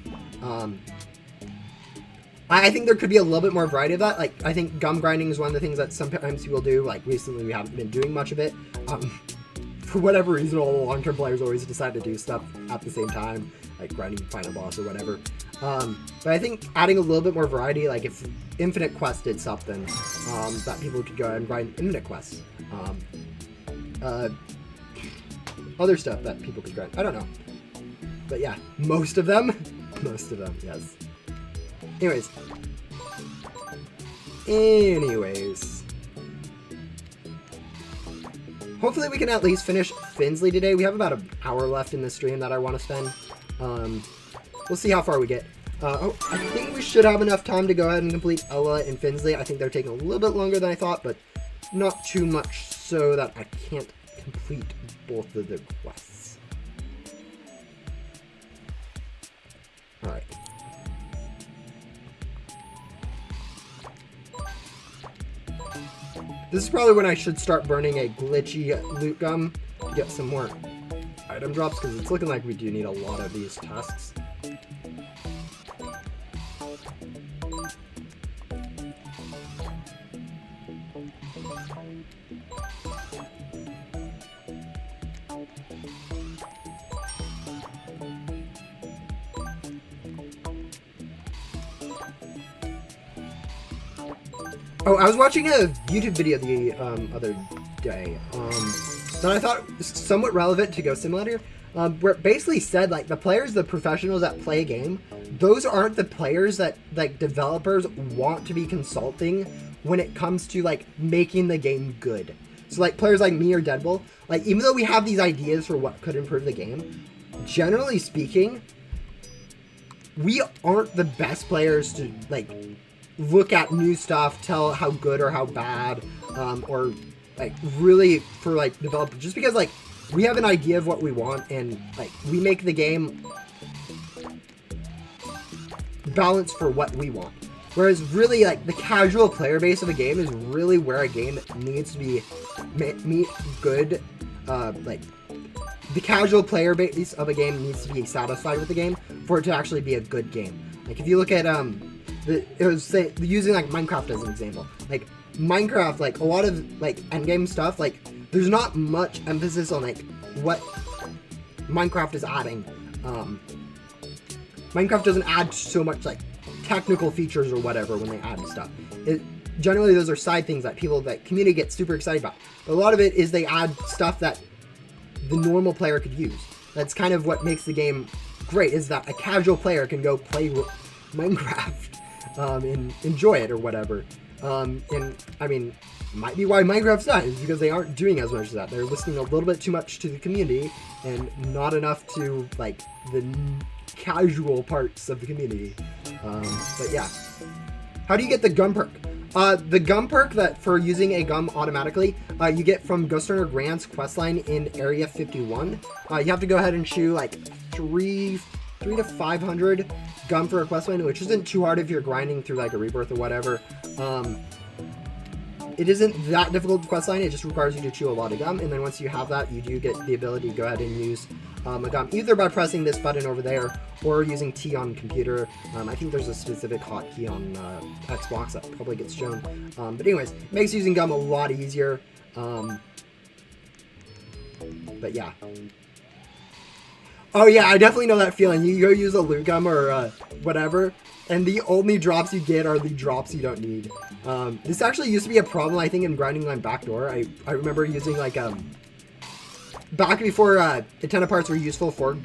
I think there could be a little bit more variety of that. Like, I think gum grinding is one of the things that sometimes people do. Like, recently we haven't been doing much of it. For whatever reason, all the long-term players always decide to do stuff at the same time, like grinding Final Boss or whatever. But I think adding a little bit more variety, like if Infinite Quest did something, that people could go and grind Infinite Quests. Other stuff that people could grind. I don't know. But yeah, most of them, yes. Anyways. Hopefully we can at least finish Finsley today. We have about an hour left in the stream that I want to spend. We'll see how far we get. I think we should have enough time to go ahead and complete Ella and Finsley. I think they're taking a little bit longer than I thought, but not too much so that I can't complete both of the quests. Alright. This is probably when I should start burning a glitchy loot gum to get some more item drops, because it's looking like we do need a lot of these tusks. Oh, I was watching a YouTube video the other day that I thought was somewhat relevant to Ghost Simulator, where it basically said, like, the players, the professionals that play a game, those aren't the players that, like, developers want to be consulting when it comes to, like, making the game good. So, like, players like me or Deadpool, like, even though we have these ideas for what could improve the game, generally speaking, we aren't the best players to, like, look at new stuff, tell how good or how bad, or like really for like developers, just because like we have an idea of what we want and like we make the game balance for what we want. Whereas really like the casual player base of a game is really where a game needs to be meet good, like the casual player base of a game needs to be satisfied with the game for it to actually be a good game. Like if you look at using like Minecraft as an example, like Minecraft, like a lot of like endgame stuff, like there's not much emphasis on like what Minecraft is adding. Minecraft doesn't add so much like technical features or whatever when they add stuff. Generally those are side things that people, that community gets super excited about. But a lot of it is they add stuff that the normal player could use. That's kind of what makes the game great, is that a casual player can go play Minecraft and enjoy it or whatever. And I mean, might be why Minecraft's not, is because they aren't doing as much of that. They're listening a little bit too much to the community and not enough to like the casual parts of the community. But yeah. How do you get the gum perk? The gum perk that for using a gum automatically, you get from Ghost Runner Grant's questline in Area 51. You have to go ahead and chew like 3 to 500 gum for a questline, which isn't too hard if you're grinding through like a rebirth or whatever. It isn't that difficult questline, it just requires you to chew a lot of gum, and then once you have that, you do get the ability to go ahead and use a gum, either by pressing this button over there, or using T on computer. I think there's a specific hotkey on Xbox that probably gets shown. But anyways, it makes using gum a lot easier. But yeah. Oh yeah, I definitely know that feeling. You go use a loot gum or whatever, and the only drops you get are the drops you don't need. This actually used to be a problem, I think, in Grinding Line Backdoor. I remember using, like, back before antenna parts were useful for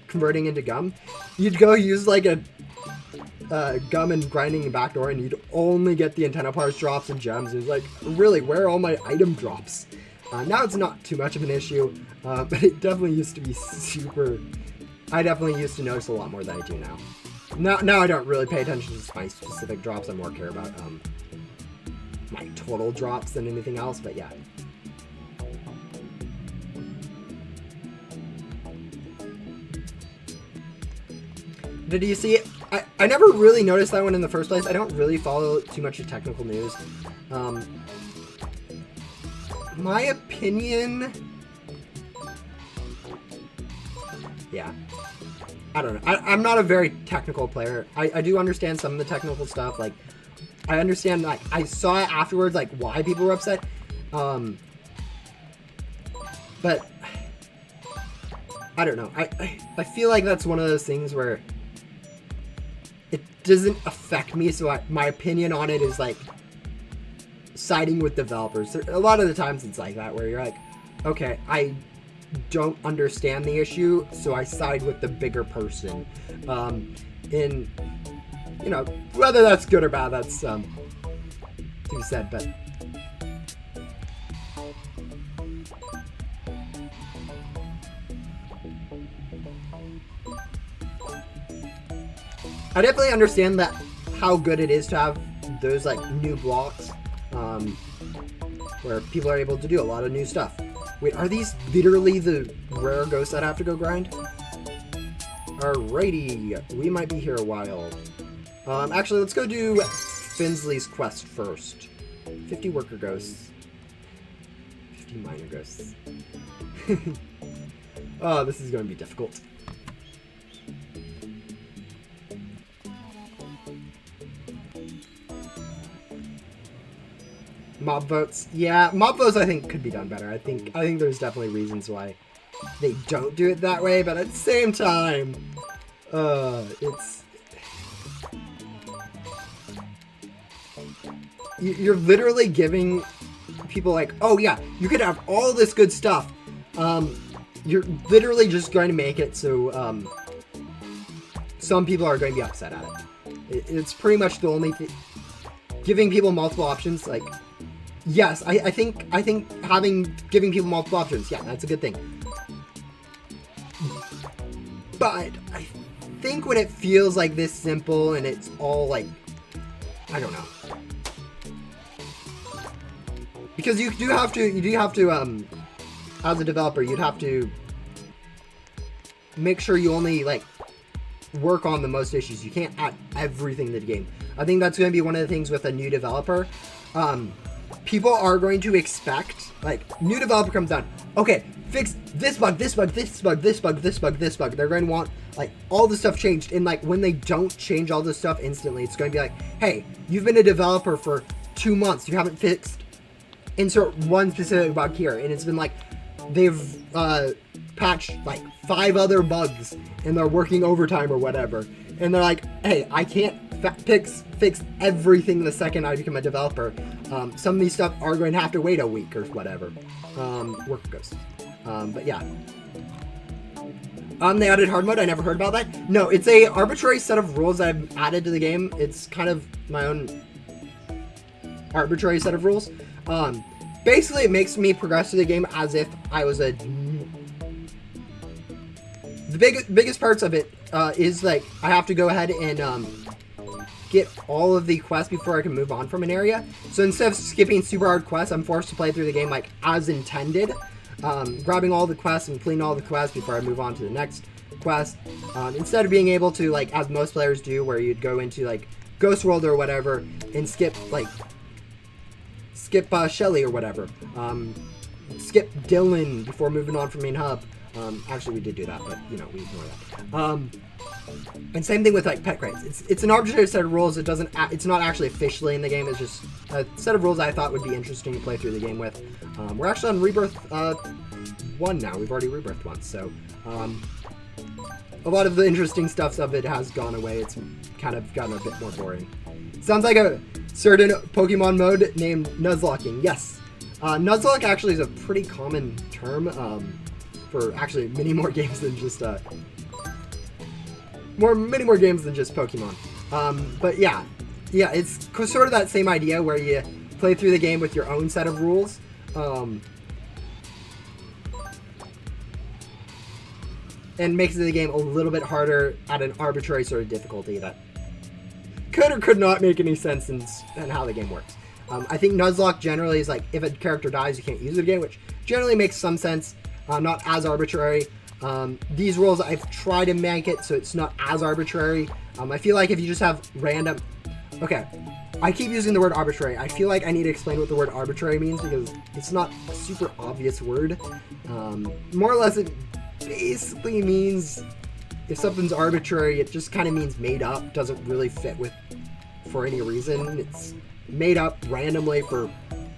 converting into gum, you'd go use, like, a gum and Grinding Backdoor, and you'd only get the antenna parts drops and gems. It was like, really, where are all my item drops? Now it's not too much of an issue, but it definitely used to be super... I definitely used to notice a lot more than I do now. Now I don't really pay attention to my specific drops. I more care about my total drops than anything else, but yeah. Did you see it? I never really noticed that one in the first place. I don't really follow too much of technical news. My opinion... Yeah. I don't know. I'm not a very technical player. I do understand some of the technical stuff. Like, I understand, like, I saw it afterwards, like, why people were upset. But, I don't know. I feel like that's one of those things where it doesn't affect me, so my opinion on it is, like, siding with developers. A lot of the times it's like that, where you're like, okay, I don't understand the issue, so I side with the bigger person. And, you know, whether that's good or bad, that's to be said, but... I definitely understand that, how good it is to have those, like, new blocks, where people are able to do a lot of new stuff. Wait, are these literally the rare ghosts that have to go grind? Alrighty, we might be here a while. Actually, let's go do Finsley's quest first. 50 worker ghosts. 50 miner ghosts. Oh, this is going to be difficult. Mob votes. Yeah, mob votes I think could be done better. I think there's definitely reasons why they don't do it that way, but at the same time, it's... You're literally giving people like, oh yeah, you could have all this good stuff. You're literally just going to make it so some people are going to be upset at it. It's pretty much the only thing. Giving people multiple options, like... Yes, I think giving people multiple options, yeah, that's a good thing. But I think when it feels like this simple and it's all like, I don't know. Because you do have to, as a developer, you'd have to make sure you only, like, work on the most issues. You can't add everything to the game. I think that's going to be one of the things with a new developer. People are going to expect, like, new developer comes down, okay, fix this bug, this bug, this bug, this bug, this bug, this bug. They're going to want, like, all the stuff changed. And, like, when they don't change all this stuff instantly, it's going to be like, hey, you've been a developer for 2 months. You haven't fixed insert one specific bug here, and it's been like they've patched like 5 other bugs and they're working overtime or whatever, and they're like, hey, I can't fix everything the second I become a developer. Some of these stuff are going to have to wait a week or whatever. Work ghosts. But yeah. They added hard mode. I never heard about that. No, it's a arbitrary set of rules that I've added to the game. It's kind of my own arbitrary set of rules. Basically, it makes me progress through the game as if I was a... The biggest parts of it is like I have to go ahead and get all of the quests before I can move on from an area. So instead of skipping super hard quests, I'm forced to play through the game like as intended, grabbing all the quests and completing all the quests before I move on to the next quest. Instead of being able to, like as most players do, where you'd go into like Ghost World or whatever and skip Shelly or whatever, skip Dylan before moving on from main hub. Actually, we did do that, but you know, we ignore that. And same thing with like pet crates. It's an arbitrary set of rules. It's not actually officially in the game. It's just a set of rules I thought would be interesting to play through the game with. We're actually on Rebirth 1 now. We've already rebirthed once, so a lot of the interesting stuff of it has gone away. It's kind of gotten a bit more boring. Sounds like a certain Pokemon mode named Nuzlocking. Yes, Nuzlocke actually is a pretty common term for actually many more games than just many more games than just Pokemon. But yeah, it's sort of that same idea where you play through the game with your own set of rules. And makes the game a little bit harder at an arbitrary sort of difficulty that could or could not make any sense in how the game works. I think Nuzlocke generally is like, if a character dies, you can't use it again, which generally makes some sense, not as arbitrary. These rules, I've tried to make it so it's not as arbitrary. I feel like if you just have random... Okay, I keep using the word arbitrary. I feel like I need to explain what the word arbitrary means because it's not a super obvious word. More or less, it basically means if something's arbitrary, it just kind of means made up, doesn't really fit for any reason. It's made up randomly for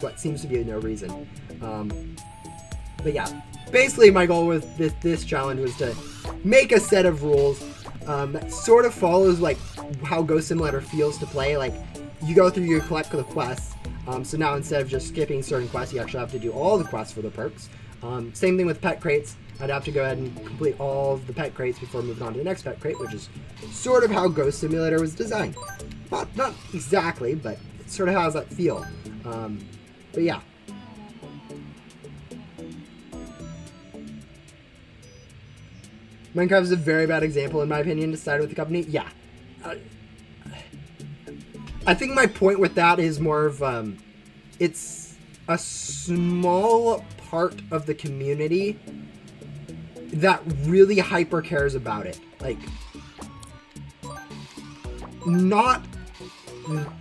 what seems to be no reason. But yeah, basically my goal with this challenge was to make a set of rules that sort of follows like how Ghost Simulator feels to play. Like you go through, you collect the quests. So now instead of just skipping certain quests, you actually have to do all the quests for the perks. Same thing with pet crates. I'd have to go ahead and complete all of the pet crates before moving on to the next pet crate, which is sort of how Ghost Simulator was designed. Not exactly, but it sort of has that feel. But yeah. Minecraft is a very bad example, in my opinion, to side with the company. Yeah. I think my point with that is more of, it's a small part of the community that really hyper cares about it. Like, not,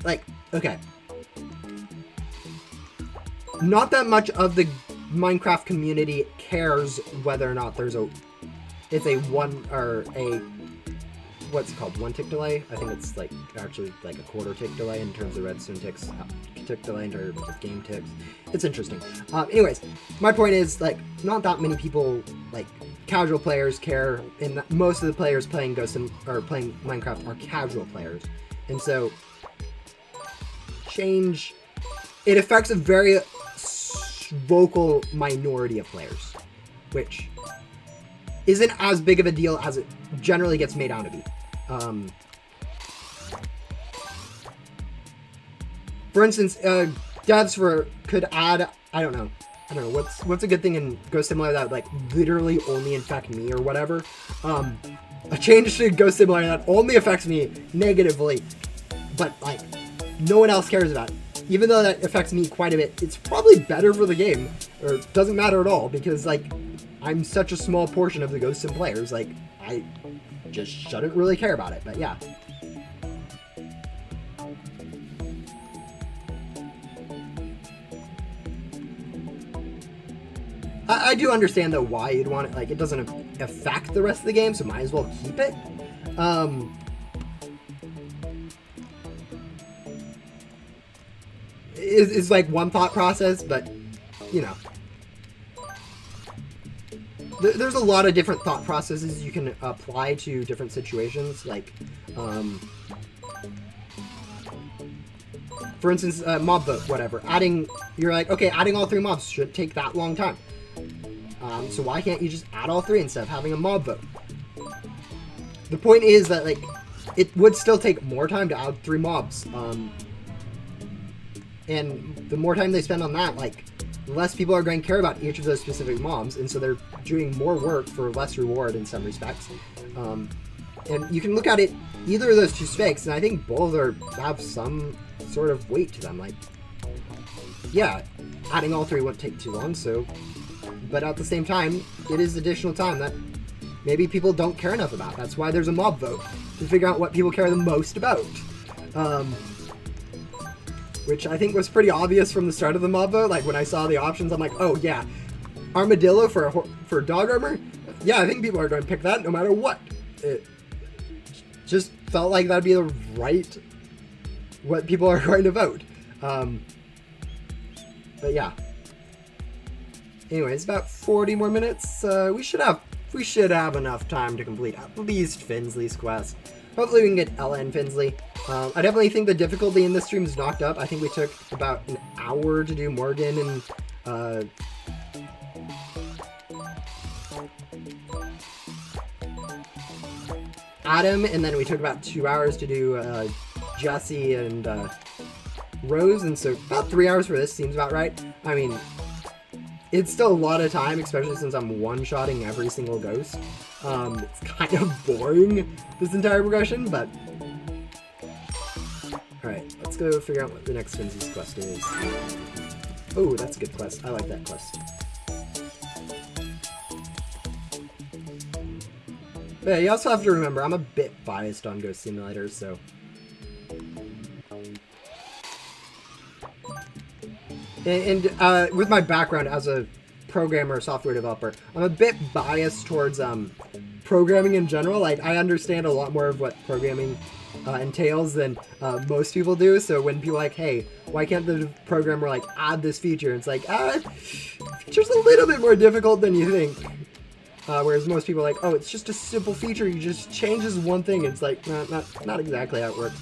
like, okay. Not that much of the Minecraft community cares whether or not it's a what's it called, 1 tick delay? I think it's like actually like a 1/4 tick delay in terms of redstone ticks, tick delay in terms of game ticks. It's interesting. Anyways, my point is like not that many people, like casual players, care, and most of the players playing playing Minecraft are casual players, and so change it affects a very vocal minority of players, which isn't as big of a deal as it generally gets made out to be. For instance, devs could add, I don't know, what's a good thing in Ghost Simulator that would, like, literally only affect me or whatever. A change to Ghost Simulator that only affects me negatively, but, like, no one else cares about it. Even though that affects me quite a bit, it's probably better for the game, or it doesn't matter at all, because, like, I'm such a small portion of the Ghost Sim players, like, I just shouldn't really care about it, but yeah. I do understand, though, why you'd want it. Like, it doesn't affect the rest of the game, so might as well keep it. is like one thought process, but you know, there's a lot of different thought processes you can apply to different situations. Like, for instance, mob vote, whatever. You're like, okay, adding all 3 mobs shouldn't take that long time. So why can't you just add all 3 instead of having a mob vote? The point is that, like, it would still take more time to add 3 mobs. And the more time they spend on that, like, less people are going to care about each of those specific mobs, and so they're doing more work for less reward in some respects. And you can look at it, either of those 2 specs, and I think both have some sort of weight to them. Like, yeah, adding all 3 wouldn't take too long, so, but at the same time, it is additional time that maybe people don't care enough about. That's why there's a mob vote, to figure out what people care the most about. Which I think was pretty obvious from the start of the mob vote. Like, when I saw the options, I'm like, oh yeah, armadillo for dog armor? Yeah, I think people are going to pick that no matter what. It just felt like that'd be the right, what people are going to vote. But yeah. Anyways, about 40 more minutes. We should have enough time to complete at least Finsley's quest. Hopefully we can get Ella and Finsley. I definitely think the difficulty in this stream is knocked up. I think we took about an hour to do Morgan and Adam, and then we took about 2 hours to do Jesse and Rose, and so about 3 hours for this seems about right. I mean, it's still a lot of time, especially since I'm one-shotting every single ghost. It's kind of boring, this entire progression, but... Alright, let's go figure out what the next Finsley's quest is. Oh, that's a good quest. I like that quest. But yeah, you also have to remember, I'm a bit biased on Ghost Simulator, so... And with my background as a programmer, software developer, I'm a bit biased towards programming in general. Like, I understand a lot more of what programming entails than most people do. So when people are like, hey, why can't the programmer like add this feature? It's like, feature's a little bit more difficult than you think. Whereas most people are like, oh, it's just a simple feature. You just change this one thing. It's like, not exactly how it works.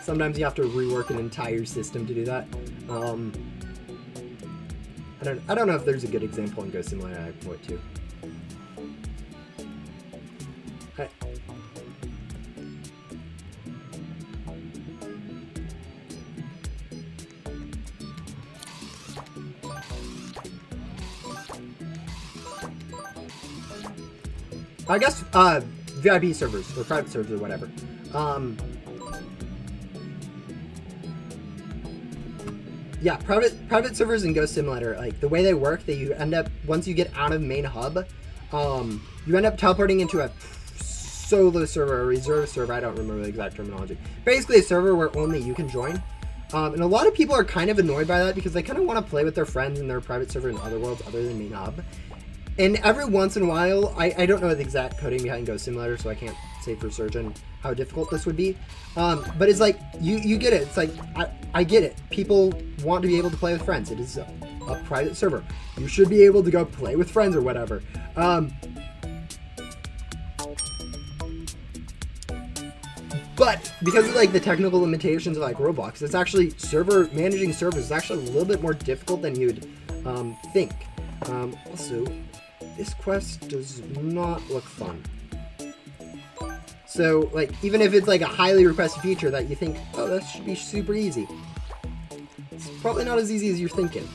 Sometimes you have to rework an entire system to do that. I don't know if there's a good example in Ghost Simulator I can point to. I guess VIP servers or private servers or whatever. Yeah, private servers in Ghost Simulator, like, the way they work, that you end up, once you get out of main hub, you end up teleporting into a solo server, a reserve server, I don't remember the exact terminology. Basically a server where only you can join. And a lot of people are kind of annoyed by that because they kind of want to play with their friends in their private server in other worlds other than main hub. And every once in a while, I don't know the exact coding behind Ghost Simulator, so I can't say for certain how difficult this would be. But it's like, you get it. It's like, I get it. People want to be able to play with friends. It is a private server. You should be able to go play with friends or whatever. But because of like the technical limitations of like Roblox, it's actually managing servers is actually a little bit more difficult than you'd think. Also, this quest does not look fun. So, like, even if it's like a highly requested feature that you think, oh, that should be super easy, it's probably not as easy as you're thinking.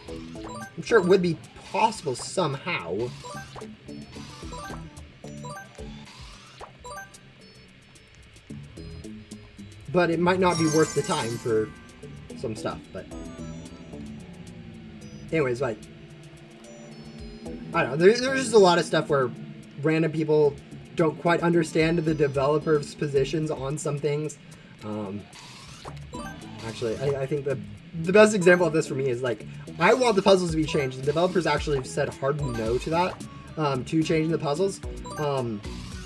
I'm sure it would be possible somehow. But it might not be worth the time for some stuff, but... Anyways, like... I don't know, there's just a lot of stuff where random people don't quite understand the developer's positions on some things. Actually, I think the best example of this for me is, like, I want the puzzles to be changed. The developers actually said hard no to that, to changing the puzzles.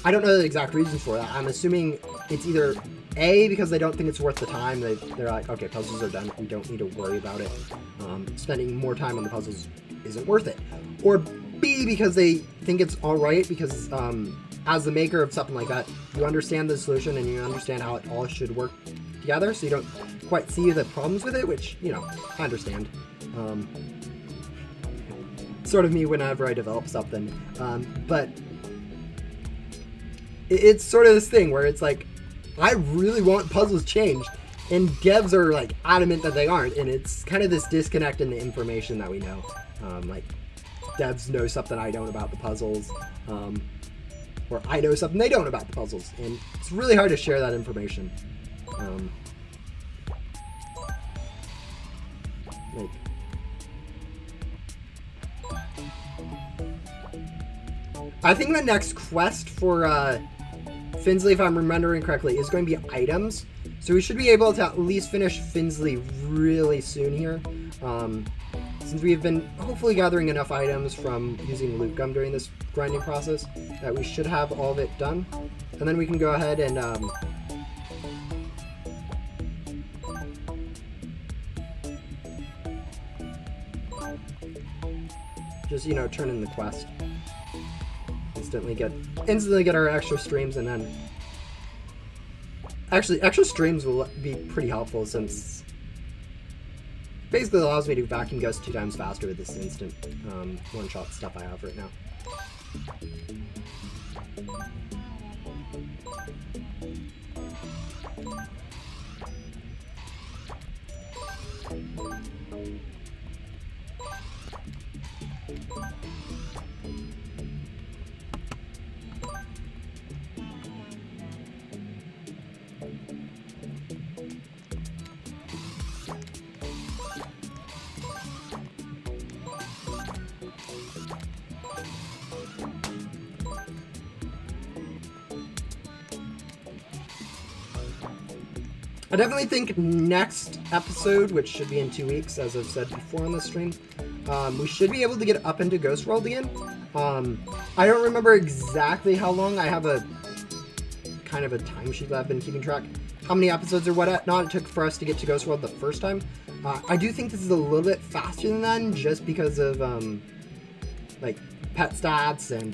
I don't know the exact reasons for that. I'm assuming it's either A, because they don't think it's worth the time. They're like, okay, puzzles are done. We don't need to worry about it. Spending more time on the puzzles isn't worth it. Or B, because they think it's all right because as the maker of something like that, you understand the solution and you understand how it all should work together, so you don't quite see the problems with it, which, you know, I understand. Sort of me whenever I develop something. But it's sort of this thing where it's like, I really want puzzles changed, and devs are like adamant that they aren't, and it's kind of this disconnect in the information that we know. Like, devs know something I don't about the puzzles, or I know something they don't about the puzzles, and it's really hard to share that information. Like, I think the next quest for Finsley, if I'm remembering correctly, is going to be items. So we should be able to at least finish Finsley really soon here. Since we've been hopefully gathering enough items from using loot gum during this grinding process, that we should have all of it done. And then we can go ahead and just, you know, turn in the quest. Instantly get our extra streams, and then actually extra streams will be pretty helpful since basically allows me to vacuum ghost 2 times faster with this instant one-shot stuff I have right now. I definitely think next episode, which should be in 2 weeks, as I've said before on this stream, we should be able to get up into Ghost World again. I don't remember exactly how long. I have a kind of a timesheet that I've been keeping track. How many episodes or whatnot it took for us to get to Ghost World the first time. I do think this is a little bit faster than that, just because of like pet stats and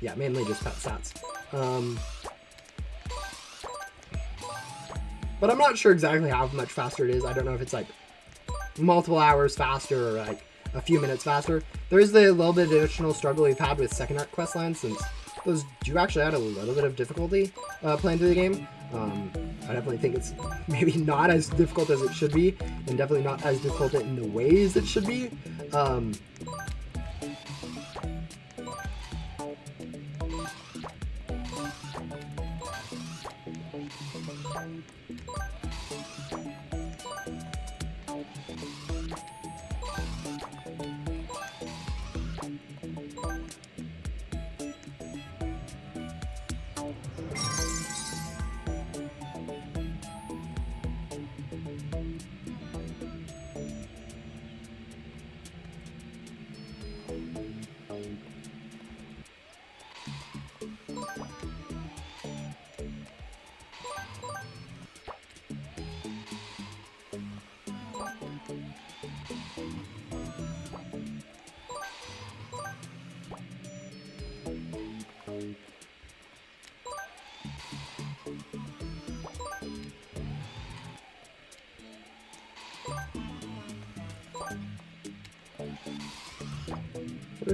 yeah, mainly just pet stats. But I'm not sure exactly how much faster it is. I don't know if it's like multiple hours faster or like a few minutes faster. There is the little bit of additional struggle we've had with second art quest lines, since those do actually add a little bit of difficulty playing through the game. I definitely think it's maybe not as difficult as it should be, and definitely not as difficult in the ways it should be.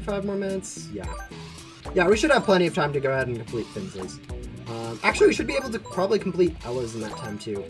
Five more minutes. Yeah, we should have plenty of time to go ahead and complete Finsley's. Actually, we should be able to probably complete Ella's in that time too.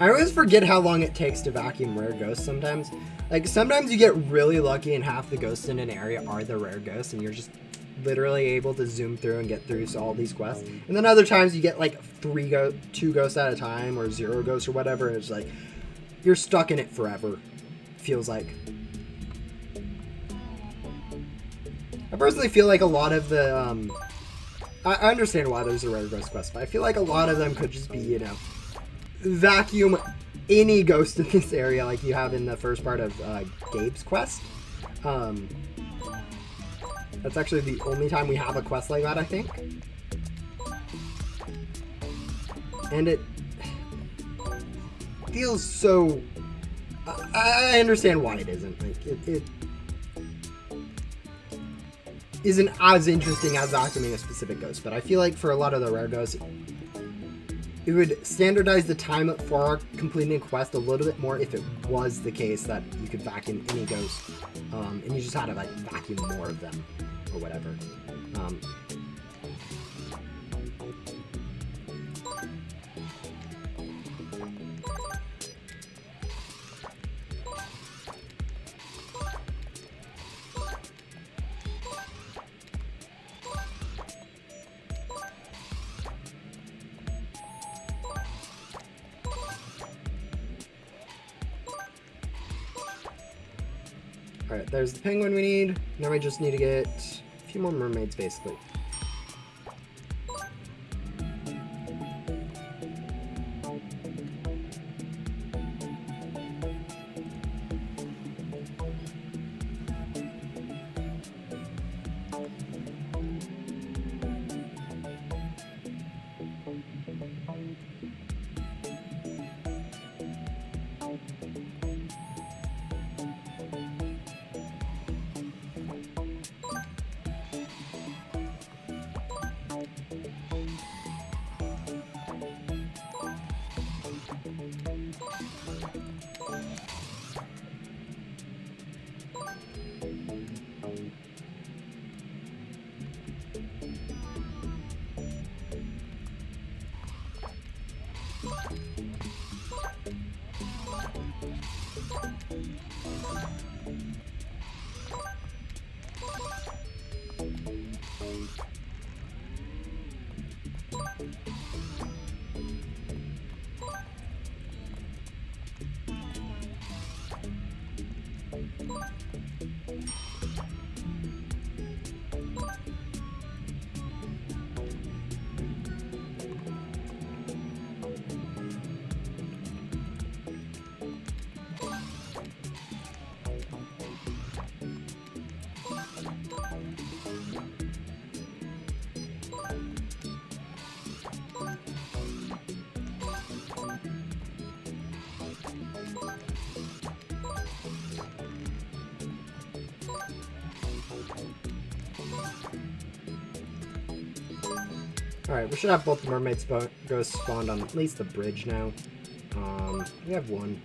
I always forget how long it takes to vacuum rare ghosts sometimes. Like, sometimes you get really lucky and half the ghosts in an area are the rare ghosts and you're just literally able to zoom through and get through all these quests. And then other times you get like two ghosts at a time or 0 ghosts or whatever, and it's like you're stuck in it forever, feels like. I personally feel like a lot of the I understand why there's a rare ghost quest, but I feel like a lot of them could just be, you know, vacuum any ghost in this area like you have in the first part of Gabe's quest. That's actually the only time we have a quest like that, I think. And it feels so... I understand why it isn't. Like, it isn't as interesting as vacuuming a specific ghost, but I feel like for a lot of the rare ghosts, it would standardize the time for completing a quest a little bit more if it was the case that you could vacuum any ghost, and you just had to like vacuum more of them or whatever. Alright, there's the penguin we need. Now we just need to get a few more mermaids, basically. Alright, we should have both the mermaids ghosts spawned on at least the bridge now. We have one.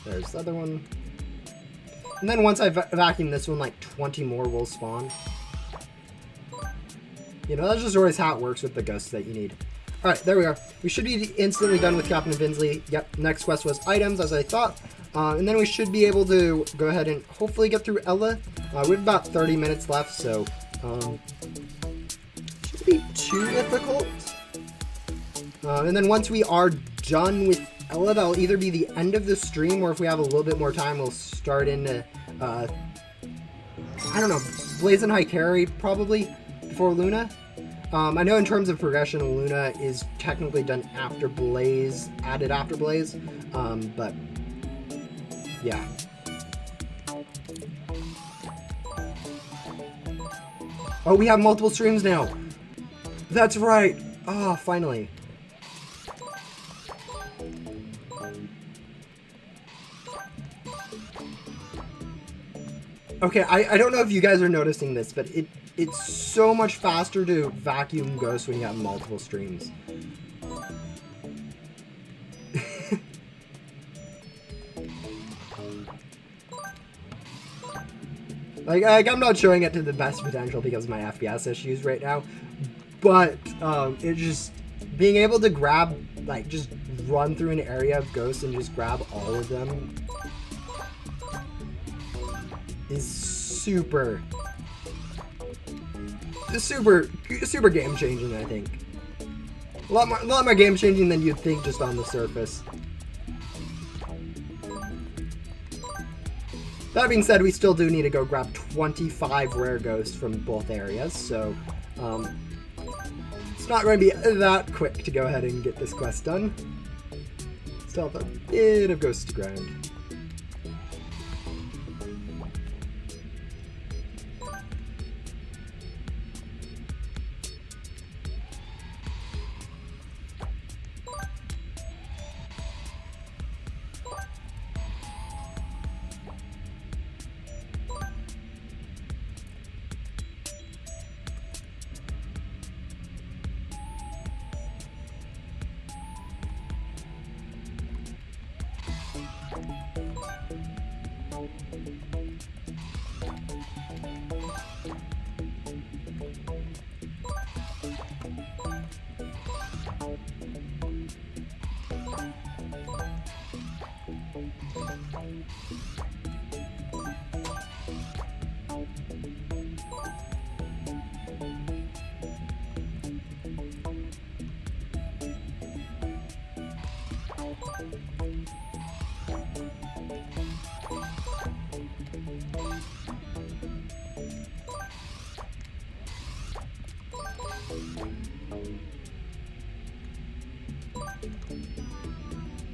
There's the other one. And then once I vacuum this one, like 20 more will spawn. You know, that's just always how it works with the ghosts that you need. Alright, there we are. We should be instantly done with Captain Vinsley. Yep, next quest was items, as I thought. And then we should be able to go ahead and hopefully get through Ella. We have about 30 minutes left, so... shouldn't be too difficult. And then once we are done with Ella, that'll either be the end of the stream, or if we have a little bit more time, we'll start into, I don't know, Blazing High Carry, probably, before Luna. I know in terms of progression, Luna is technically done after Blaze, added after Blaze, but, yeah. Oh, we have multiple streams now! That's right! Ah, oh, finally. Okay, I don't know if you guys are noticing this, but it's so much faster to vacuum ghosts when you have multiple streams. Like, I'm not showing it to the best potential because of my FPS issues right now, but it just being able to grab, like, just run through an area of ghosts and just grab all of them is super game changing. I think a lot more game changing than you'd think just on the surface. That being said, we still do need to go grab 25 rare ghosts from both areas, so it's not going to be that quick to go ahead and get this quest done. Still have a bit of ghosts to grind.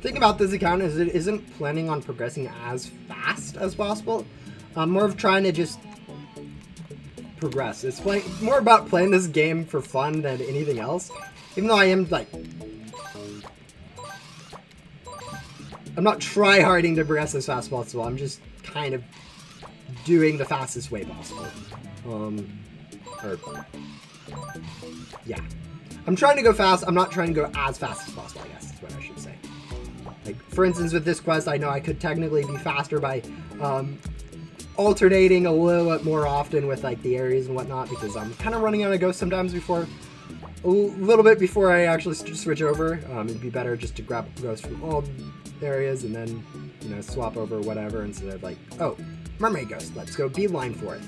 Thing about this account is it isn't planning on progressing as fast as possible. I'm more of trying to just progress. It's more about playing this game for fun than anything else. Even though I am like, I'm not try-harding to progress as fast as possible. I'm just kind of doing the fastest way possible. Yeah. I'm trying to go fast. I'm not trying to go as fast as possible, I guess is what I should say. Like, for instance, with this quest, I know I could technically be faster by alternating a little bit more often with, like, the areas and whatnot, because I'm kind of running out of ghosts sometimes a little bit before I actually switch over. It'd be better just to grab ghosts from all areas and then, you know, swap over whatever instead of, like, oh, mermaid ghost, let's go beeline for it.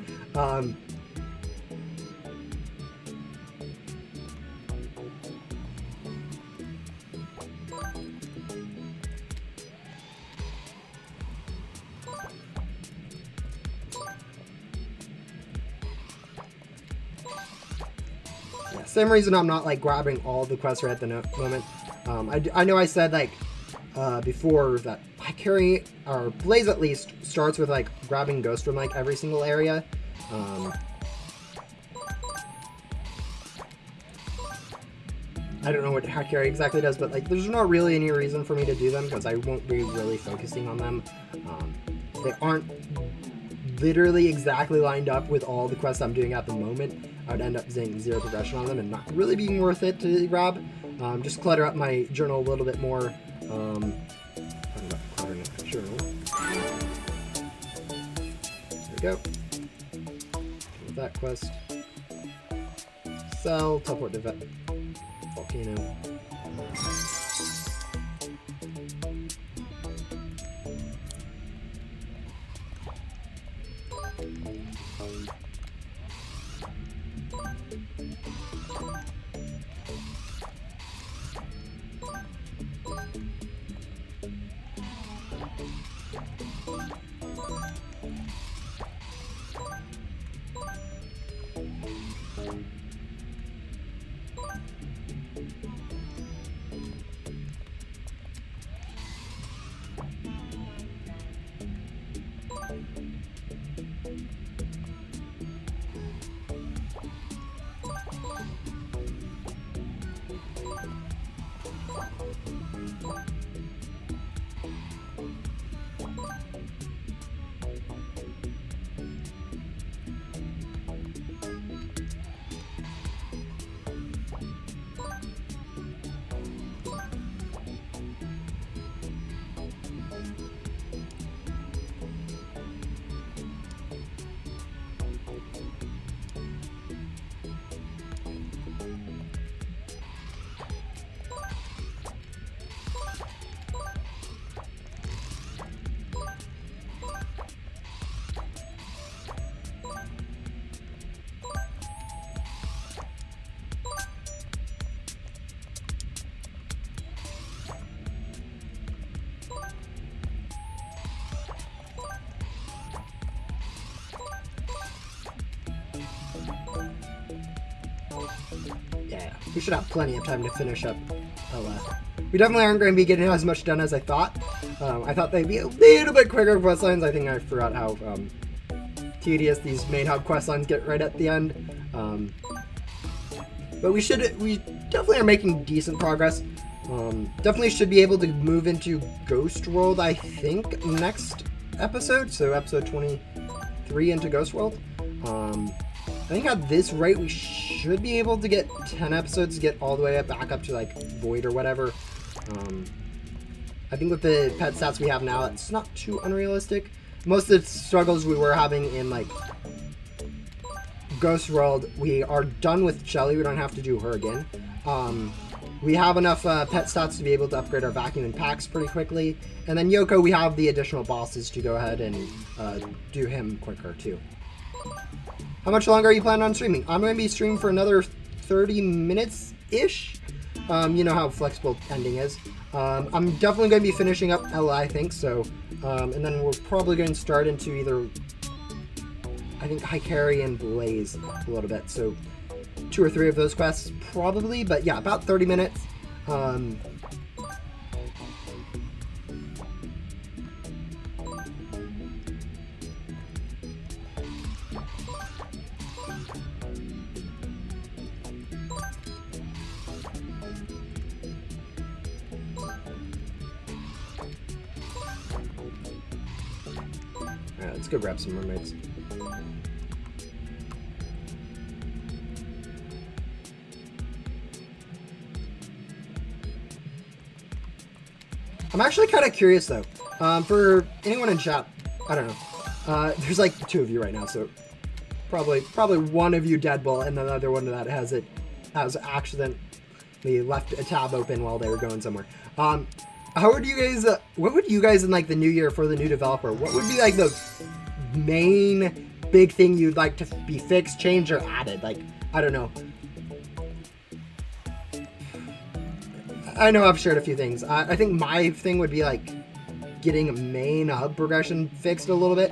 Same reason I'm not like grabbing all the quests right at the moment. I know I said like before that I carry, or Blaze at least, starts with like grabbing ghosts from like every single area. I don't know what Carry exactly does, but like there's not really any reason for me to do them because I won't be really focusing on them. They aren't literally exactly lined up with all the quests I'm doing at the moment. I would end up seeing zero progression on them and not really being worth it to grab. Just clutter up my journal a little bit more. Talking about cluttering up my journal. There we go. With that quest. Sell, teleport to volcano. we should have plenty of time to finish up Ella. We definitely aren't going to be getting as much done as I thought. I thought they'd be a little bit quicker quest lines. I think I forgot how tedious these main hub quest lines get right at the end. But we definitely are making decent progress. Definitely should be able to move into Ghost World, I think, next episode. So episode 23 into Ghost World. I think at this rate, we should be able to get 10 episodes to get all the way back up to like Void or whatever. I think with the pet stats we have now, it's not too unrealistic. Most of the struggles we were having in like Ghost World, we are done with Shelly. We don't have to do her again. We have enough pet stats to be able to upgrade our vacuum and packs pretty quickly. And then Yoko, we have the additional bosses to go ahead and do him quicker too. How much longer are you planning on streaming? I'm going to be streaming for another 30 minutes-ish. You know how flexible ending is. I'm definitely going to be finishing up Ella, I think, so. And then we're probably going to start into either, I think, Hikari and Blaze a little bit. So 2 or 3 of those quests, probably. But yeah, about 30 minutes. Alright, let's go grab some mermaids. I'm actually kind of curious though. For anyone in chat, I don't know. There's like 2 of you right now, so probably one of you Deadbolt and the other one that has accidentally left a tab open while they were going somewhere. How would you guys, what would you guys in like the new year for the new developer, what would be like the main big thing you'd like to be fixed, changed, or added? Like, I don't know. I know I've shared a few things. I think my thing would be like getting main hub progression fixed a little bit.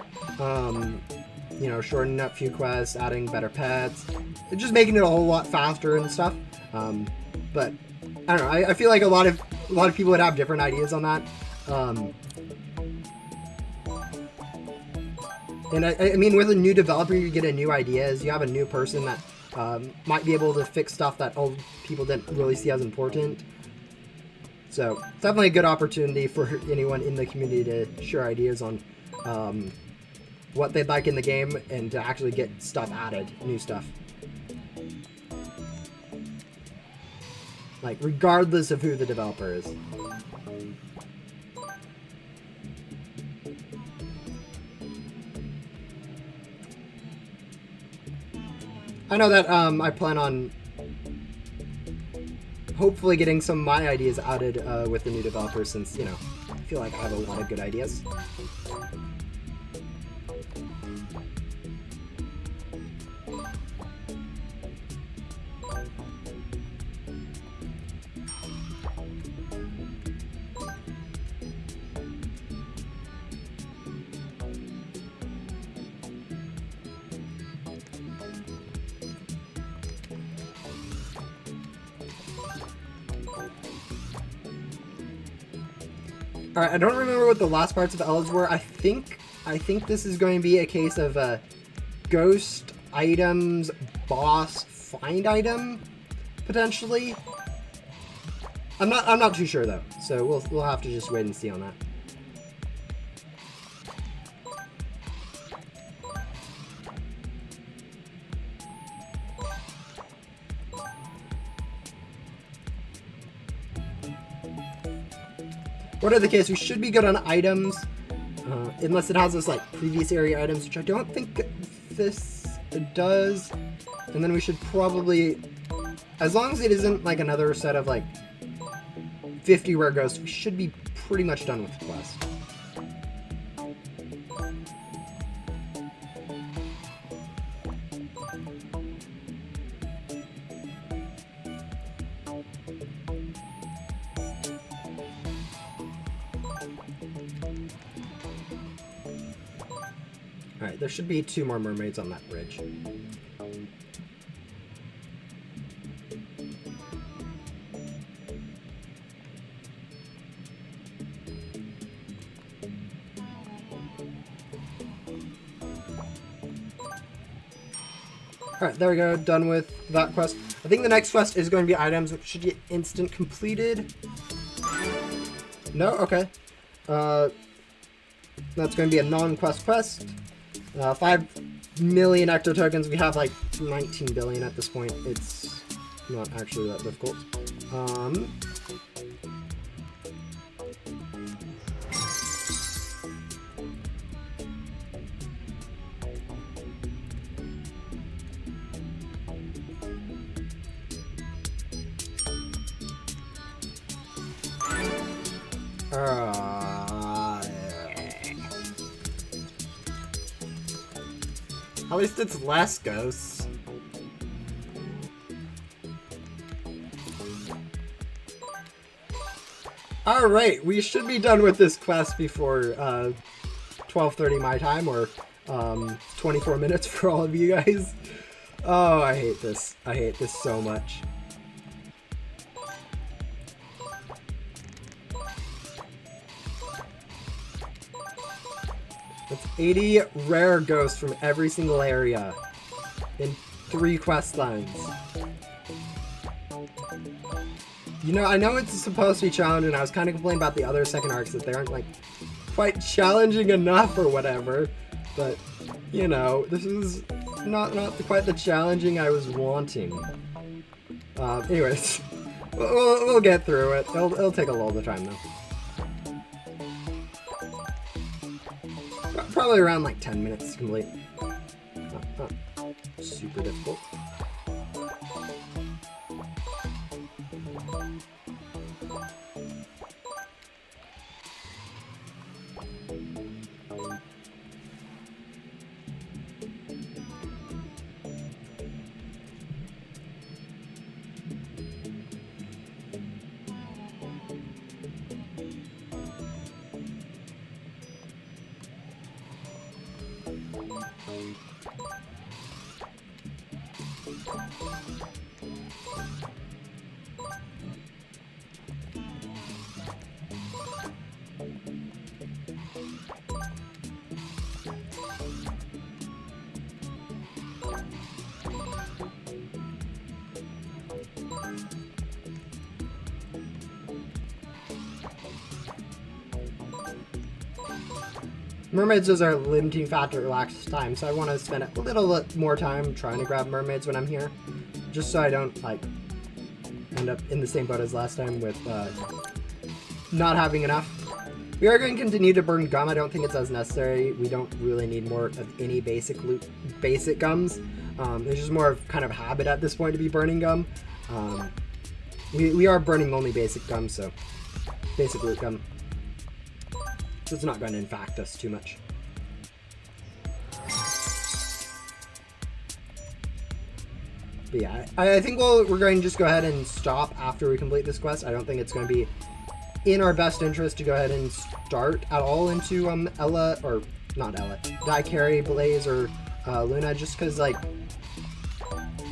You know, shortening up few quests, adding better pets, just making it a whole lot faster and stuff. But I don't know. I feel like a lot of people would have different ideas on that. And I mean, with a new developer, you get a new ideas. You have a new person that might be able to fix stuff that old people didn't really see as important. So it's definitely a good opportunity for anyone in the community to share ideas on what they'd like in the game and to actually get stuff added, new stuff. Like, regardless of who the developer is. I know that I plan on hopefully getting some of my ideas added with the new developer, since, you know, I feel like I have a lot of good ideas. Alright, I don't remember what the last parts of Ella's were. I think this is going to be a case of ghost items, boss, find item, potentially. I'm not too sure though, so we'll have to just wait and see on that. Whatever the case, we should be good on items, unless it has this like previous area items, which I don't think this does. And then we should probably, as long as it isn't like another set of like 50 rare ghosts, we should be pretty much done with the quest. Alright, there should be 2 more mermaids on that bridge. Alright, there we go. Done with that quest. I think the next quest is going to be items, which should get instant completed. No? Okay. That's going to be a non-quest quest. 5 million Ecto tokens. We have like 19 billion at this point. It's not actually that difficult. At least it's less ghosts. Alright, we should be done with this quest before 12:30 my time, or 24 minutes for all of you guys. Oh, I hate this. I hate this so much. That's 80 rare ghosts from every single area in 3 quest lines. You know, I know it's supposed to be challenging. I was kind of complaining about the other second arcs that they aren't like quite challenging enough or whatever. But you know, this is not quite the challenging I was wanting. Anyways, we'll get through it. It'll take a little bit of time though. Probably around like 10 minutes to complete. Not super difficult. Mermaids is our limiting factor last time, so I want to spend a little more time trying to grab mermaids when I'm here, just so I don't like end up in the same boat as last time with not having enough. We are going to continue to burn gum. I don't think it's as necessary. We don't really need more of any basic loot, basic gums. It's just more of kind of habit at this point to be burning gum. We are burning only basic gum, so basic loot gum. So it's not going to infect us too much. But yeah, I think we're going to just go ahead and stop after we complete this quest. I don't think it's going to be in our best interest to go ahead and start at all into Ella, or not Ella, Daikari, Blaze, or Luna, just because like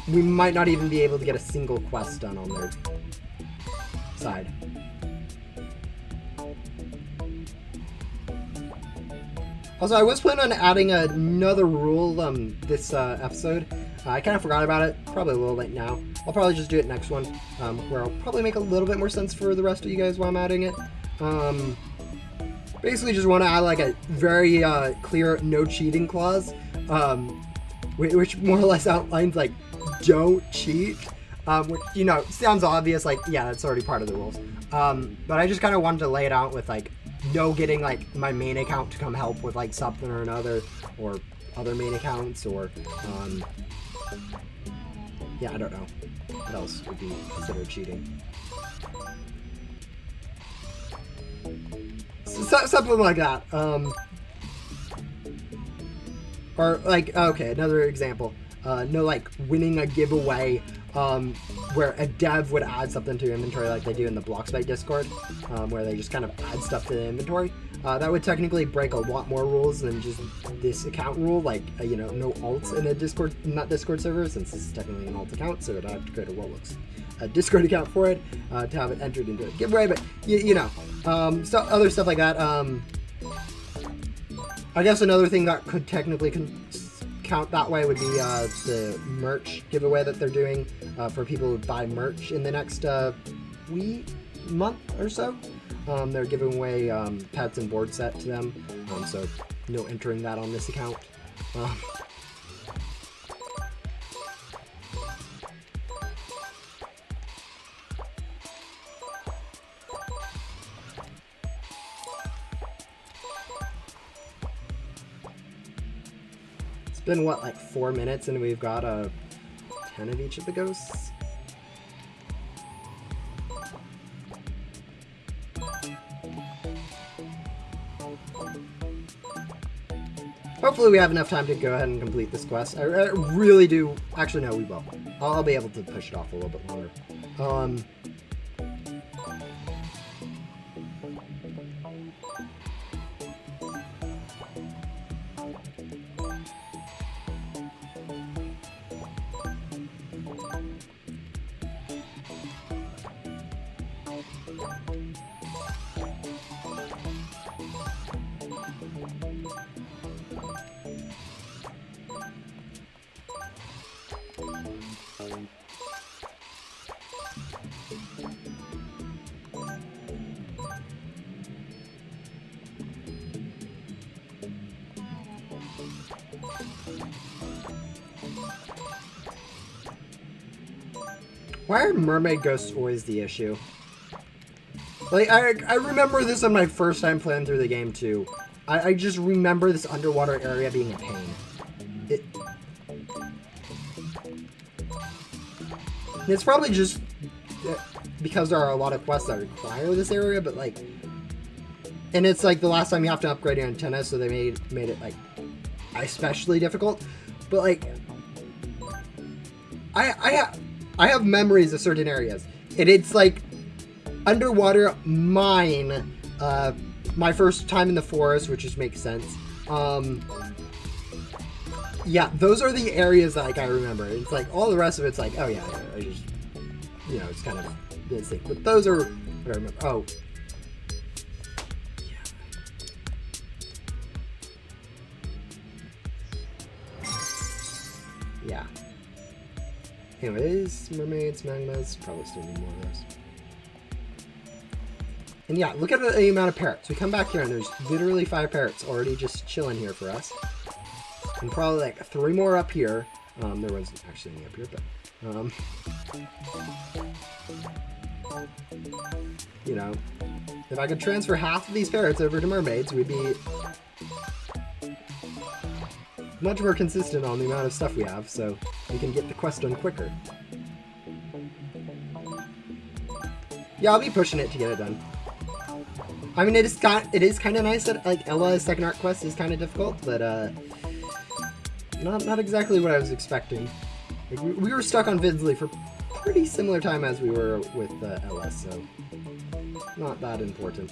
we might not even be able to get a single quest done on their side. Also, I was planning on adding another rule this episode. I kind of forgot about it. Probably a little late now. I'll probably just do it next one, where I'll probably make a little bit more sense for the rest of you guys while I'm adding it. Basically, just want to add like a very clear no cheating clause, which more or less outlines like don't cheat. Which, you know, sounds obvious. Like, yeah, that's already part of the rules. But I just kind of wanted to lay it out with like no getting like my main account to come help with like something or another, or other main accounts, or yeah, I don't know what else would be considered cheating. So, something like that. Or like, okay, another example. No, like winning a giveaway where a dev would add something to your inventory like they do in the Blockspike Discord, where they just kind of add stuff to the inventory. That would technically break a lot more rules than just this account rule, like, you know, no alts in a Discord, not Discord server, since this is technically an alt account, so I'd have to create a Discord account for it to have it entered into a giveaway, but, you know, other stuff like that. I guess another thing that could technically account that way would be the merch giveaway that they're doing for people who buy merch in the next month or so. They're giving away pets and board set to them, so no entering that on this account. It's been, what, like 4 minutes, and we've got 10 of each of the ghosts? Hopefully we have enough time to go ahead and complete this quest. I really do... Actually, no, we will. I'll be able to push it off a little bit longer. Why are mermaid ghosts always the issue? Like, I remember this on my first time playing through the game, too. I just remember this underwater area being a pain. It's probably just because there are a lot of quests that require this area, but, like... And it's, like, the last time you have to upgrade your antenna, so they made it, like, especially difficult. But, like... I have memories of certain areas. And it's like underwater mine. My first time in the forest, which just makes sense. Yeah, those are the areas that, like, I remember. It's like all the rest of it's like, oh yeah, I just, you know, it's kind of this thing. But those are what I remember. Oh. Yeah. Anyways, mermaids, magmas, probably still need more of those. And yeah, look at the amount of parrots. We come back here and there's literally 5 parrots already just chilling here for us. And probably like 3 more up here. There wasn't actually any up here, but... you know, if I could transfer half of these parrots over to mermaids, we'd be much more consistent on the amount of stuff we have, so we can get the quest done quicker. Yeah, I'll be pushing it to get it done. I mean, it is kind of nice that, like, Ella's second art quest is kind of difficult, but not exactly what I was expecting. Like, we were stuck on Vinsley for pretty similar time as we were with Ella, so not that important.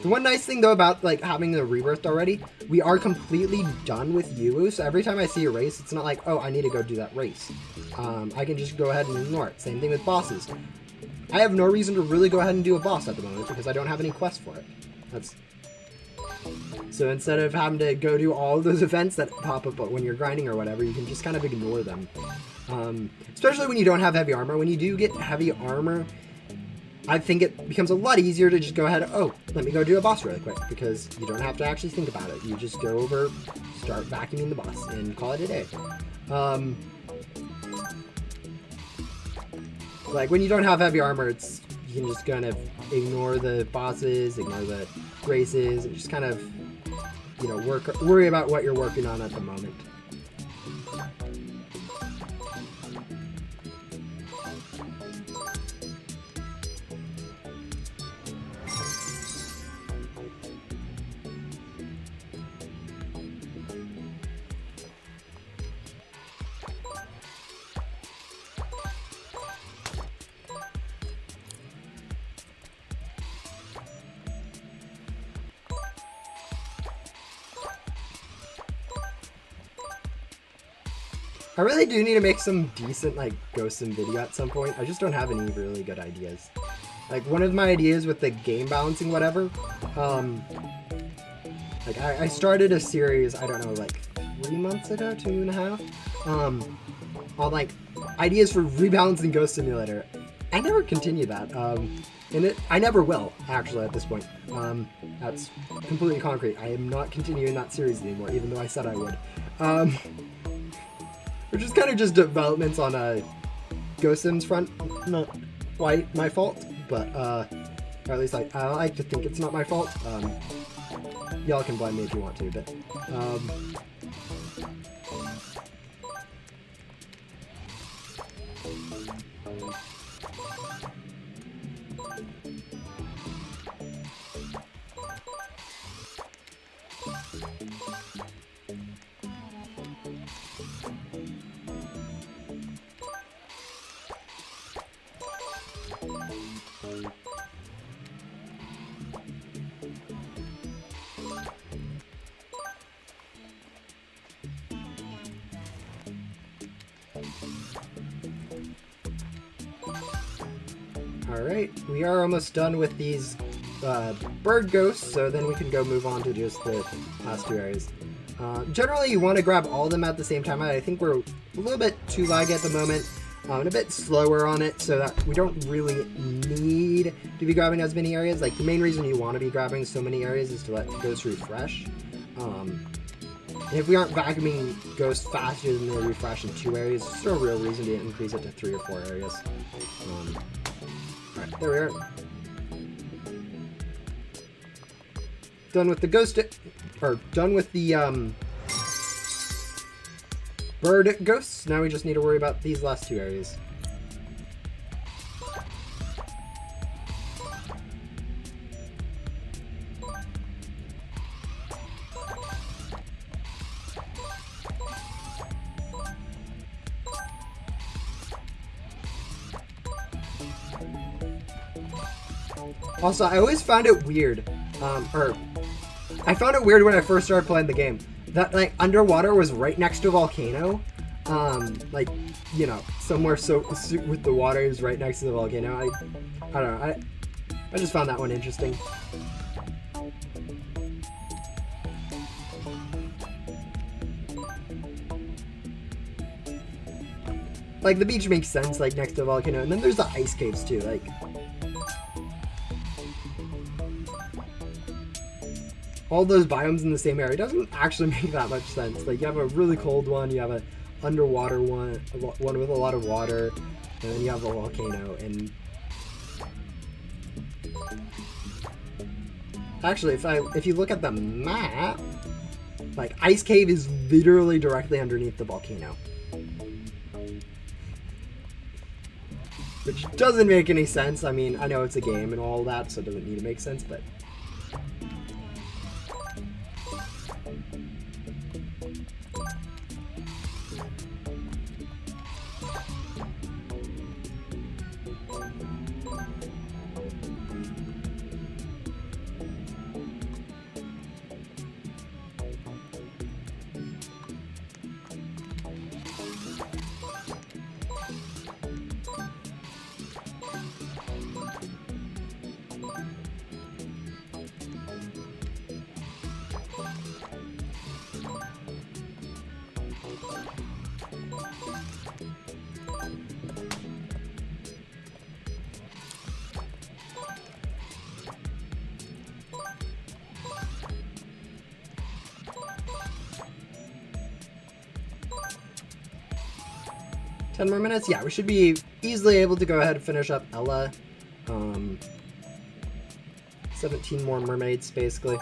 The one nice thing, though, about, like, having the rebirth already, we are completely done with Yu, so every time I see a race, it's not like, oh, I need to go do that race. I can just go ahead and ignore it. Same thing with bosses. I have no reason to really go ahead and do a boss at the moment, because I don't have any quests for it. So instead of having to go do all of those events that pop up when you're grinding or whatever, you can just kind of ignore them. Especially when you don't have heavy armor. When you do get heavy armor, I think it becomes a lot easier to just go ahead, oh, let me go do a boss really quick, because you don't have to actually think about it. You just go over, start vacuuming the boss, and call it a day. Like, when you don't have heavy armor, you can just kind of ignore the bosses, ignore the races, and just kind of, you know, worry about what you're working on at the moment. I really do need to make some decent, like, Ghost Sim video at some point. I just don't have any really good ideas. Like, one of my ideas with the game balancing, whatever, Like, I started a series, I don't know, like 3 months ago, 2.5, on like ideas for rebalancing Ghost Simulator. I never continued that, and I never will, actually, at this point. That's completely concrete. I am not continuing that series anymore, even though I said I would. Which is kind of just developments on a Ghost Sims front. Not quite my fault, but or at least I like to think it's not my fault. Y'all can blame me if you want to, but alright, we are almost done with these bird ghosts, so then we can go move on to just the last 2 areas. Generally, you want to grab all of them at the same time. I think we're a little bit too laggy at the moment, and a bit slower on it, so that we don't really need to be grabbing as many areas. Like, the main reason you want to be grabbing so many areas is to let ghosts refresh. And if we aren't vacuuming ghosts faster than they refresh in 2 areas, there's no real reason to increase it to 3 or 4 areas. Alright, there we are. Done with the ghost, or done with the bird ghosts. Now we just need to worry about these last 2 areas. Also, I always found it weird, I found it weird when I first started playing the game, that, like, underwater was right next to a volcano. Like, you know, somewhere with the water is right next to the volcano. I don't know, I just found that one interesting. Like, the beach makes sense, like, next to a volcano, and then there's the ice caves, too, like... all those biomes in the same area doesn't actually make that much sense. Like, you have a really cold one, you have an underwater one with a lot of water, and then you have a volcano, and... Actually, if you look at the map, like, Ice Cave is literally directly underneath the volcano. Which doesn't make any sense. I mean, I know it's a game and all that, so it doesn't need to make sense, but... 10 more minutes? Yeah, we should be easily able to go ahead and finish up Ella. 17 more mermaids, basically.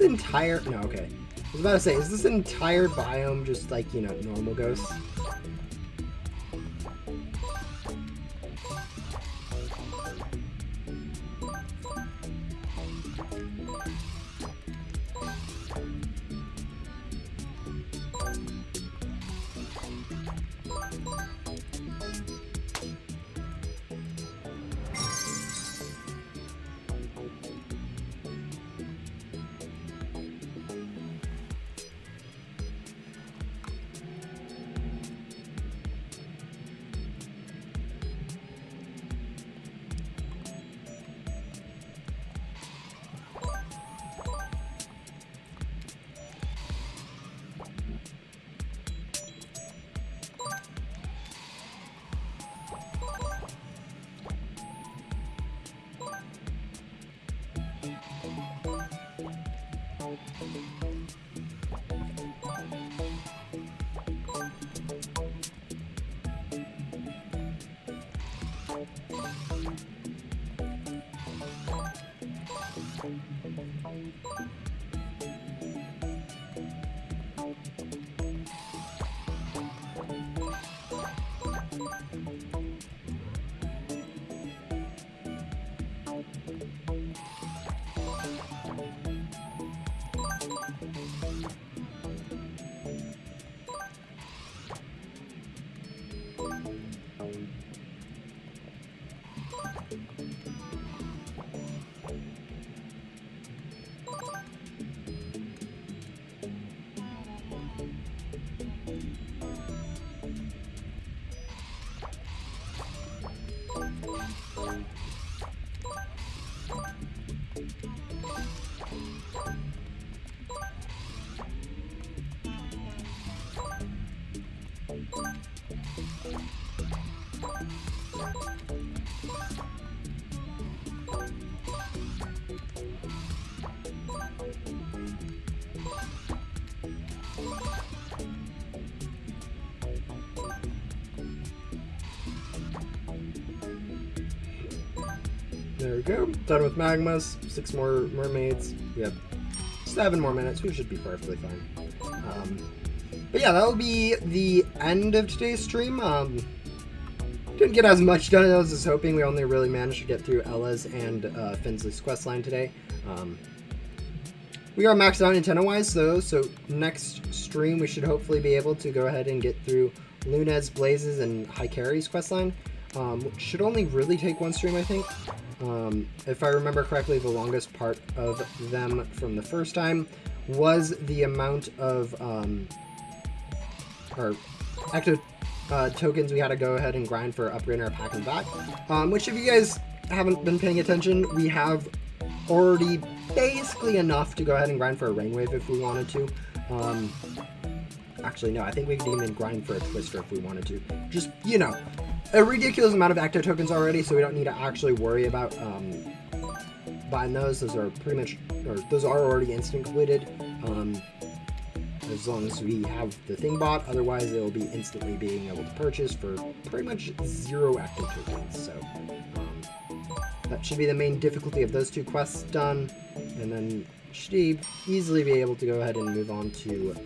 the entire... No, okay. I was about to say, is this entire biome just like, you know, normal ghosts? There we go. Done with magmas. 6 more mermaids. We have 7 more minutes. We should be perfectly fine. But yeah, that will be the end of today's stream. Didn't get as much done as I was hoping. We only really managed to get through Ella's and Finsley's questline today. We are maxed out Nintendo-wise, though, so next stream we should hopefully be able to go ahead and get through Luna's, Blaze's, and Hikari's questline. Should only really take 1 stream, I think. If I remember correctly, the longest part of them from the first time was the amount of active tokens we had to go ahead and grind for upgrading our pack and back. Which, if you guys haven't been paying attention, we have already basically enough to go ahead and grind for a Rainwave if we wanted to. Actually, no, I think we could even grind for a Twister if we wanted to. Just, you know, a ridiculous amount of active tokens already, so we don't need to actually worry about buying those. Those are pretty much, or those are already instant completed. As long as we have the thing bought, otherwise it will be instantly being able to purchase for pretty much 0 active tokens. So that should be the main difficulty of those 2 quests done, and then should easily be able to go ahead and move on to.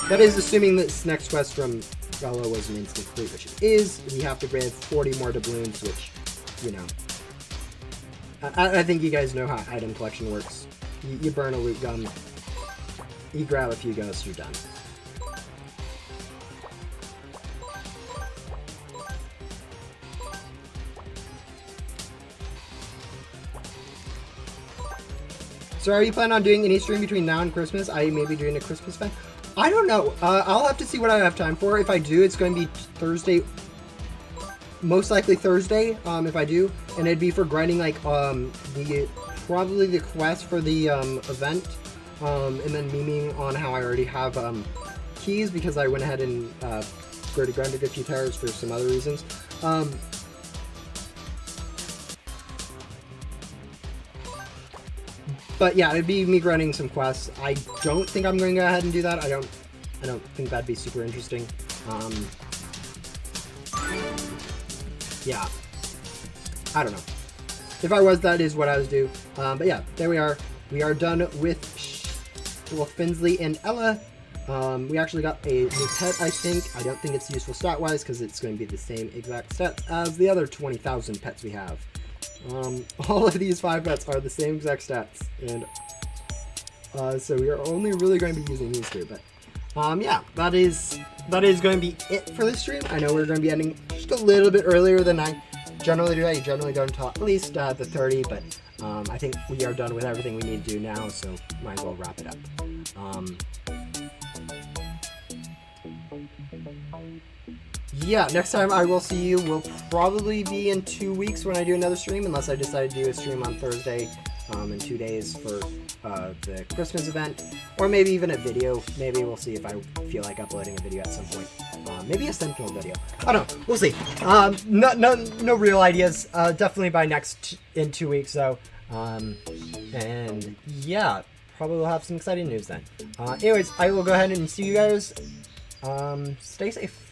That is assuming this next quest from Bella was an instant complete, which it is. We have to grab 40 more doubloons, which, you know, I think you guys know how item collection works. You burn a loot gum, you grab a few ghosts, you're done. So are you planning on doing any stream between now and Christmas? I may be doing a Christmas event. I don't know. I'll have to see what I have time for. If I do, it's going to be Thursday. Most likely Thursday, if I do. And it'd be for grinding, like, probably the quest for the event. And then memeing on how I already have keys, because I went ahead and grinded a few towers for some other reasons. But yeah, it'd be me grinding some quests. I don't think I'm going to go ahead and do that. I don't think that'd be super interesting. Yeah. I don't know. If I was, that is what I would do. But yeah, there we are. we are done with Finsley and Ella. We actually got a new pet, I think. I don't think it's useful stat-wise because it's going to be the same exact stats as the other 20,000 pets we have. All of these 5 pets are the same exact stats, and so we are only really going to be using these 2. But yeah, that is going to be it for this stream. I know we're going to be ending just a little bit earlier than I generally do. I generally go until at least the 30, but I think we are done with everything we need to do now, so might as well wrap it up. Yeah, next time I will see you will probably be in 2 weeks when I do another stream, unless I decide to do a stream on Thursday in 2 days for the Christmas event, or maybe even a video. Maybe we'll see if I feel like uploading a video at some point. Maybe a Sentinel video. I don't know. We'll see. No real ideas. Definitely by in 2 weeks though. And yeah, probably we'll have some exciting news then. Anyways, I will go ahead and see you guys. Stay safe.